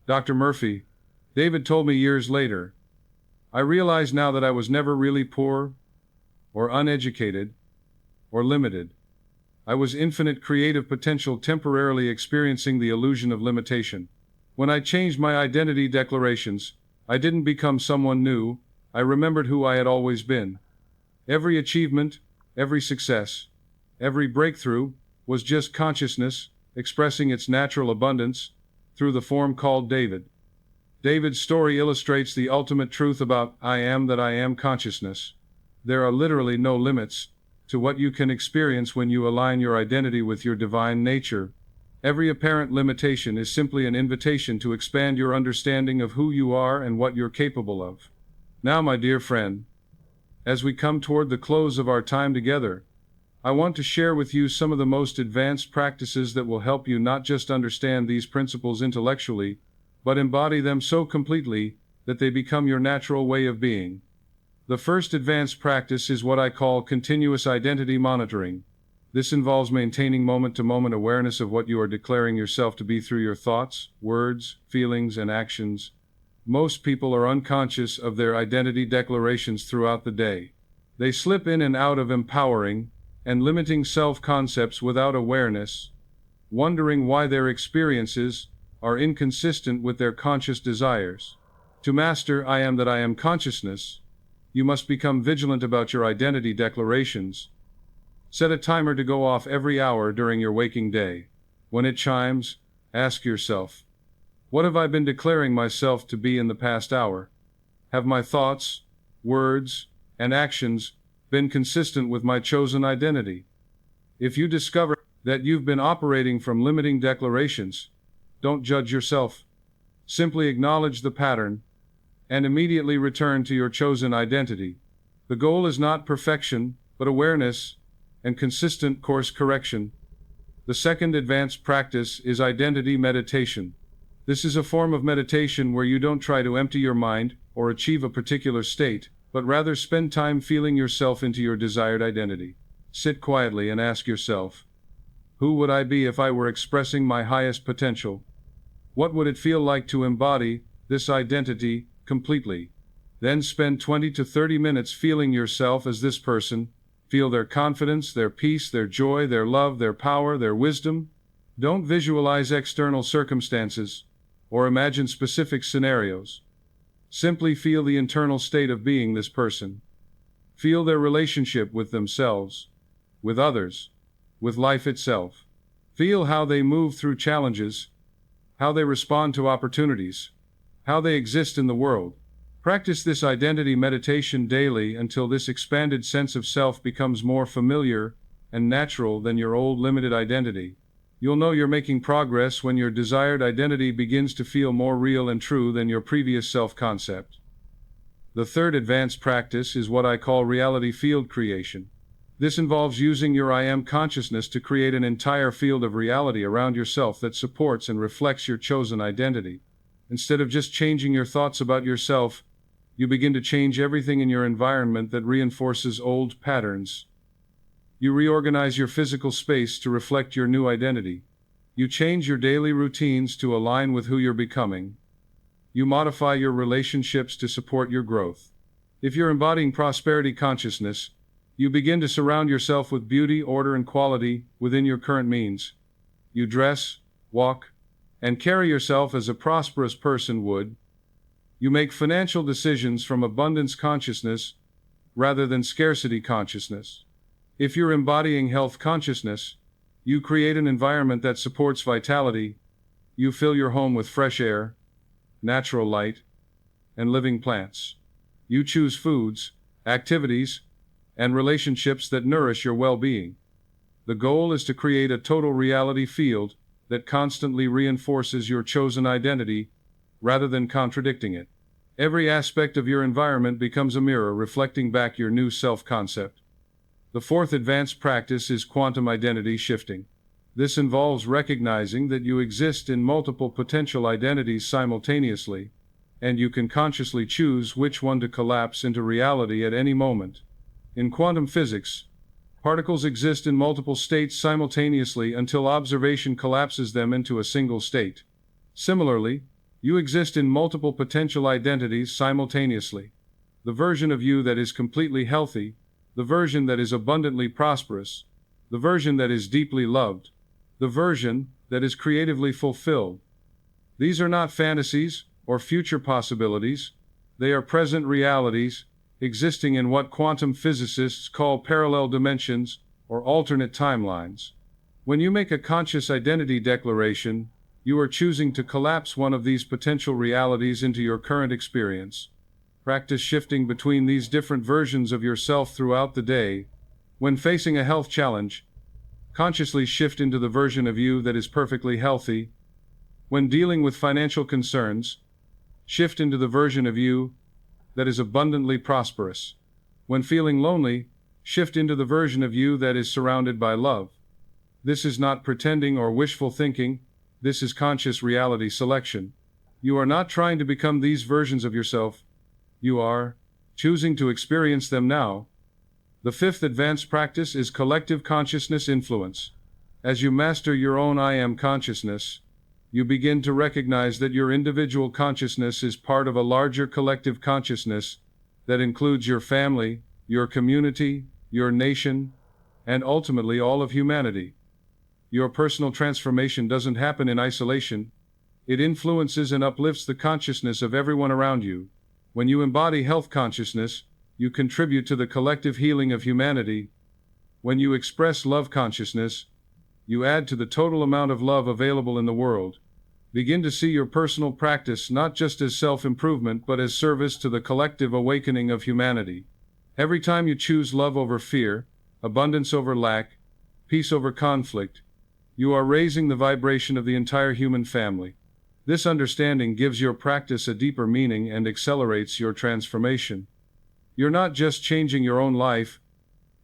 Dr. Murphy, David told me years later, I realize now that I was never really poor, or uneducated, or limited. I was infinite creative potential temporarily experiencing the illusion of limitation. When I changed my identity declarations, I didn't become someone new, I remembered who I had always been. Every achievement, every success, every breakthrough was just consciousness expressing its natural abundance through the form called David. David's story illustrates the ultimate truth about I am that I am consciousness. There are literally no limits to what you can experience when you align your identity with your divine nature. Every apparent limitation is simply an invitation to expand your understanding of who you are and what you're capable of. Now, my dear friend, as we come toward the close of our time together, I want to share with you some of the most advanced practices that will help you not just understand these principles intellectually, but embody them so completely that they become your natural way of being. The first advanced practice is what I call continuous identity monitoring. This involves maintaining moment-to-moment awareness of what you are declaring yourself to be through your thoughts, words, feelings, and actions. Most people are unconscious of their identity declarations throughout the day. They slip in and out of empowering and limiting self-concepts without awareness, wondering why their experiences are inconsistent with their conscious desires. To master I am that I am consciousness, you must become vigilant about your identity declarations. Set a timer to go off every hour during your waking day. When it chimes, ask yourself, What have I been declaring myself to be in the past hour? Have my thoughts, words, and actions been consistent with my chosen identity? If you discover that you've been operating from limiting declarations, don't judge yourself. Simply acknowledge the pattern and immediately return to your chosen identity. The goal is not perfection, but awareness and consistent course correction. The second advanced practice is identity meditation. This is a form of meditation where you don't try to empty your mind or achieve a particular state, but rather spend time feeling yourself into your desired identity. Sit quietly and ask yourself, who would I be if I were expressing my highest potential? What would it feel like to embody this identity completely? Then spend 20 to 30 minutes feeling yourself as this person. Feel their confidence, their peace, their joy, their love, their power, their wisdom. Don't visualize external circumstances or imagine specific scenarios. Simply feel the internal state of being this person. Feel their relationship with themselves, with others, with life itself. Feel how they move through challenges, how they respond to opportunities, how they exist in the world. Practice this identity meditation daily until this expanded sense of self becomes more familiar and natural than your old limited identity. You'll know you're making progress when your desired identity begins to feel more real and true than your previous self-concept. The third advanced practice is what I call reality field creation. This involves using your I am consciousness to create an entire field of reality around yourself that supports and reflects your chosen identity. Instead of just changing your thoughts about yourself, you begin to change everything in your environment that reinforces old patterns. You reorganize your physical space to reflect your new identity. You change your daily routines to align with who you're becoming. You modify your relationships to support your growth. If you're embodying prosperity consciousness, you begin to surround yourself with beauty, order, and quality within your current means. You dress, walk, and carry yourself as a prosperous person would. You make financial decisions from abundance consciousness rather than scarcity consciousness. If you're embodying health consciousness, you create an environment that supports vitality. You fill your home with fresh air, natural light, and living plants. You choose foods, activities, and relationships that nourish your well-being. The goal is to create a total reality field that constantly reinforces your chosen identity rather than contradicting it. Every aspect of your environment becomes a mirror reflecting back your new self-concept. The fourth advanced practice is quantum identity shifting. This involves recognizing that you exist in multiple potential identities simultaneously, and you can consciously choose which one to collapse into reality at any moment. In quantum physics, particles exist in multiple states simultaneously until observation collapses them into a single state. Similarly, you exist in multiple potential identities simultaneously. The version of you that is completely healthy, the version that is abundantly prosperous, the version that is deeply loved, the version that is creatively fulfilled. These are not fantasies or future possibilities. They are present realities, existing in what quantum physicists call parallel dimensions or alternate timelines. When you make a conscious identity declaration, you are choosing to collapse one of these potential realities into your current experience. Practice shifting between these different versions of yourself throughout the day. When facing a health challenge, consciously shift into the version of you that is perfectly healthy. When dealing with financial concerns, shift into the version of you that is abundantly prosperous. When feeling lonely, shift into the version of you that is surrounded by love. This is not pretending or wishful thinking. This is conscious reality selection. You are not trying to become these versions of yourself. You are choosing to experience them now. The fifth advanced practice is collective consciousness influence. As you master your own I am consciousness, you begin to recognize that your individual consciousness is part of a larger collective consciousness that includes your family, your community, your nation, and ultimately all of humanity. Your personal transformation doesn't happen in isolation. It influences and uplifts the consciousness of everyone around you. When you embody health consciousness, you contribute to the collective healing of humanity. When you express love consciousness, you add to the total amount of love available in the world. Begin to see your personal practice not just as self-improvement but as service to the collective awakening of humanity. Every time you choose love over fear, abundance over lack, peace over conflict, you are raising the vibration of the entire human family. This understanding gives your practice a deeper meaning and accelerates your transformation. You're not just changing your own life,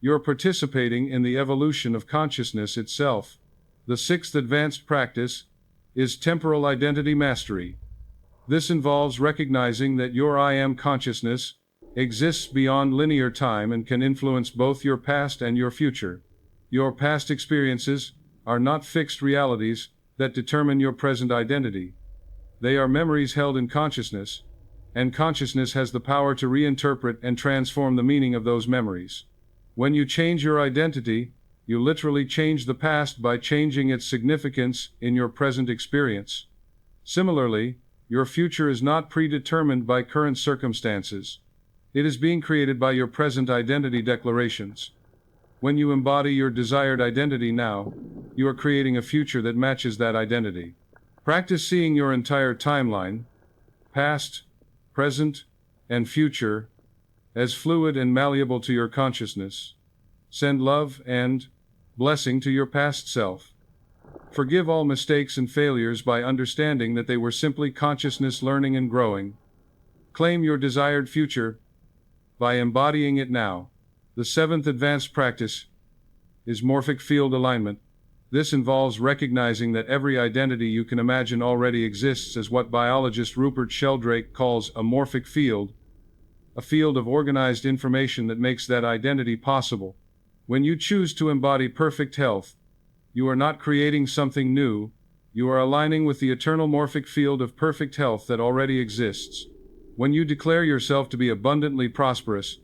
you're participating in the evolution of consciousness itself. The sixth advanced practice is temporal identity mastery. This involves recognizing that your I am consciousness exists beyond linear time and can influence both your past and your future. Your past experiences are not fixed realities that determine your present identity. They are memories held in consciousness, and consciousness has the power to reinterpret and transform the meaning of those memories. When you change your identity, you literally change the past by changing its significance in your present experience. Similarly, your future is not predetermined by current circumstances. It is being created by your present identity declarations. When you embody your desired identity now, you are creating a future that matches that identity. Practice seeing your entire timeline, past, present, and future, as fluid and malleable to your consciousness. Send love and blessing to your past self. Forgive all mistakes and failures by understanding that they were simply consciousness learning and growing. Claim your desired future by embodying it now. The seventh advanced practice is morphic field alignment. This involves recognizing that every identity you can imagine already exists as what biologist Rupert Sheldrake calls a morphic field, a field of organized information that makes that identity possible. When you choose to embody perfect health, you are not creating something new, you are aligning with the eternal morphic field of perfect health that already exists. When you declare yourself to be abundantly prosperous,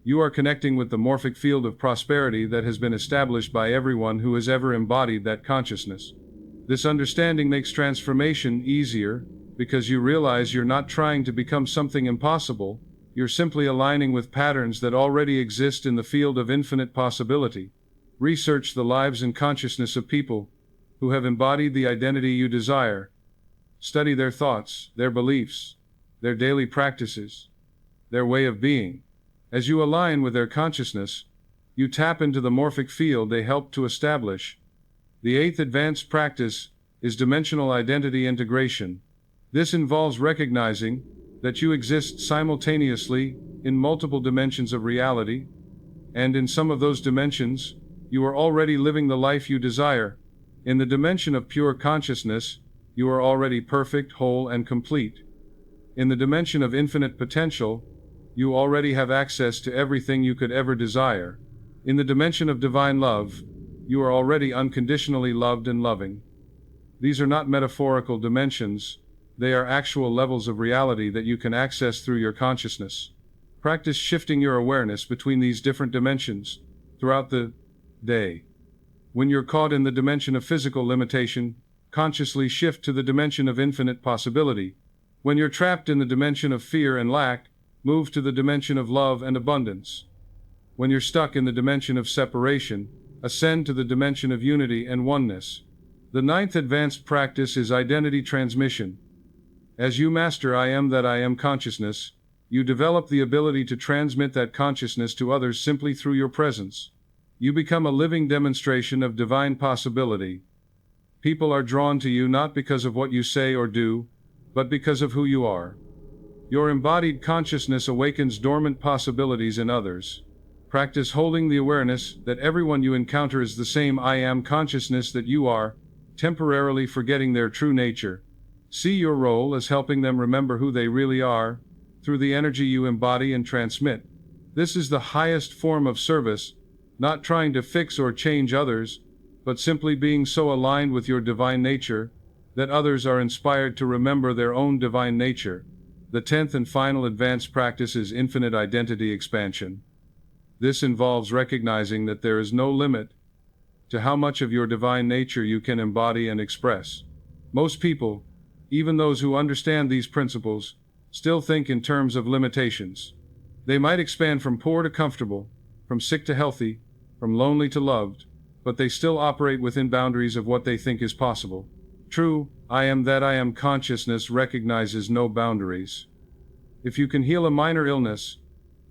you are connecting with the morphic field of prosperity that has been established by everyone who has ever embodied that consciousness. This understanding makes transformation easier, because you realize you're not trying to become something impossible, you're simply aligning with patterns that already exist in the field of infinite possibility. Research the lives and consciousness of people who have embodied the identity you desire. Study their thoughts, their beliefs, their daily practices, their way of being. As you align with their consciousness, you tap into the morphic field they help to establish. The eighth advanced practice is dimensional identity integration. This involves recognizing that you exist simultaneously in multiple dimensions of reality, and in some of those dimensions, you are already living the life you desire. In the dimension of pure consciousness, you are already perfect, whole, and complete. In the dimension of infinite potential, you already have access to everything you could ever desire. In the dimension of divine love, you are already unconditionally loved and loving. These are not metaphorical dimensions, they are actual levels of reality that you can access through your consciousness. Practice shifting your awareness between these different dimensions throughout the day. When you're caught in the dimension of physical limitation, consciously shift to the dimension of infinite possibility. When you're trapped in the dimension of fear and lack, move to the dimension of love and abundance. When you're stuck in the dimension of separation, ascend to the dimension of unity and oneness. The ninth advanced practice is identity transmission. As you master I am that I am consciousness, you develop the ability to transmit that consciousness to others simply through your presence. You become a living demonstration of divine possibility. People are drawn to you not because of what you say or do, but because of who you are. Your embodied consciousness awakens dormant possibilities in others. Practice holding the awareness that everyone you encounter is the same I am consciousness that you are, temporarily forgetting their true nature. See your role as helping them remember who they really are, through the energy you embody and transmit. This is the highest form of service, not trying to fix or change others, but simply being so aligned with your divine nature, that others are inspired to remember their own divine nature. The 10th and final advanced practice is infinite identity expansion. This involves recognizing that there is no limit to how much of your divine nature you can embody and express. Most people, even those who understand these principles, still think in terms of limitations. They might expand from poor to comfortable, from sick to healthy, from lonely to loved, but they still operate within boundaries of what they think is possible. True, I am that I am consciousness recognizes no boundaries. If you can heal a minor illness,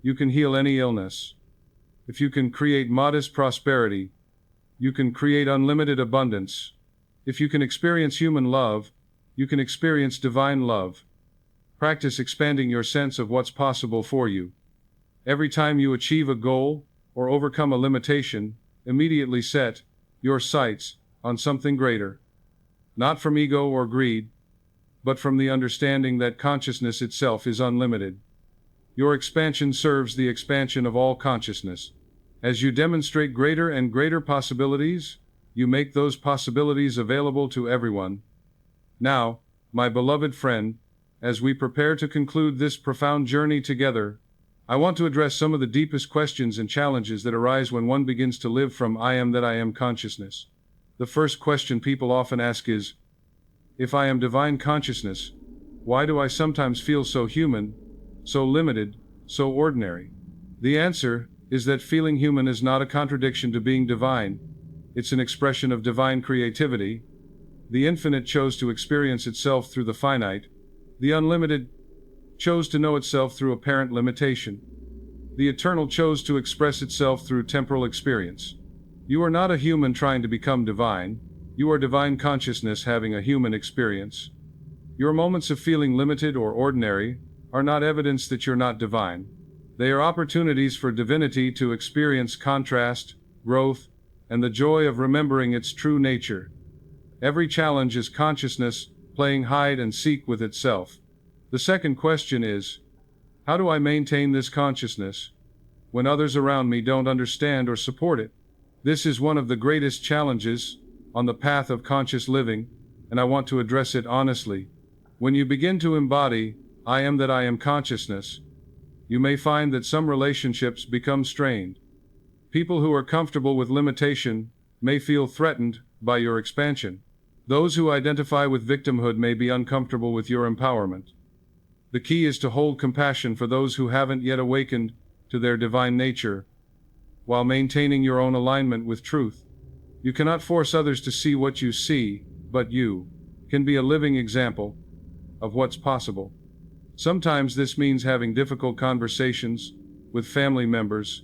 you can heal any illness. If you can create modest prosperity, you can create unlimited abundance. If you can experience human love, you can experience divine love. Practice expanding your sense of what's possible for you. Every time you achieve a goal or overcome a limitation, immediately set your sights on something greater. Not from ego or greed, but from the understanding that consciousness itself is unlimited. Your expansion serves the expansion of all consciousness. As you demonstrate greater and greater possibilities, you make those possibilities available to everyone. Now, my beloved friend, as we prepare to conclude this profound journey together, I want to address some of the deepest questions and challenges that arise when one begins to live from I am that I am consciousness. The first question people often ask is, if I am divine consciousness, why do I sometimes feel so human, so limited, so ordinary? The answer is that feeling human is not a contradiction to being divine. It's an expression of divine creativity. The infinite chose to experience itself through the finite. The unlimited chose to know itself through apparent limitation. The eternal chose to express itself through temporal experience. You are not a human trying to become divine. You are divine consciousness having a human experience. Your moments of feeling limited or ordinary are not evidence that you're not divine. They are opportunities for divinity to experience contrast, growth, and the joy of remembering its true nature. Every challenge is consciousness playing hide and seek with itself. The second question is, how do I maintain this consciousness when others around me don't understand or support it? This is one of the greatest challenges on the path of conscious living, and I want to address it honestly. When you begin to embody, I am that I am consciousness, you may find that some relationships become strained. People who are comfortable with limitation may feel threatened by your expansion. Those who identify with victimhood may be uncomfortable with your empowerment. The key is to hold compassion for those who haven't yet awakened to their divine nature, while maintaining your own alignment with truth. You cannot force others to see what you see, but you can be a living example of what's possible. Sometimes this means having difficult conversations with family members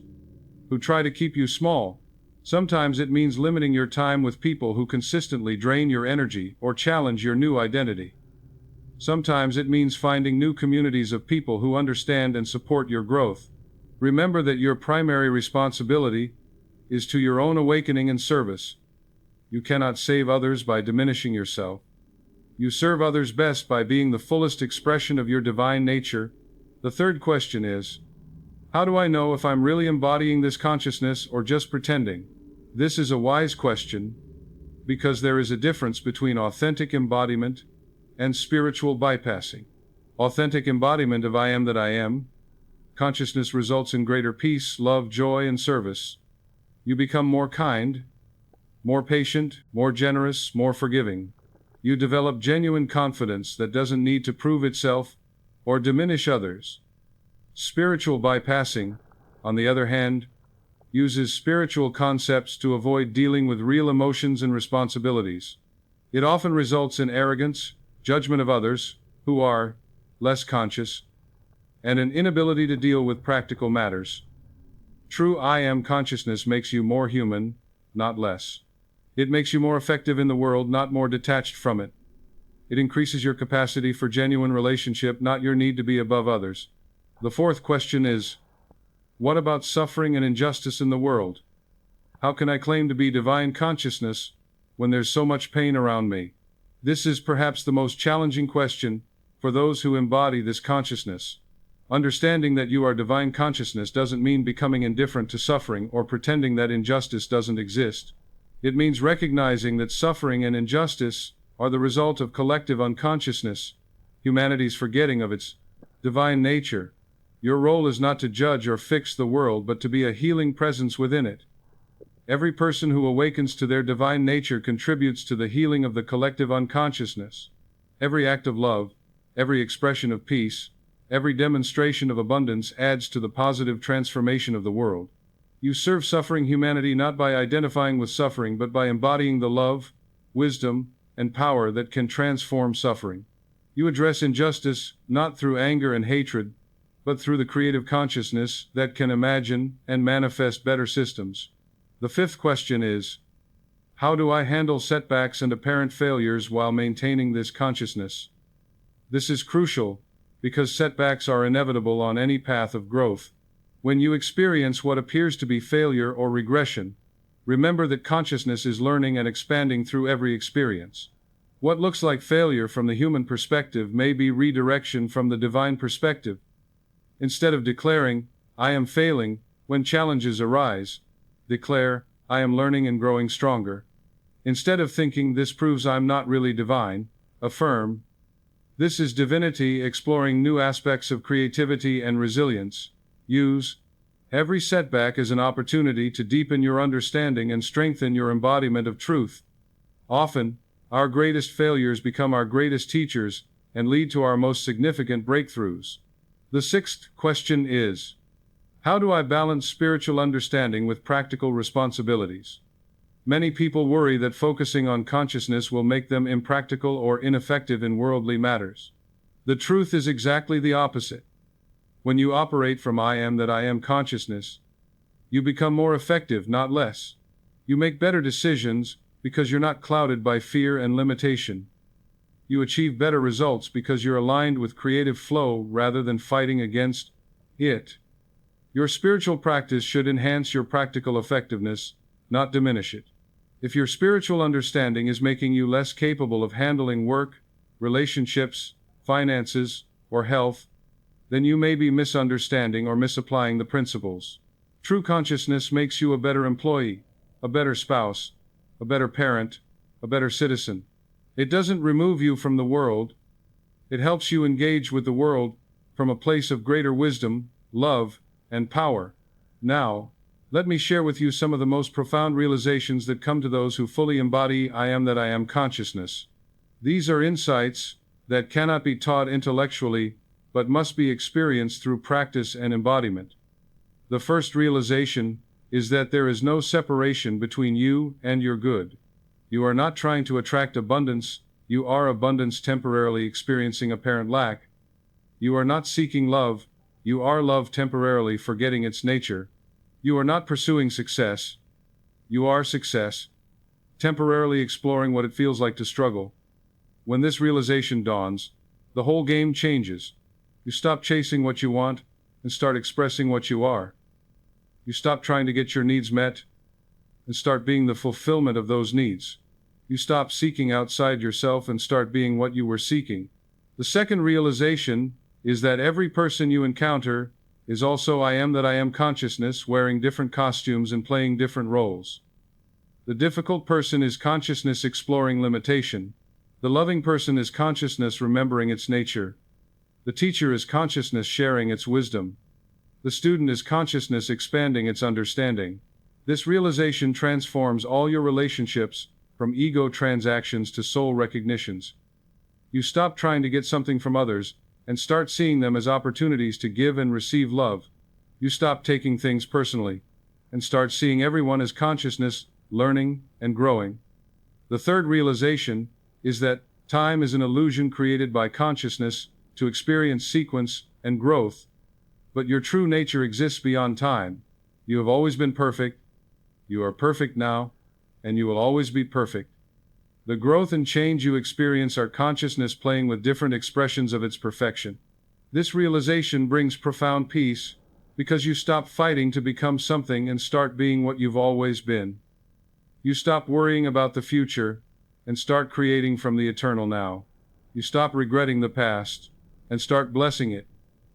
who try to keep you small. Sometimes it means limiting your time with people who consistently drain your energy or challenge your new identity. Sometimes it means finding new communities of people who understand and support your growth. Remember that your primary responsibility is to your own awakening and service. You cannot save others by diminishing yourself. You serve others best by being the fullest expression of your divine nature. The third question is, how do I know if I'm really embodying this consciousness or just pretending? This is a wise question, because there is a difference between authentic embodiment and spiritual bypassing. Authentic embodiment of I am that I am consciousness results in greater peace, love, joy, and service. You become more kind, more patient, more generous, more forgiving. You develop genuine confidence that doesn't need to prove itself or diminish others. Spiritual bypassing, on the other hand, uses spiritual concepts to avoid dealing with real emotions and responsibilities. It often results in arrogance, judgment of others, who are less conscious, and an inability to deal with practical matters. True I am consciousness makes you more human, not less. It makes you more effective in the world, not more detached from it. It increases your capacity for genuine relationship, not your need to be above others. The fourth question is, what about suffering and injustice in the world? How can I claim to be divine consciousness when there's so much pain around me? This is perhaps the most challenging question for those who embody this consciousness. Understanding that you are divine consciousness doesn't mean becoming indifferent to suffering or pretending that injustice doesn't exist. It means recognizing that suffering and injustice are the result of collective unconsciousness, humanity's forgetting of its divine nature. Your role is not to judge or fix the world, but to be a healing presence within it. Every person who awakens to their divine nature contributes to the healing of the collective unconsciousness. Every act of love, every expression of peace, every demonstration of abundance adds to the positive transformation of the world. You serve suffering humanity not by identifying with suffering, but by embodying the love, wisdom, and power that can transform suffering. You address injustice not through anger and hatred, but through the creative consciousness that can imagine and manifest better systems. The fifth question is, how do I handle setbacks and apparent failures while maintaining this consciousness? This is crucial, because setbacks are inevitable on any path of growth. When you experience what appears to be failure or regression, remember that consciousness is learning and expanding through every experience. What looks like failure from the human perspective may be redirection from the divine perspective. Instead of declaring, "I am failing," when challenges arise, declare, "I am learning and growing stronger." Instead of thinking, "This proves I'm not really divine," affirm, "This is divinity exploring new aspects of creativity and resilience." Use every setback as an opportunity to deepen your understanding and strengthen your embodiment of truth. Often, our greatest failures become our greatest teachers and lead to our most significant breakthroughs. The sixth question is, how do I balance spiritual understanding with practical responsibilities? Many people worry that focusing on consciousness will make them impractical or ineffective in worldly matters. The truth is exactly the opposite. When you operate from I am that I am consciousness, you become more effective, not less. You make better decisions because you're not clouded by fear and limitation. You achieve better results because you're aligned with creative flow rather than fighting against it. Your spiritual practice should enhance your practical effectiveness, not diminish it. If your spiritual understanding is making you less capable of handling work, relationships, finances, or health, then you may be misunderstanding or misapplying the principles. True consciousness makes you a better employee, a better spouse, a better parent, a better citizen. It doesn't remove you from the world. It helps you engage with the world from a place of greater wisdom, love, and power. Now, let me share with you some of the most profound realizations that come to those who fully embody I am that I am consciousness. These are insights that cannot be taught intellectually, but must be experienced through practice and embodiment. The first realization is that there is no separation between you and your good. You are not trying to attract abundance, you are abundance temporarily experiencing apparent lack. You are not seeking love, you are love temporarily forgetting its nature. You are not pursuing success, you are success, temporarily exploring what it feels like to struggle. When this realization dawns, the whole game changes. You stop chasing what you want and start expressing what you are. You stop trying to get your needs met and start being the fulfillment of those needs. You stop seeking outside yourself and start being what you were seeking. The second realization is that every person you encounter is also I am that I am consciousness, wearing different costumes and playing different roles. The difficult person is consciousness exploring limitation. The loving person is consciousness remembering its nature. The teacher is consciousness sharing its wisdom. The student is consciousness expanding its understanding. This realization transforms all your relationships, from ego transactions to soul recognitions. You stop trying to get something from others and start seeing them as opportunities to give and receive love. You stop taking things personally and start seeing everyone as consciousness, learning, and growing. The third realization is that time is an illusion created by consciousness to experience sequence and growth, but your true nature exists beyond time. You have always been perfect, you are perfect now, and you will always be perfect. The growth and change you experience are consciousness playing with different expressions of its perfection. This realization brings profound peace, because you stop fighting to become something and start being what you've always been. You stop worrying about the future and start creating from the eternal now. You stop regretting the past and start blessing it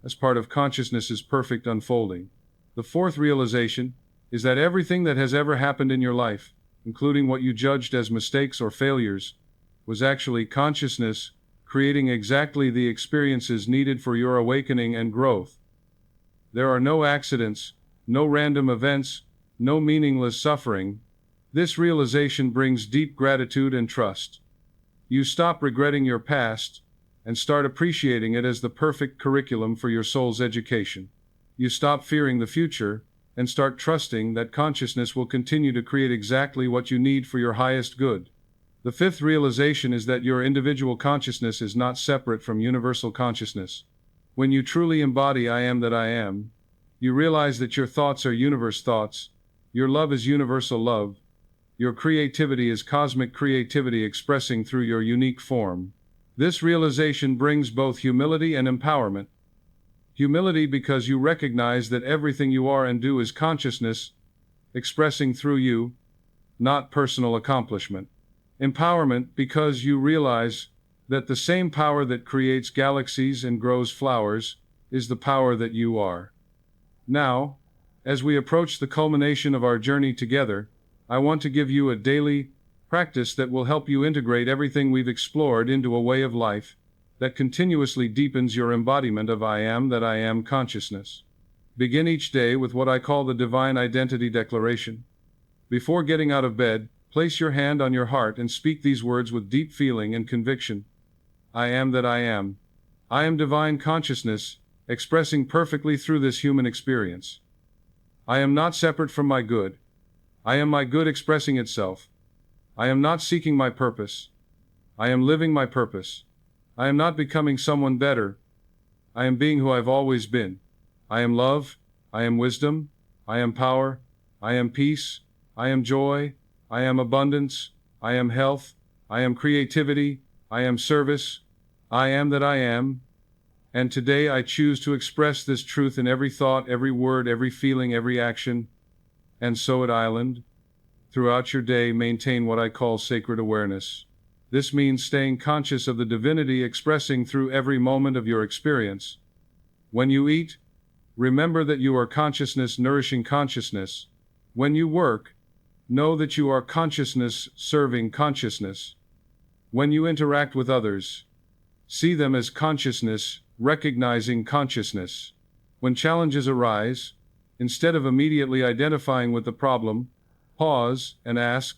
as part of consciousness's perfect unfolding. The fourth realization is that everything that has ever happened in your life, including what you judged as mistakes or failures, was actually consciousness creating exactly the experiences needed for your awakening and growth. There are no accidents, no random events, no meaningless suffering. This realization brings deep gratitude and trust. You stop regretting your past and start appreciating it as the perfect curriculum for your soul's education. You stop fearing the future and start trusting that consciousness will continue to create exactly what you need for your highest good. The fifth realization is that your individual consciousness is not separate from universal consciousness. When you truly embody I am that I am, you realize that your thoughts are universe thoughts, your love is universal love, your creativity is cosmic creativity expressing through your unique form. This realization brings both humility and empowerment. Humility because you recognize that everything you are and do is consciousness, expressing through you, not personal accomplishment. Empowerment because you realize that the same power that creates galaxies and grows flowers is the power that you are. Now, as we approach the culmination of our journey together, I want to give you a daily practice that will help you integrate everything we've explored into a way of life that continuously deepens your embodiment of I am that I am consciousness. Begin each day with what I call the Divine Identity Declaration. Before getting out of bed, place your hand on your heart and speak these words with deep feeling and conviction. I am that I am. I am divine consciousness, expressing perfectly through this human experience. I am not separate from my good. I am my good expressing itself. I am not seeking my purpose. I am living my purpose. I am not becoming someone better. I am being who I've always been. I am love. I am wisdom. I am power. I am peace. I am joy. I am abundance. I am health. I am creativity. I am service. I am that I am. And today I choose to express this truth in every thought, every word, every feeling, every action. And so at Island, throughout your day, maintain what I call sacred awareness. This means staying conscious of the divinity expressing through every moment of your experience. When you eat, remember that you are consciousness nourishing consciousness. When you work, know that you are consciousness serving consciousness. When you interact with others, see them as consciousness recognizing consciousness. When challenges arise, instead of immediately identifying with the problem, pause and ask,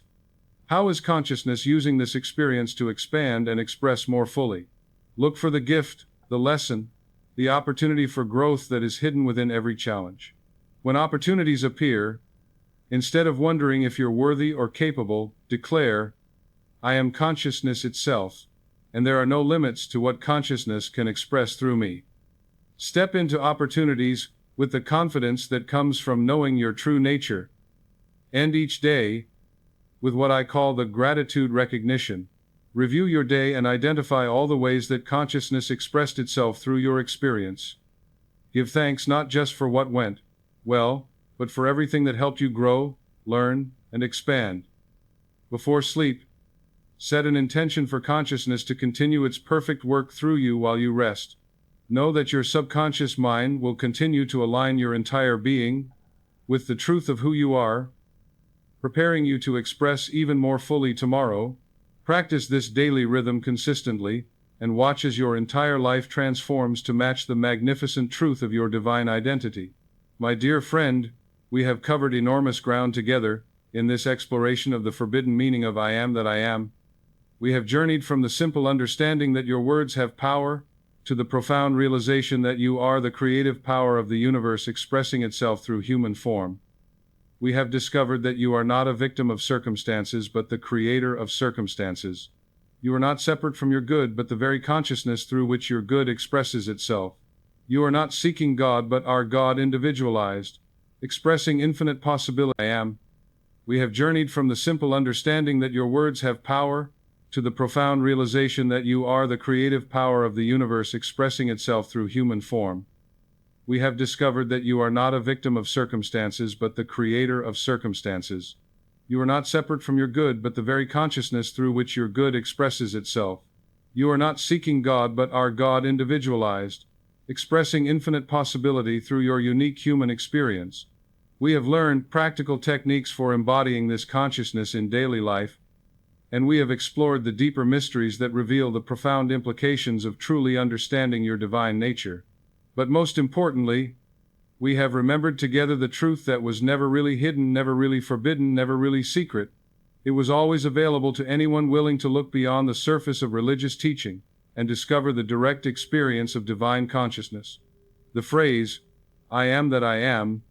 how is consciousness using this experience to expand and express more fully? Look for the gift, the lesson, the opportunity for growth that is hidden within every challenge. When opportunities appear, instead of wondering if you're worthy or capable, declare, I am consciousness itself, and there are no limits to what consciousness can express through me. Step into opportunities with the confidence that comes from knowing your true nature. End each day with what I call the gratitude recognition. Review your day and identify all the ways that consciousness expressed itself through your experience. Give thanks not just for what went well, but for everything that helped you grow, learn, and expand. Before sleep, set an intention for consciousness to continue its perfect work through you while you rest. Know that your subconscious mind will continue to align your entire being with the truth of who you are, preparing you to express even more fully tomorrow. Practice this daily rhythm consistently, and watch as your entire life transforms to match the magnificent truth of your divine identity. My dear friend, we have covered enormous ground together in this exploration of the forbidden meaning of I am that I am. We have journeyed from the simple understanding that your words have power to the profound realization that you are the creative power of the universe expressing itself through human form. We have discovered that you are not a victim of circumstances, but the creator of circumstances. You are not separate from your good, but the very consciousness through which your good expresses itself. You are not seeking God, but are God individualized, expressing infinite possibility. I am. We have journeyed from the simple understanding that your words have power to the profound realization that you are the creative power of the universe expressing itself through human form. We have discovered that you are not a victim of circumstances, but the creator of circumstances. You are not separate from your good, but the very consciousness through which your good expresses itself. You are not seeking God, but are God individualized, expressing infinite possibility through your unique human experience. We have learned practical techniques for embodying this consciousness in daily life, and we have explored the deeper mysteries that reveal the profound implications of truly understanding your divine nature. But most importantly, we have remembered together the truth that was never really hidden, never really forbidden, never really secret. It was always available to anyone willing to look beyond the surface of religious teaching and discover the direct experience of divine consciousness. The phrase, I am that I am,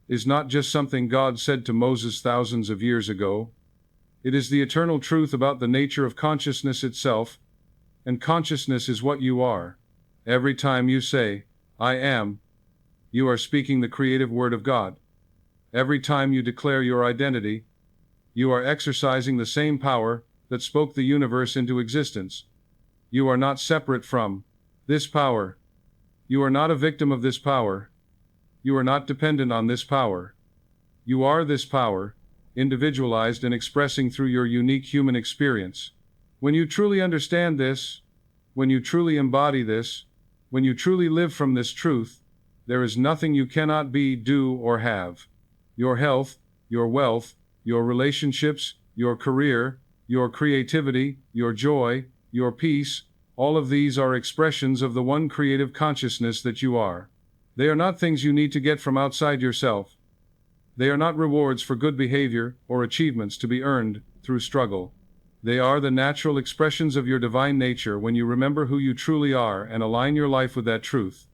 is not just something God said to Moses thousands of years ago. It is the eternal truth about the nature of consciousness itself, and consciousness is what you are. Every time you say, I am, you are speaking the creative word of God. Every time you declare your identity, you are exercising the same power that spoke the universe into existence. You are not separate from this power. You are not a victim of this power. You are not dependent on this power. You are this power, individualized and expressing through your unique human experience. When you truly understand this, when you truly embody this, when you truly live from this truth, there is nothing you cannot be, do, or have. Your health, your wealth, your relationships, your career, your creativity, your joy, your peace, all of these are expressions of the one creative consciousness that you are. They are not things you need to get from outside yourself. They are not rewards for good behavior or achievements to be earned through struggle. They are the natural expressions of your divine nature when you remember who you truly are and align your life with that truth.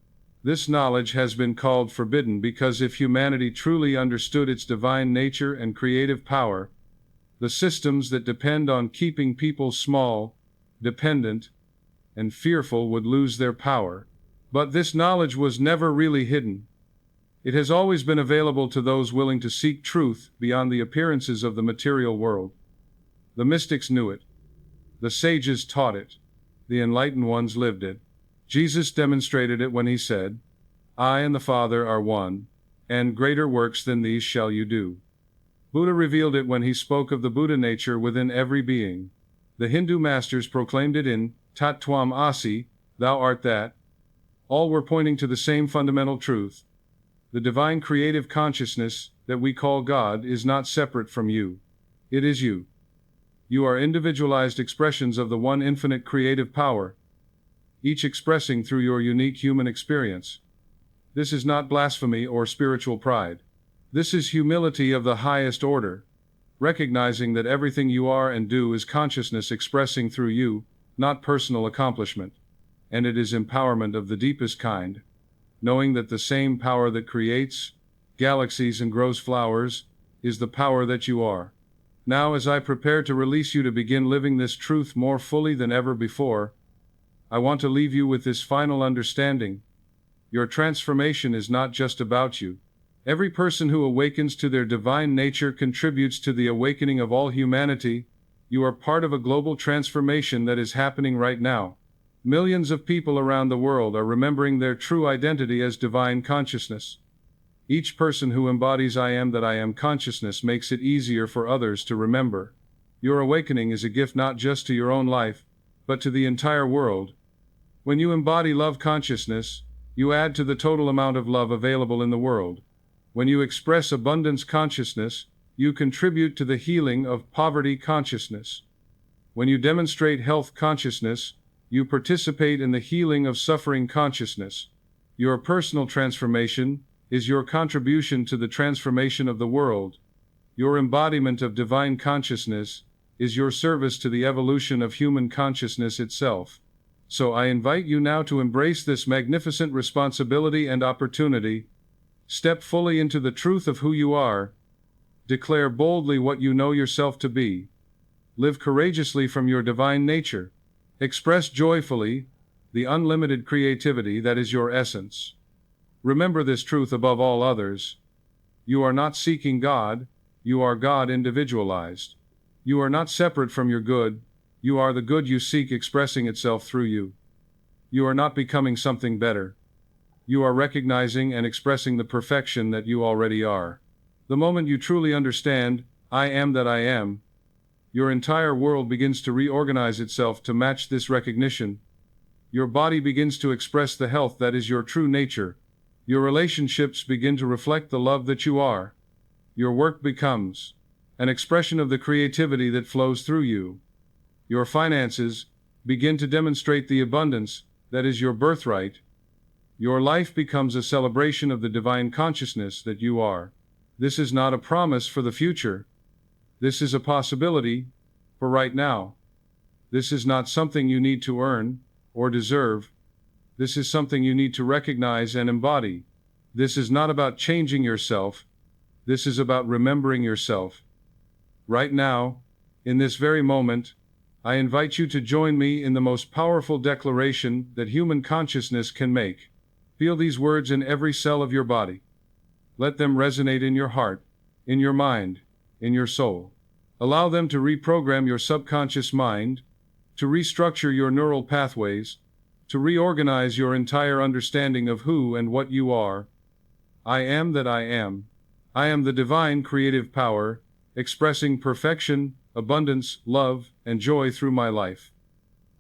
This knowledge has been called forbidden because if humanity truly understood its divine nature and creative power, the systems that depend on keeping people small, dependent, and fearful would lose their power. But this knowledge was never really hidden. It has always been available to those willing to seek truth beyond the appearances of the material world. The mystics knew it. The sages taught it. The enlightened ones lived it. Jesus demonstrated it when he said, I and the Father are one, and greater works than these shall you do. Buddha revealed it when he spoke of the Buddha nature within every being. The Hindu masters proclaimed it in Tat Twam Asi, thou art that. All were pointing to the same fundamental truth. The divine creative consciousness that we call God is not separate from you. It is you. You are individualized expressions of the one infinite creative power, each expressing through your unique human experience. This is not blasphemy or spiritual pride. This is humility of the highest order, recognizing that everything you are and do is consciousness expressing through you, not personal accomplishment. And it is empowerment of the deepest kind, knowing that the same power that creates galaxies and grows flowers is the power that you are. Now, as I prepare to release you to begin living this truth more fully than ever before, I want to leave you with this final understanding. Your transformation is not just about you. Every person who awakens to their divine nature contributes to the awakening of all humanity. You are part of a global transformation that is happening right now. Millions of people around the world are remembering their true identity as divine consciousness. Each person who embodies I am that I am consciousness makes it easier for others to remember. Your awakening is a gift not just to your own life, but to the entire world. When you embody love consciousness, you add to the total amount of love available in the world. When you express abundance consciousness, you contribute to the healing of poverty consciousness. When you demonstrate health consciousness, you participate in the healing of suffering consciousness. Your personal transformation is your contribution to the transformation of the world. Your embodiment of divine consciousness is your service to the evolution of human consciousness itself. So I invite you now to embrace this magnificent responsibility and opportunity. Step fully into the truth of who you are. Declare boldly what you know yourself to be. Live courageously from your divine nature. Express joyfully the unlimited creativity that is your essence. Remember this truth above all others. You are not seeking God, you are God individualized. You are not separate from your good, you are the good you seek expressing itself through you. You are not becoming something better. You are recognizing and expressing the perfection that you already are. The moment you truly understand, I am that I am, your entire world begins to reorganize itself to match this recognition. Your body begins to express the health that is your true nature. Your relationships begin to reflect the love that you are. Your work becomes an expression of the creativity that flows through you. Your finances begin to demonstrate the abundance that is your birthright. Your life becomes a celebration of the divine consciousness that you are. This is not a promise for the future. This is a possibility for right now. This is not something you need to earn or deserve. This is something you need to recognize and embody. This is not about changing yourself. This is about remembering yourself. Right now, In this very moment, I invite you to join me in the most powerful declaration that human consciousness can make. Feel these words in every cell of your body. Let them resonate in your heart, in your mind, in your soul. Allow them to reprogram your subconscious mind, to restructure your neural pathways, to reorganize your entire understanding of who and what you are. I am that I am. I am the divine creative power, expressing perfection, abundance, love, and joy through my life.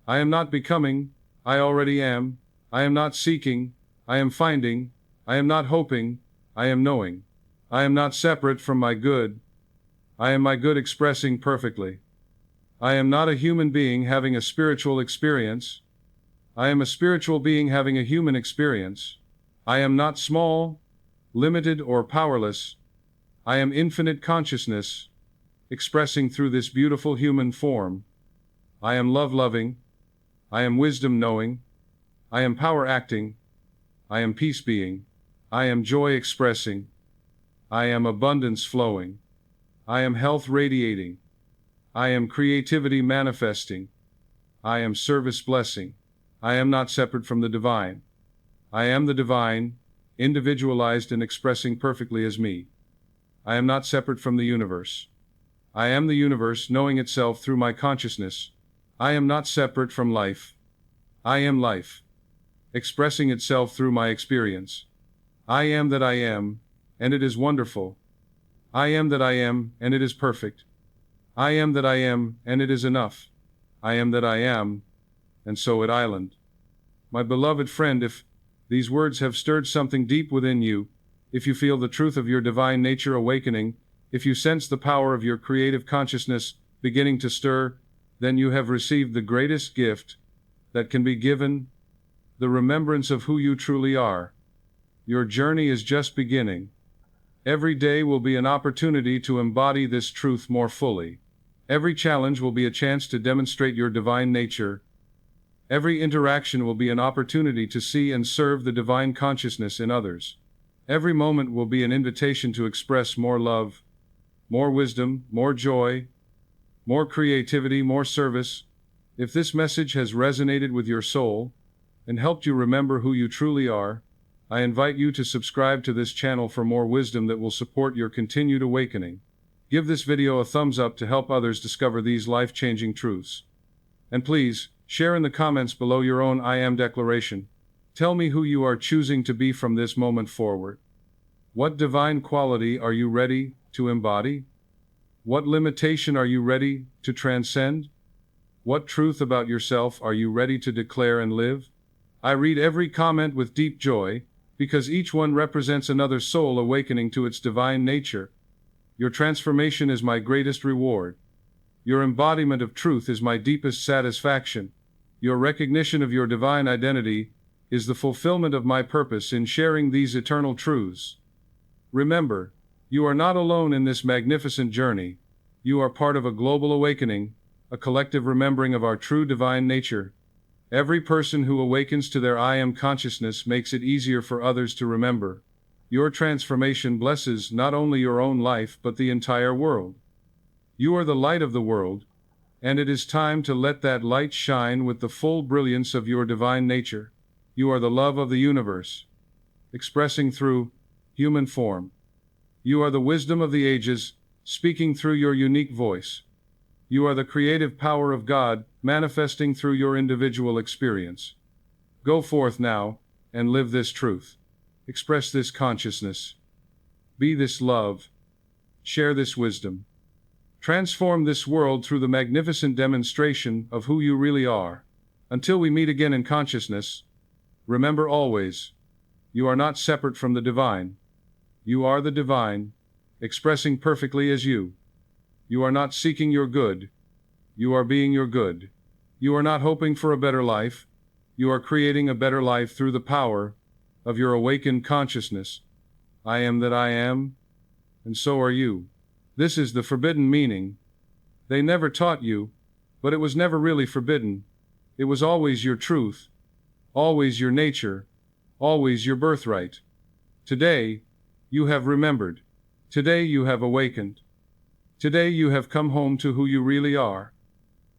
I am not becoming, I already am. I am not seeking, I am finding. I am not hoping, I am knowing. I am not separate from my good. I am my good expressing perfectly. I am not a human being having a spiritual experience. I am a spiritual being having a human experience. I am not small, limited, or powerless. I am infinite consciousness, expressing through this beautiful human form. I am love-loving. I am wisdom-knowing. I am power-acting. I am peace-being. I am joy-expressing. I am abundance-flowing. I am health-radiating. I am creativity manifesting. I am service-blessing. I am not separate from the divine. I am the divine, individualized and expressing perfectly as me. I am not separate from the universe. I am the universe knowing itself through my consciousness. I am not separate from life. I am life, expressing itself through my experience. I am that I am, and it is wonderful. I am that I am, and it is perfect. I am that I am, and it is enough. I am that I am, and so it island. My beloved friend, if these words have stirred something deep within you, if you feel the truth of your divine nature awakening, if you sense the power of your creative consciousness beginning to stir, then you have received the greatest gift that can be given, the remembrance of who you truly are. Your journey is just beginning. Every day will be an opportunity to embody this truth more fully. Every challenge will be a chance to demonstrate your divine nature. Every interaction will be an opportunity to see and serve the divine consciousness in others. Every moment will be an invitation to express more love, more wisdom, more joy, more creativity, more service. If this message has resonated with your soul and helped you remember who you truly are, I invite you to subscribe to this channel for more wisdom that will support your continued awakening. Give this video a thumbs up to help others discover these life-changing truths. And please, share in the comments below your own I am declaration. Tell me who you are choosing to be from this moment forward. What divine quality are you ready to embody? What limitation are you ready to transcend? What truth about yourself are you ready to declare and live? I read every comment with deep joy, because each one represents another soul awakening to its divine nature. Your transformation is my greatest reward. Your embodiment of truth is my deepest satisfaction. Your recognition of your divine identity is the fulfillment of my purpose in sharing these eternal truths. Remember, you are not alone in this magnificent journey. You are part of a global awakening, a collective remembering of our true divine nature. Every person who awakens to their I am consciousness makes it easier for others to remember. Your transformation blesses not only your own life but the entire world. You are the light of the world, and it is time to let that light shine with the full brilliance of your divine nature. You are the love of the universe, expressing through human form. You are the wisdom of the ages, speaking through your unique voice. You are the creative power of God, manifesting through your individual experience. Go forth now, and live this truth. Express this consciousness. Be this love. Share this wisdom. Transform this world through the magnificent demonstration of who you really are. Until we meet again in consciousness, remember always, you are not separate from the divine. You are the divine, expressing perfectly as you. You are not seeking your good. You are being your good. You are not hoping for a better life. You are creating a better life through the power of your awakened consciousness. I am that I am, and so are you. This is the forbidden meaning. They never taught you, but it was never really forbidden. It was always your truth, always your nature, always your birthright. Today, you have remembered. Today you have awakened. Today you have come home to who you really are.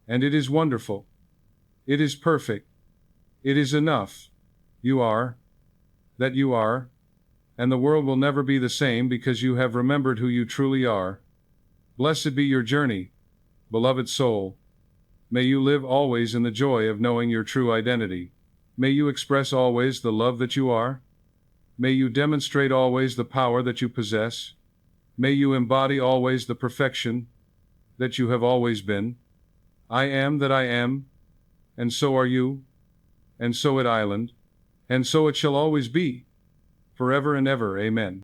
And it is wonderful. It is perfect. It is enough. You are. That you are. And the world will never be the same because you have remembered who you truly are. Blessed be your journey, beloved soul. May you live always in the joy of knowing your true identity. May you express always the love that you are. May you demonstrate always the power that you possess. May you embody always the perfection that you have always been. I am that I am, and so are you, and so it island, and so it shall always be, forever and ever, amen.